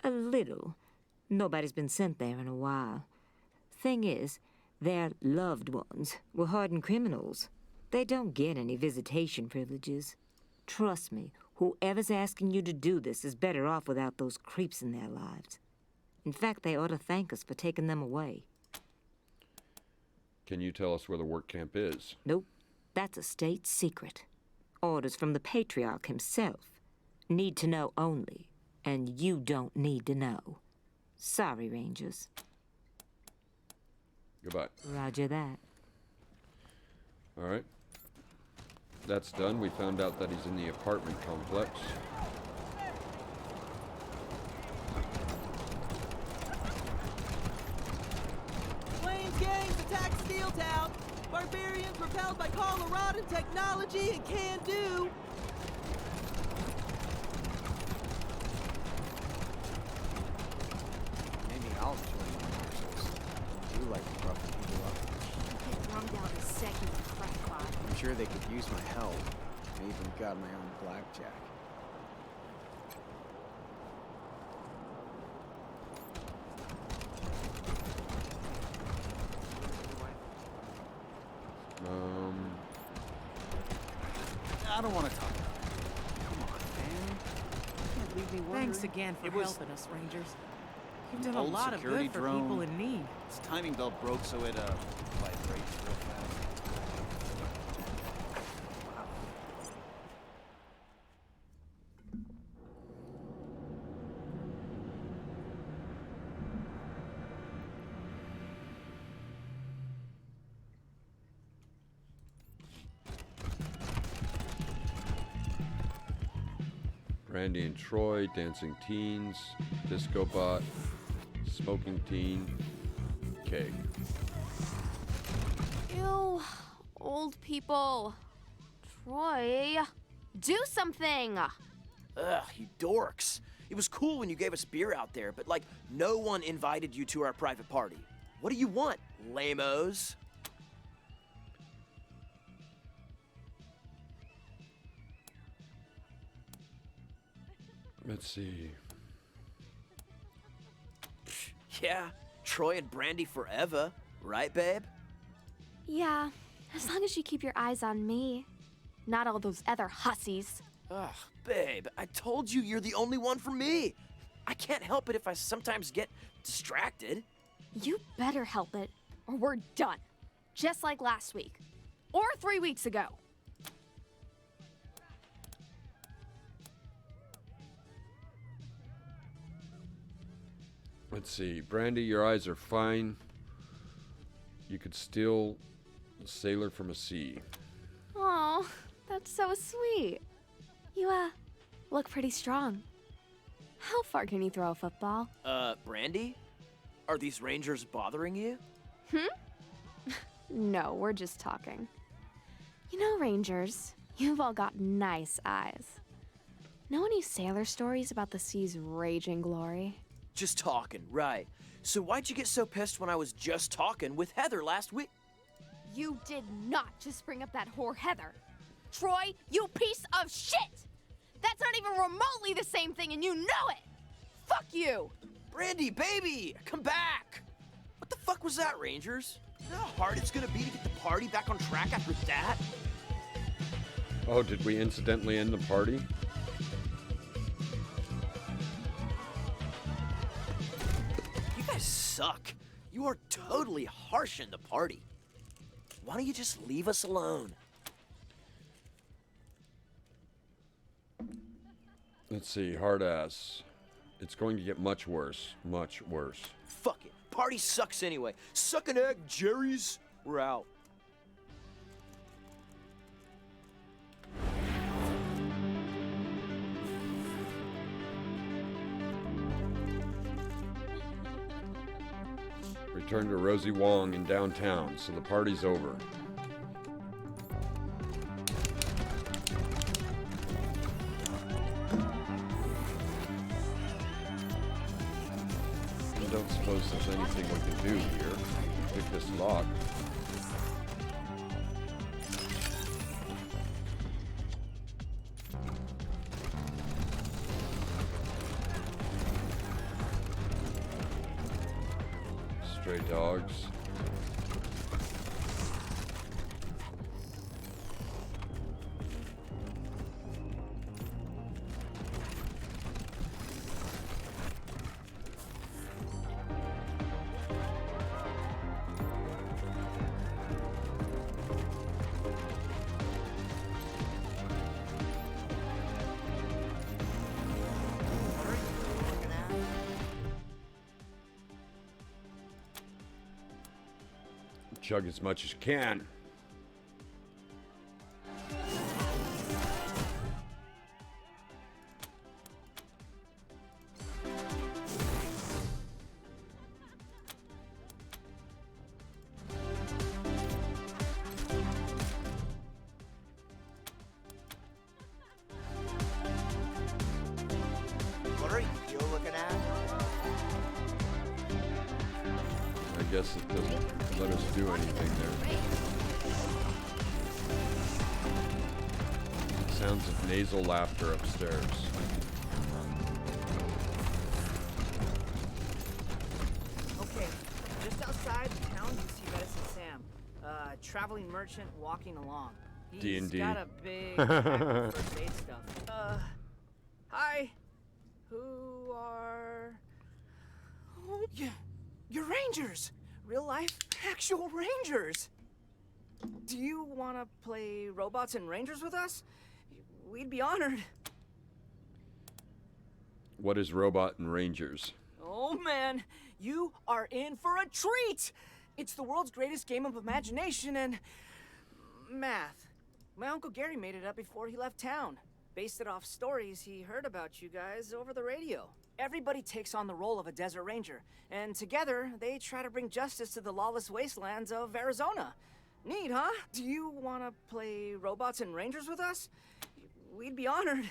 A little. Nobody's been sent there in a while. Thing is, their loved ones were hardened criminals. They don't get any visitation privileges. Trust me, whoever's asking you to do this is better off without those creeps in their lives. In fact, they ought to thank us for taking them away. Can you tell us where the work camp is? Nope, that's a state secret. Orders from the Patriarch himself. Need to know only, and you don't need to know. Sorry, Rangers. Goodbye. Roger that. All right. That's done. We found out that he's in the apartment complex. propelled by Colorado technology and can do. Maybe I'll join the marshals. I do like to rough people up. Get drummed out a second, crackpot. I'm sure they could use my help. I even got my own blackjack. I don't want to talk about it. Come on, man. You can't leave me wondering. Thanks again for helping us, Rangers. You've done a Old lot of security good for drone. people in need. Its timing belt broke, so it vibrates real fast. Randy and Troy, dancing teens, disco bot, smoking teen, keg. Ew, old people. Troy, do something. Ugh, you dorks. It was cool when you gave us beer out there, but like, no one invited you to our private party. What do you want, lamos? Let's see. Yeah, Troy and Brandy forever, right, babe? Yeah, as long as you keep your eyes on me. Not all those other hussies. Ugh, babe, I told you you're the only one for me. I can't help it if I sometimes get distracted. You better help it, or we're done. Just like last week. Or 3 weeks ago. Let's see. Brandy, your eyes are fine. You could steal a sailor from a sea. Oh, that's so sweet. You, look pretty strong. How far can you throw a football? Brandy? Are these Rangers bothering you? No, we're just talking. You know, Rangers, you've all got nice eyes. Know any sailor stories about the sea's raging glory? Just talking, right. So why'd you get so pissed when I was just talking with Heather last week? You did not just bring up that whore Heather. Troy, you piece of shit! That's not even remotely the same thing, and you know it! Fuck you! Brandy, baby, come back! What the fuck was that, Rangers? You know how hard it's gonna be to get the party back on track after that? Oh, did we incidentally end the party? You guys suck. You are totally harsh in the party. Why don't you just leave us alone? Let's see. Hard ass. It's going to get much worse. Much worse. Fuck it. Party sucks anyway. Suck an egg, Jerry's. We're out. Return to Rosie Wong in downtown, so the party's over. I don't suppose there's anything we can do here. Pick this lock. Stray dogs. Chug as much as you can. guess it doesn't let us do anything there. Sounds of nasal laughter upstairs. Okay, just outside town you see Medicine Sam, traveling merchant walking along. He's D&D. got a big pack of first aid stuff. Hi. Who are... Oh, you're rangers! Real life, actual rangers! Do you want to play robots and rangers with us? We'd be honored. What is Robot and Rangers? Oh man, you are in for a treat! It's the world's greatest game of imagination and... math. My Uncle Gary made it up before he left town. Based it off stories he heard about you guys over the radio. Everybody takes on the role of a desert ranger, and together they try to bring justice to the lawless wastelands of Arizona. Neat, huh? Do you want to play robots and rangers with us? We'd be honored.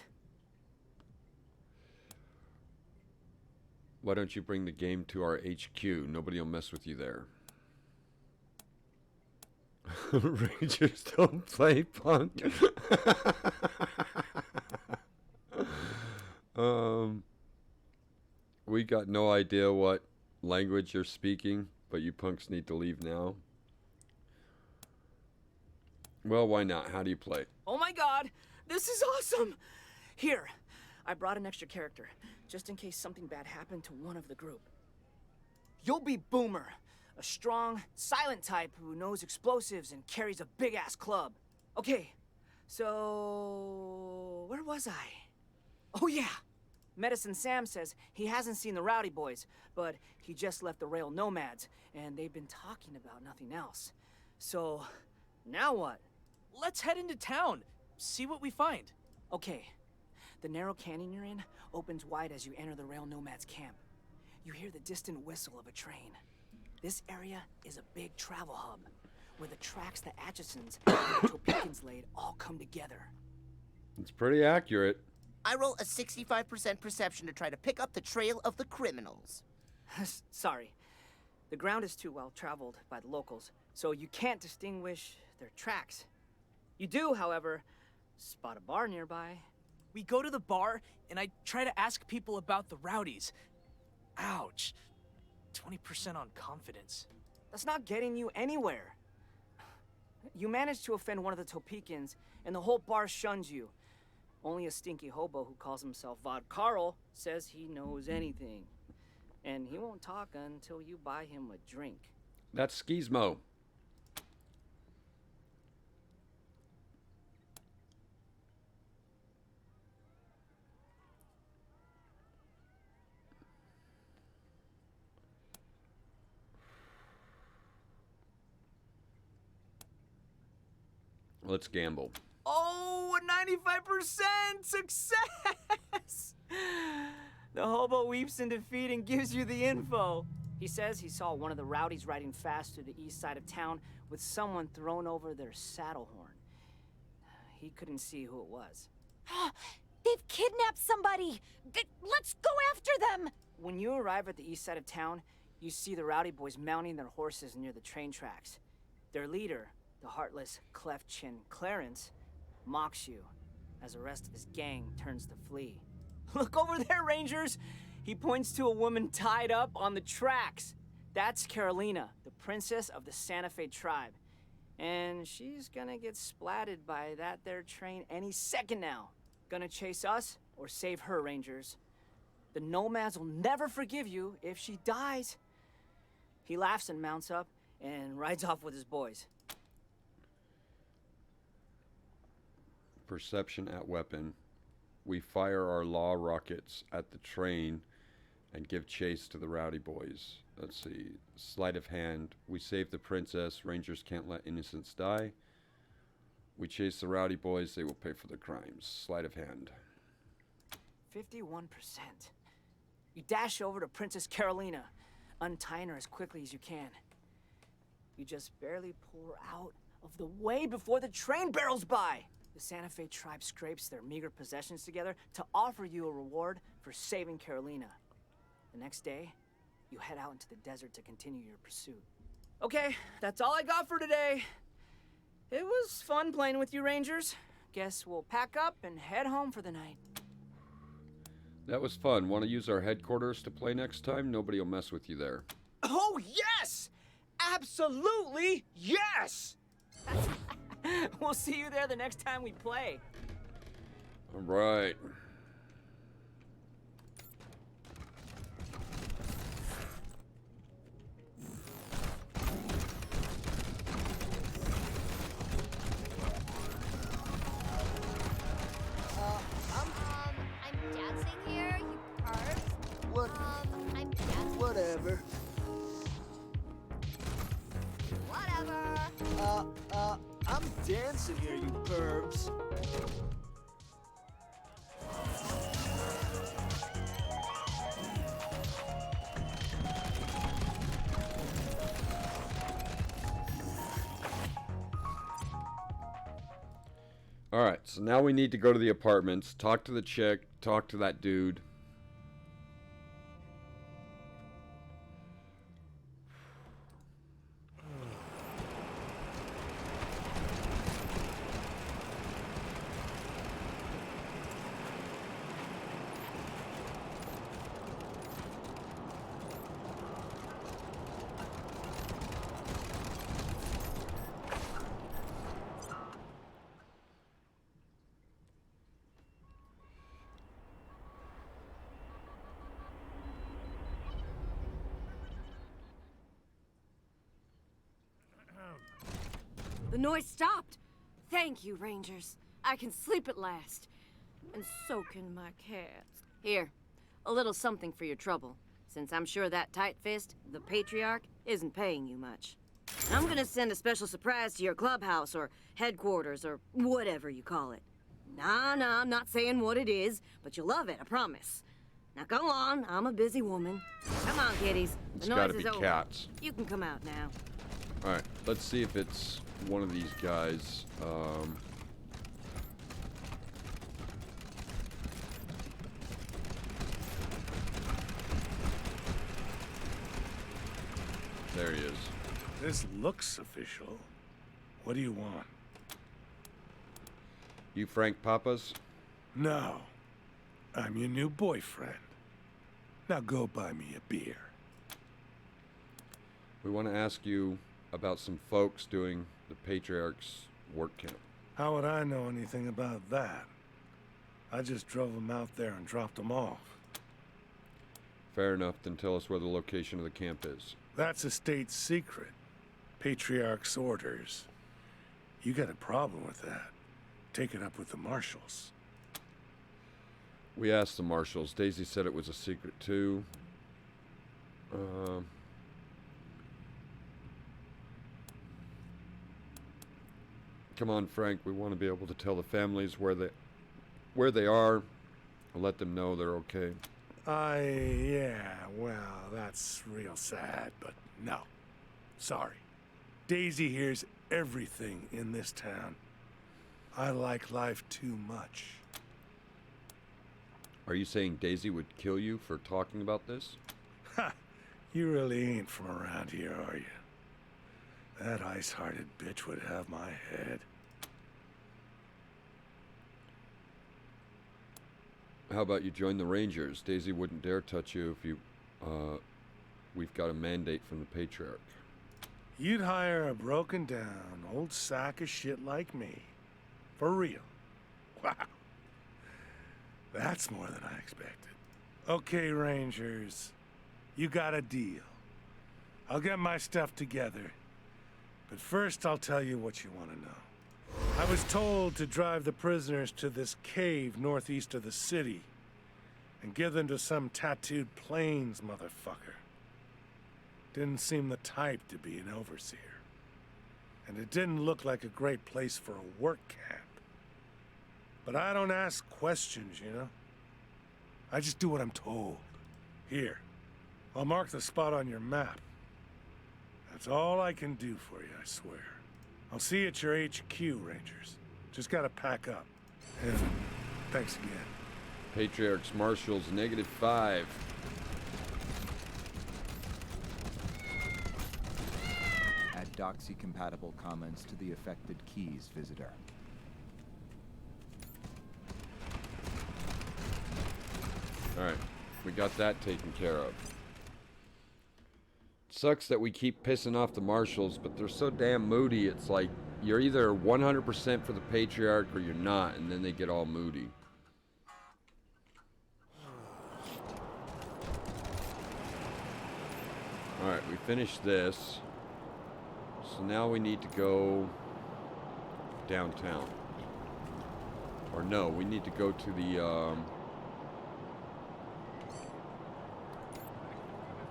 Why don't you bring the game to our HQ? Nobody will mess with you there. Rangers don't play punk. We got no idea what language you're speaking, but you punks need to leave now. Well, why not? How do you play? Oh my god, this is awesome! Here, I brought an extra character, just in case something bad happened to one of the group. You'll be Boomer, a strong, silent type who knows explosives and carries a big-ass club. Okay, so... where was I? Oh yeah! Medicine Sam says he hasn't seen the Rowdy Boys, but he just left the Rail Nomads, and they've been talking about nothing else. So, now what? Let's head into town, see what we find. Okay, the narrow canyon you're in opens wide as you enter the Rail Nomads camp. You hear the distant whistle of a train. This area is a big travel hub, where the tracks the Atchisons and the Topekans laid all come together. It's pretty accurate. I roll a 65% perception to try to pick up the trail of the criminals. Sorry. The ground is too well traveled by the locals, so you can't distinguish their tracks. You do, however, spot a bar nearby. We go to the bar, and I try to ask people about the Rowdies. Ouch. 20% on confidence. That's not getting you anywhere. You managed to offend one of the Topekans, and the whole bar shuns you. Only a stinky hobo who calls himself Vod Carl says he knows anything. And he won't talk until you buy him a drink. That's Skizmo. Let's gamble. Oh, a 95% success! The hobo weeps in defeat and gives you the info. He says he saw one of the rowdies riding fast through the east side of town with someone thrown over their saddle horn. He couldn't see who it was. They've kidnapped somebody! Let's go after them! When you arrive at the east side of town, you see the Rowdy Boys mounting their horses near the train tracks. Their leader, the heartless, cleft-chin Clarence, mocks you as the rest of his gang turns to flee. Look over there, Rangers! He points to a woman tied up on the tracks. That's Carolina, the princess of the Santa Fe tribe. And she's gonna get splatted by that there train any second now. Gonna chase us or save her, Rangers. The Nomads will never forgive you if she dies. He laughs and mounts up and rides off with his boys. Perception at weapon. We fire our law rockets at the train and give chase to the Rowdy Boys. Let's see. Sleight of hand. We save the princess. Rangers can't let innocents die. We chase the Rowdy Boys. They will pay for their crimes. Sleight of hand. 51%. You dash over to Princess Carolina, untying her as quickly as you can. You just barely pull her out of the way before the train barrels by. The Santa Fe tribe scrapes their meager possessions together to offer you a reward for saving Carolina. The next day, you head out into the desert to continue your pursuit. Okay, that's all I got for today. It was fun playing with you, Rangers. Guess we'll pack up and head home for the night. That was fun. Want to use our headquarters to play next time? Nobody will mess with you there. Oh, yes! Absolutely yes! We'll see you there the next time we play. All right. I'm dancing here, you pervs. What? I'm dancing. Whatever. Whatever. I'm dancing here, you pervs. All right, so now we need to go to the apartments, talk to the chick, talk to that dude. The noise stopped. Thank you, Rangers. I can sleep at last. And so can my cats. Here, a little something for your trouble. Since I'm sure that tight fist, the Patriarch, isn't paying you much. I'm gonna send a special surprise to your clubhouse or headquarters or whatever you call it. Nah, I'm not saying what it is, but you'll love it, I promise. Now go on, I'm a busy woman. Come on, kiddies. It's The gotta noise be is over. cats. You can come out now. All right, let's see if it's one of these guys. There he is. This looks official. What do you want? You Frank Papas? No. I'm your new boyfriend. Now go buy me a beer. We want to ask you about some folks doing the Patriarch's work camp. How would I know anything about that? I just drove them out there and dropped them off. Fair enough, then tell us where the location of the camp is. That's a state secret. Patriarch's orders. You got a problem with that? Take it up with the marshals. We asked the marshals. Daisy said it was a secret too. Come on, Frank. We want to be able to tell the families where they are and let them know they're okay. Yeah, well, that's real sad, but no. Sorry. Daisy hears everything in this town. I like life too much. Are you saying Daisy would kill you for talking about this? Ha! You really ain't from around here, are you? That ice-hearted bitch would have my head. How about you join the Rangers? Daisy wouldn't dare touch you if you, we've got a mandate from the Patriarch. You'd hire a broken-down old sack of shit like me. For real. Wow. That's more than I expected. Okay, Rangers. You got a deal. I'll get my stuff together. But first, I'll tell you what you want to know. I was told to drive the prisoners to this cave northeast of the city and give them to some tattooed plains motherfucker. Didn't seem the type to be an overseer. And it didn't look like a great place for a work camp. But I don't ask questions, you know? I just do what I'm told. Here, I'll mark the spot on your map. That's all I can do for you, I swear. I'll see you at your HQ, Rangers. Just gotta pack up. And thanks again. Patriarch's Marshals, -5. doxy-compatible comments to the affected keys, visitor. Alright, we got that taken care of. Sucks that we keep pissing off the marshals, but they're so damn moody, it's like you're either 100% for the Patriarch or you're not, and then they get all moody. Alright, we finished this. So now we need to go downtown. Or no, we need to go to the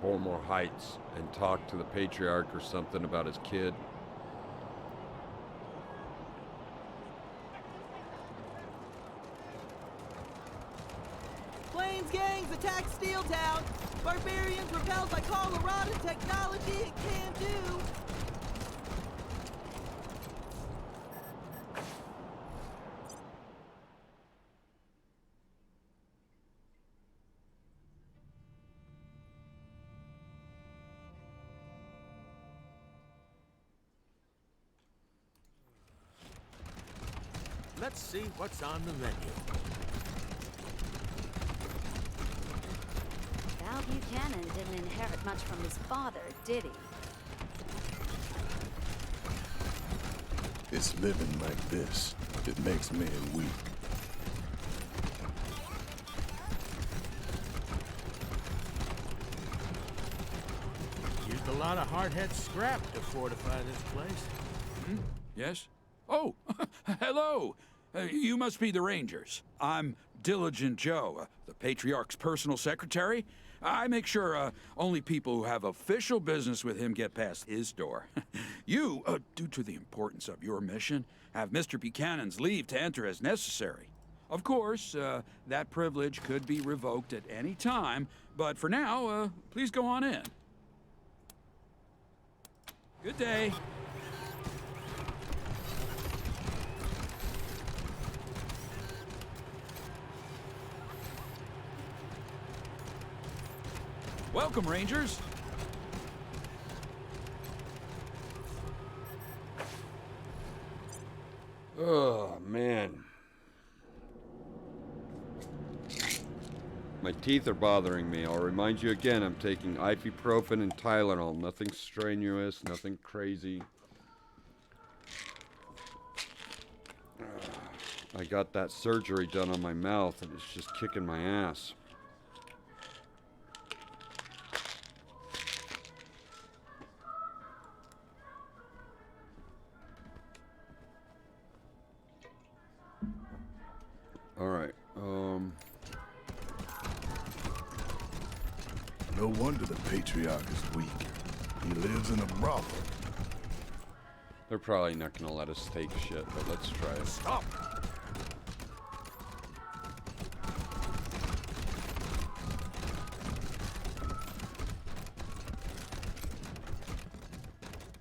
Bormore Heights and talk to the Patriarch or something about his kid. Plains gangs attack Steel Town. Barbarians repelled by Colorado technology and can do. Let's see what's on the menu. Val Buchanan didn't inherit much from his father, did he? It's living like this that makes men weak. Used a lot of hardhead scrap to fortify this place. Hmm? Yes? Oh, hello. You must be the Rangers. I'm Diligent Joe, the Patriarch's personal secretary. I make sure only people who have official business with him get past his door. You, due to the importance of your mission, have Mr. Buchanan's leave to enter as necessary. Of course, that privilege could be revoked at any time, but for now, please go on in. Good day. Welcome, Rangers. Oh, man. My teeth are bothering me. I'll remind you again, I'm taking ibuprofen and Tylenol. Nothing strenuous, nothing crazy. I got that surgery done on my mouth and it's just kicking my ass. Alright, No wonder the Patriarch is weak. He lives in a brothel. They're probably not gonna let us take shit, but let's try it. Stop!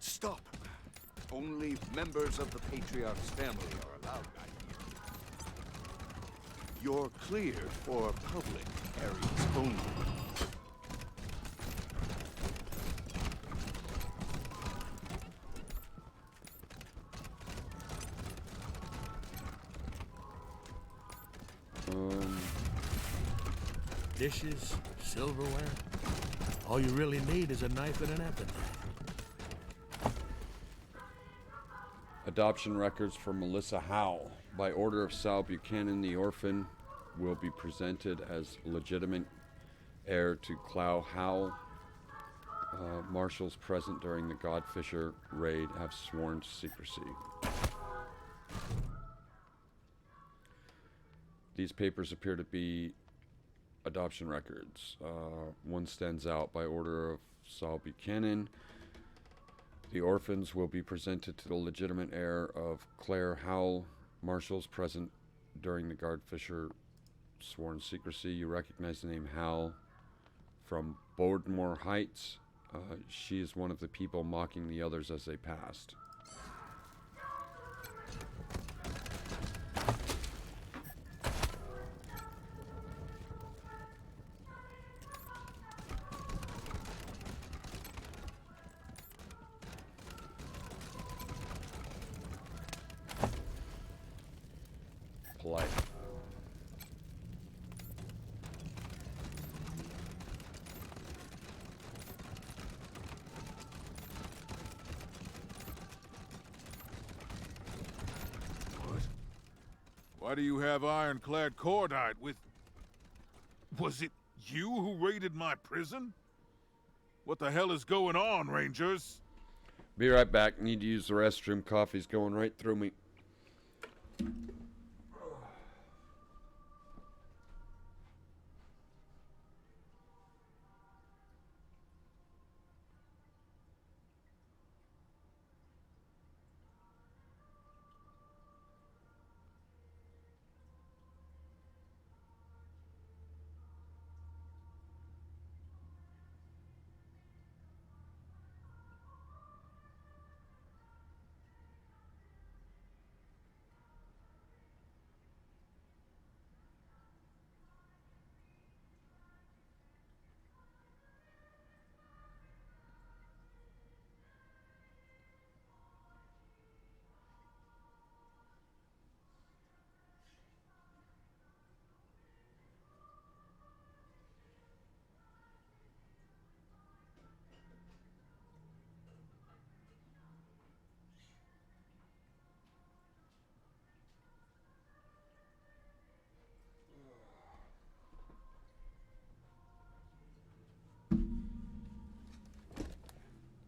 Stop! Only members of the Patriarch's family are allowed back here. You're clear for public areas only. Dishes, silverware. All you really need is a knife and an appetite. Adoption records for Melissa Howell. By order of Sal Buchanan, the orphan will be presented as legitimate heir to Clow Howell. Marshals present during the Godfisher raid have sworn to secrecy. These papers appear to be adoption records. One stands out. By order of Sal Buchanan, the orphans will be presented to the legitimate heir of Claire Howell. Marshals present during the Guardfisher sworn secrecy. You recognize the name Howell from Bordmore Heights. She is one of the people mocking the others as they passed. polite. Why do you have ironclad cordite with... Was it you who raided my prison? What the hell is going on, Rangers? Be right back. Need to use the restroom. Coffee's going right through me.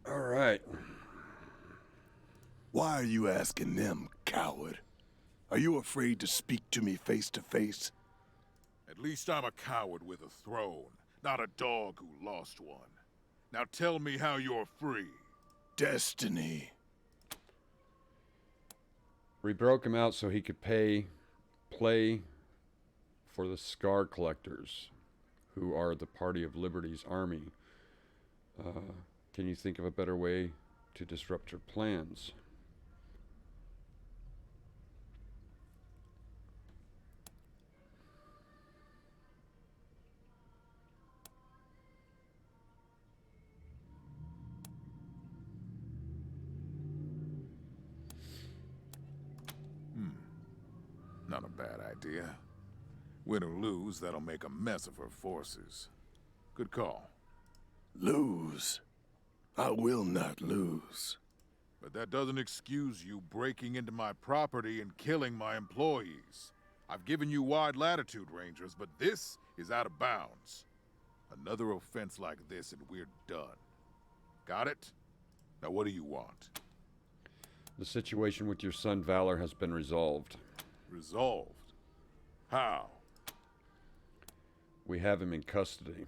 All right. Why are you asking them, coward? Are you afraid to speak to me face to face? At least I'm a coward with a throne, not a dog who lost one. Now tell me how you're free. Destiny. We broke him out so he could play for the Scar Collectors, who are the Party of Liberty's army. Can you think of a better way to disrupt your plans? Not a bad idea. Win or lose, that'll make a mess of her forces. Good call. Lose? I will not lose. But that doesn't excuse you breaking into my property and killing my employees. I've given you wide latitude, Rangers, but this is out of bounds. Another offense like this and we're done. Got it? Now what do you want? The situation with your son Valor has been resolved. Resolved? How? We have him in custody.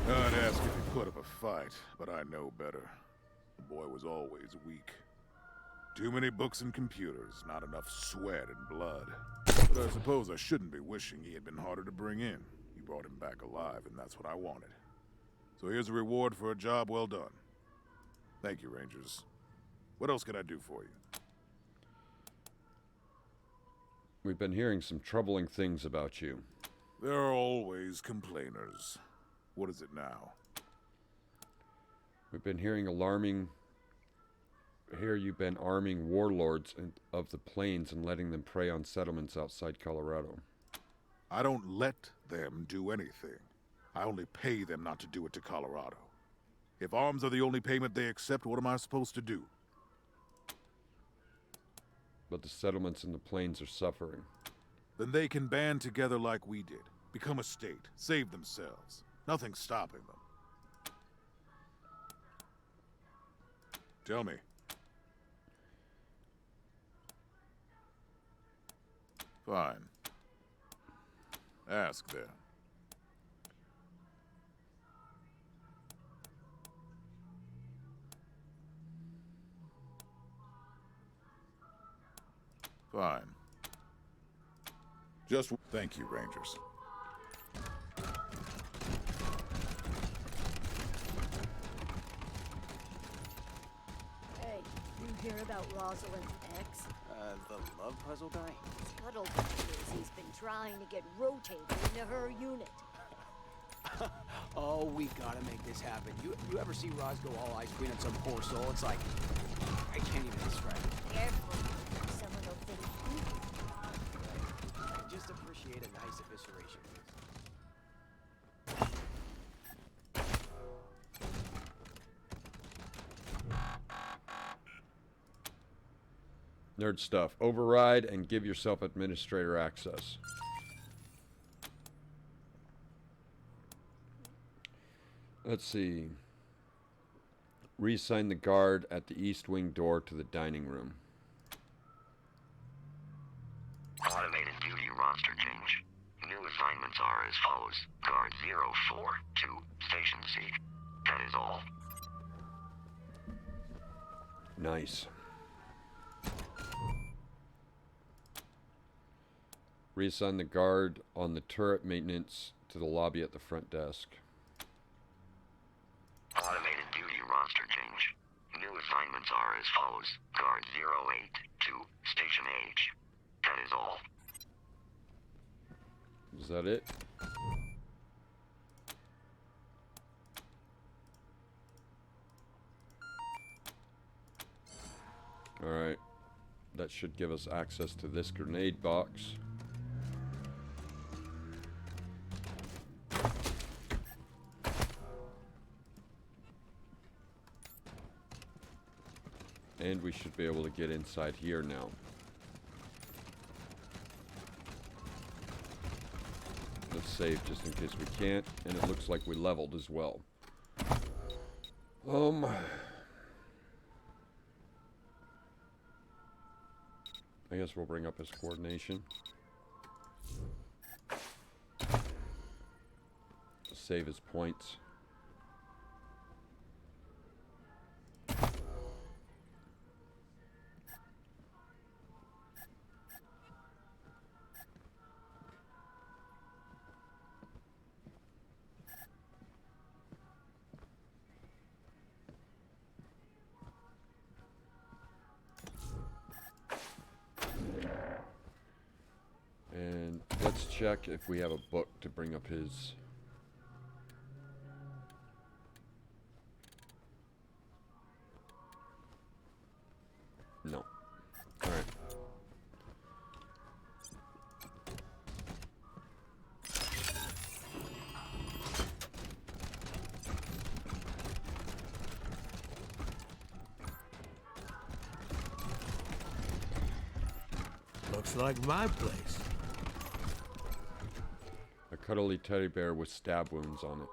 I'd ask if he put up a fight, but I know better. The boy was always weak. Too many books and computers, not enough sweat and blood. But I suppose I shouldn't be wishing he had been harder to bring in. You brought him back alive, and that's what I wanted. So here's a reward for a job well done. Thank you, Rangers. What else can I do for you? We've been hearing some troubling things about you. There are always complainers. What is it now? We've been hearing you've been arming warlords of the plains and letting them prey on settlements outside Colorado. I don't let them do anything. I only pay them not to do it to Colorado. If arms are the only payment they accept, what am I supposed to do? But the settlements in the plains are suffering. Then they can band together like we did. Become a state. Save themselves. Nothing's stopping them. Tell me. Fine. Ask then. Fine. Just thank you, Rangers. Hey, you hear about Rosalind's ex? The love puzzle guy? Scuttlebutt is he's been trying to get rotated into her unit. Oh, we gotta make this happen. You ever see Roz go all ice queen on some poor soul? It's like, I can't even describe it. Careful. Someone will Nerd stuff. Override and give yourself administrator access. Let's see. Reassign the guard at the east wing door to the dining room. Automated duty roster change. New assignments are as follows. Guard 042, Station C. That is all. Nice. Reassign the guard on the turret maintenance to the lobby at the front desk. Automated duty roster change. New assignments are as follows. Guard 082, Station H. That is all. Is that it? Alright. That should give us access to this grenade box. And we should be able to get inside here now. Let's save just in case we can't. And it looks like we leveled as well. I guess we'll bring up his coordination. Save his points. And let's check if we have a book to bring up his... No. Alright. Looks like my place. A cuddly teddy bear with stab wounds on it.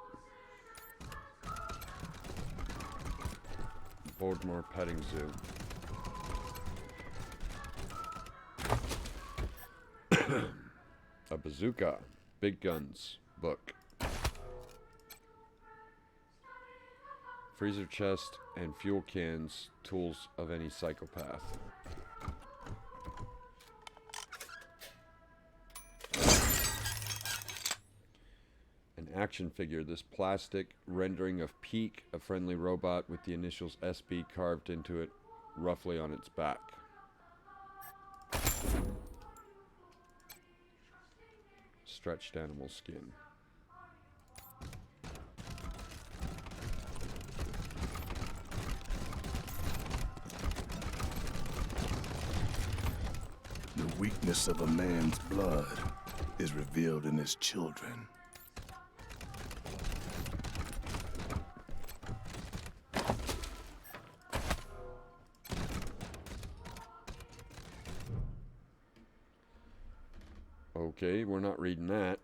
Boardmore Petting Zoo. A bazooka. Big guns. Book. Freezer chest and fuel cans. Tools of any psychopath. An action figure. This plastic rendering of Peak, a friendly robot with the initials SB carved into it roughly on its back. Stretched animal skin. The weakness of a man's blood is revealed in his children. Okay, we're not reading that.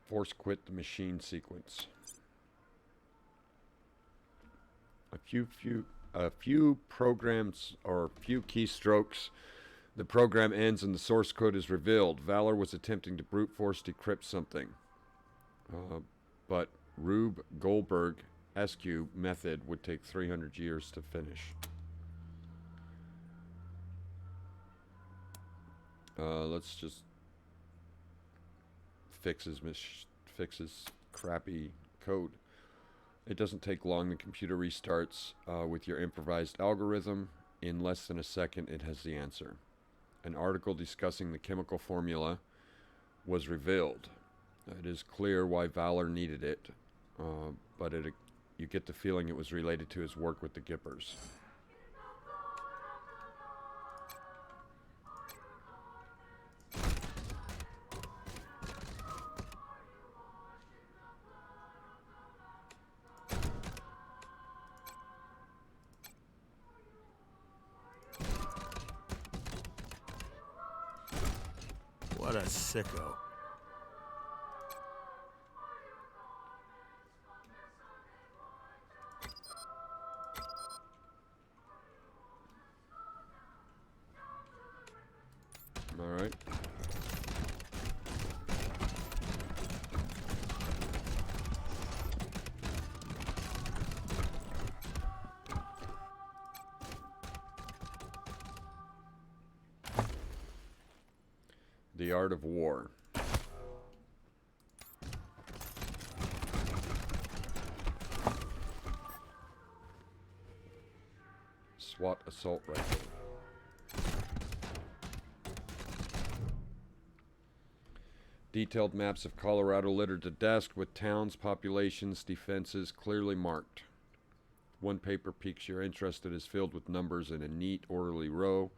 Force quit the machine sequence. A few programs or few keystrokes. The program ends and the source code is revealed. Valor was attempting to brute force decrypt something. But Rube Goldberg SQ method would take 300 years to finish. Let's just fix his crappy code. It doesn't take long. The computer restarts with your improvised algorithm. In less than a second, it has the answer. An article discussing the chemical formula was revealed. It is clear why Valor needed it, but you get the feeling it was related to his work with the Gippers. a sicko. All right. The Art of War. SWAT assault rifle. Detailed maps of Colorado littered the desk with towns, populations, defenses clearly marked. One paper piques your interest that is filled with numbers in a neat, orderly row,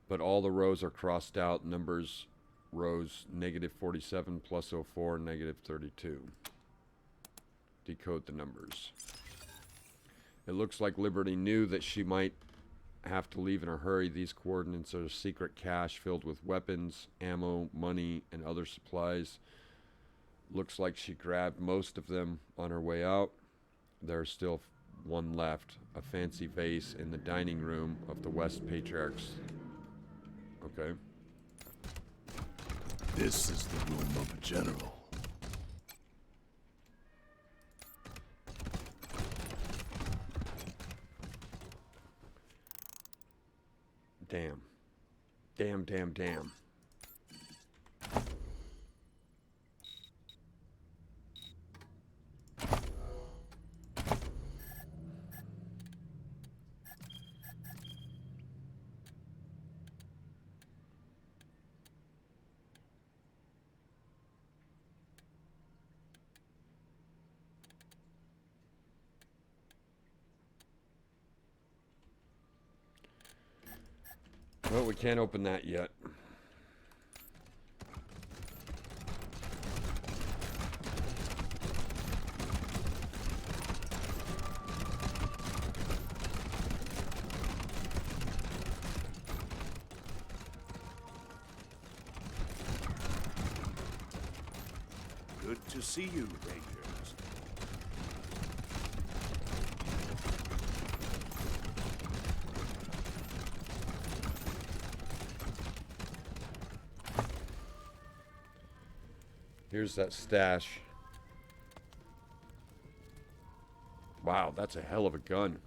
but all the rows are crossed out. Numbers rows -47, +04, -32. Decode the numbers. It looks like Liberty knew that she might have to leave in a hurry. These coordinates are a secret cache filled with weapons, ammo, money, and other supplies. Looks like she grabbed most of them on her way out. There's still one left, a fancy vase in the dining room of the West Patriarchs. Okay. This is the room of a general. Damn. Damn, damn, damn. Well, we can't open that yet. Good to see you, Rangers. Here's that stash. Wow, that's a hell of a gun.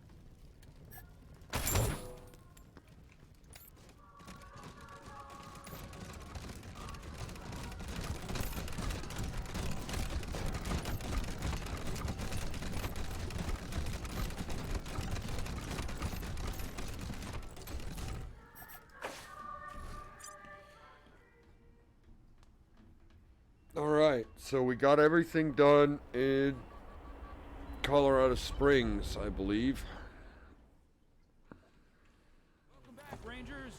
Alright, so we got everything done in Colorado Springs, I believe. Welcome back, Rangers.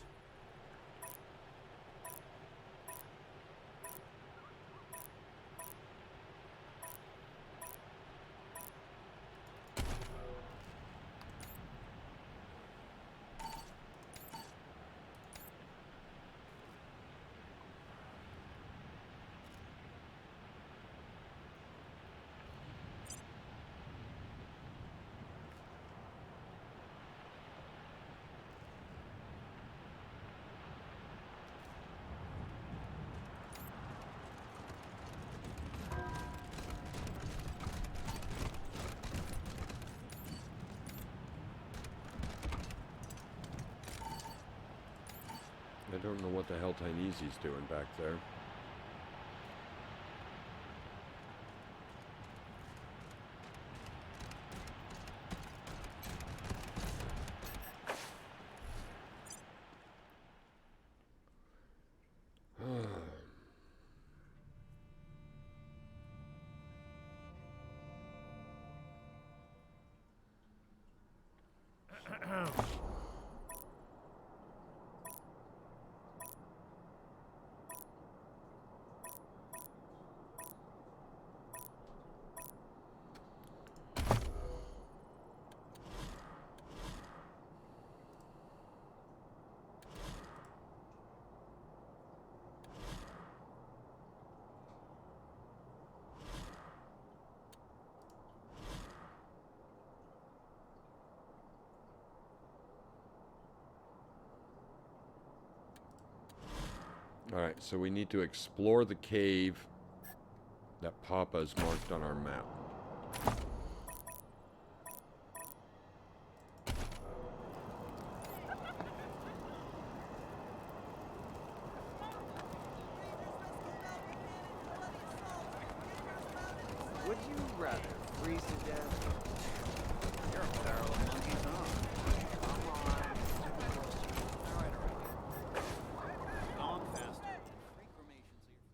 I don't know what the hell Tineezy's doing back there. Alright, so we need to explore the cave that Papa's marked on our map. Would you rather freeze to death? You're a barrel of monkeys, huh? Come on. All right. Gone faster. Free cremations of your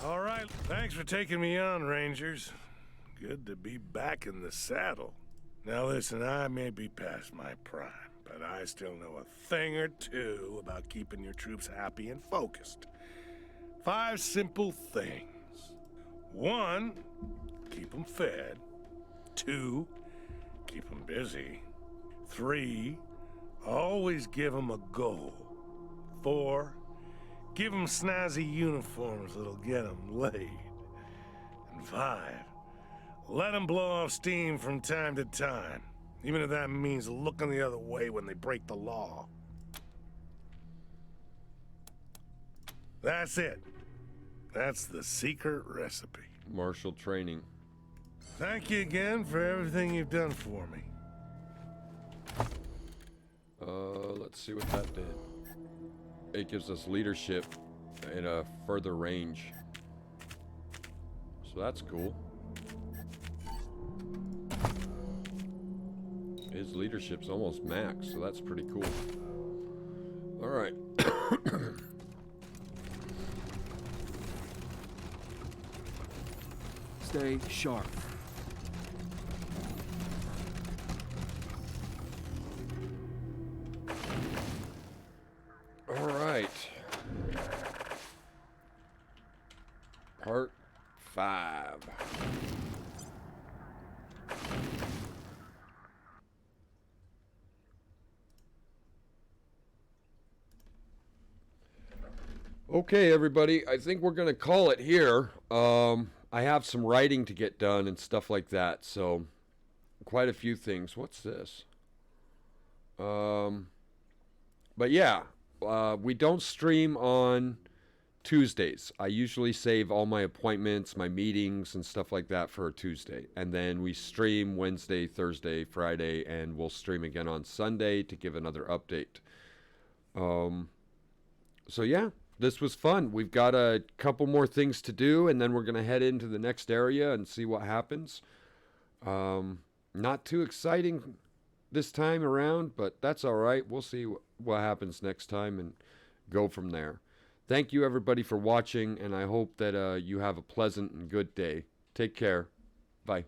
All right, thanks for taking me on, Rangers. Good to be back in the saddle. Now listen, I may be past my prime, but I still know a thing or two about keeping your troops happy and focused. 5 simple things. 1, keep them fed. 2, keep them busy. 3, always give them a goal. 4, give them snazzy uniforms that'll get them laid. And 5, let them blow off steam from time to time, even if that means looking the other way when they break the law. That's it. That's the secret recipe. Martial training. Thank you again for everything you've done for me. Let's see what that did. It gives us leadership in a further range. So that's cool. His leadership's almost max, so that's pretty cool. Alright. Stay sharp. Alright. Part 5. Okay, everybody, I think we're going to call it here. I have some writing to get done and stuff like that, so quite a few things. What's this? But yeah, we don't stream on Tuesdays. I usually save all my appointments, my meetings, and stuff like that for a Tuesday. And then we stream Wednesday, Thursday, Friday, and we'll stream again on Sunday to give another update. So yeah, this was fun. We've got a couple more things to do, and then we're going to head into the next area and see what happens. Not too exciting this time around, but that's all right. We'll see what happens next time and go from there. Thank you, everybody, for watching, and I hope that you have a pleasant and good day. Take care. Bye.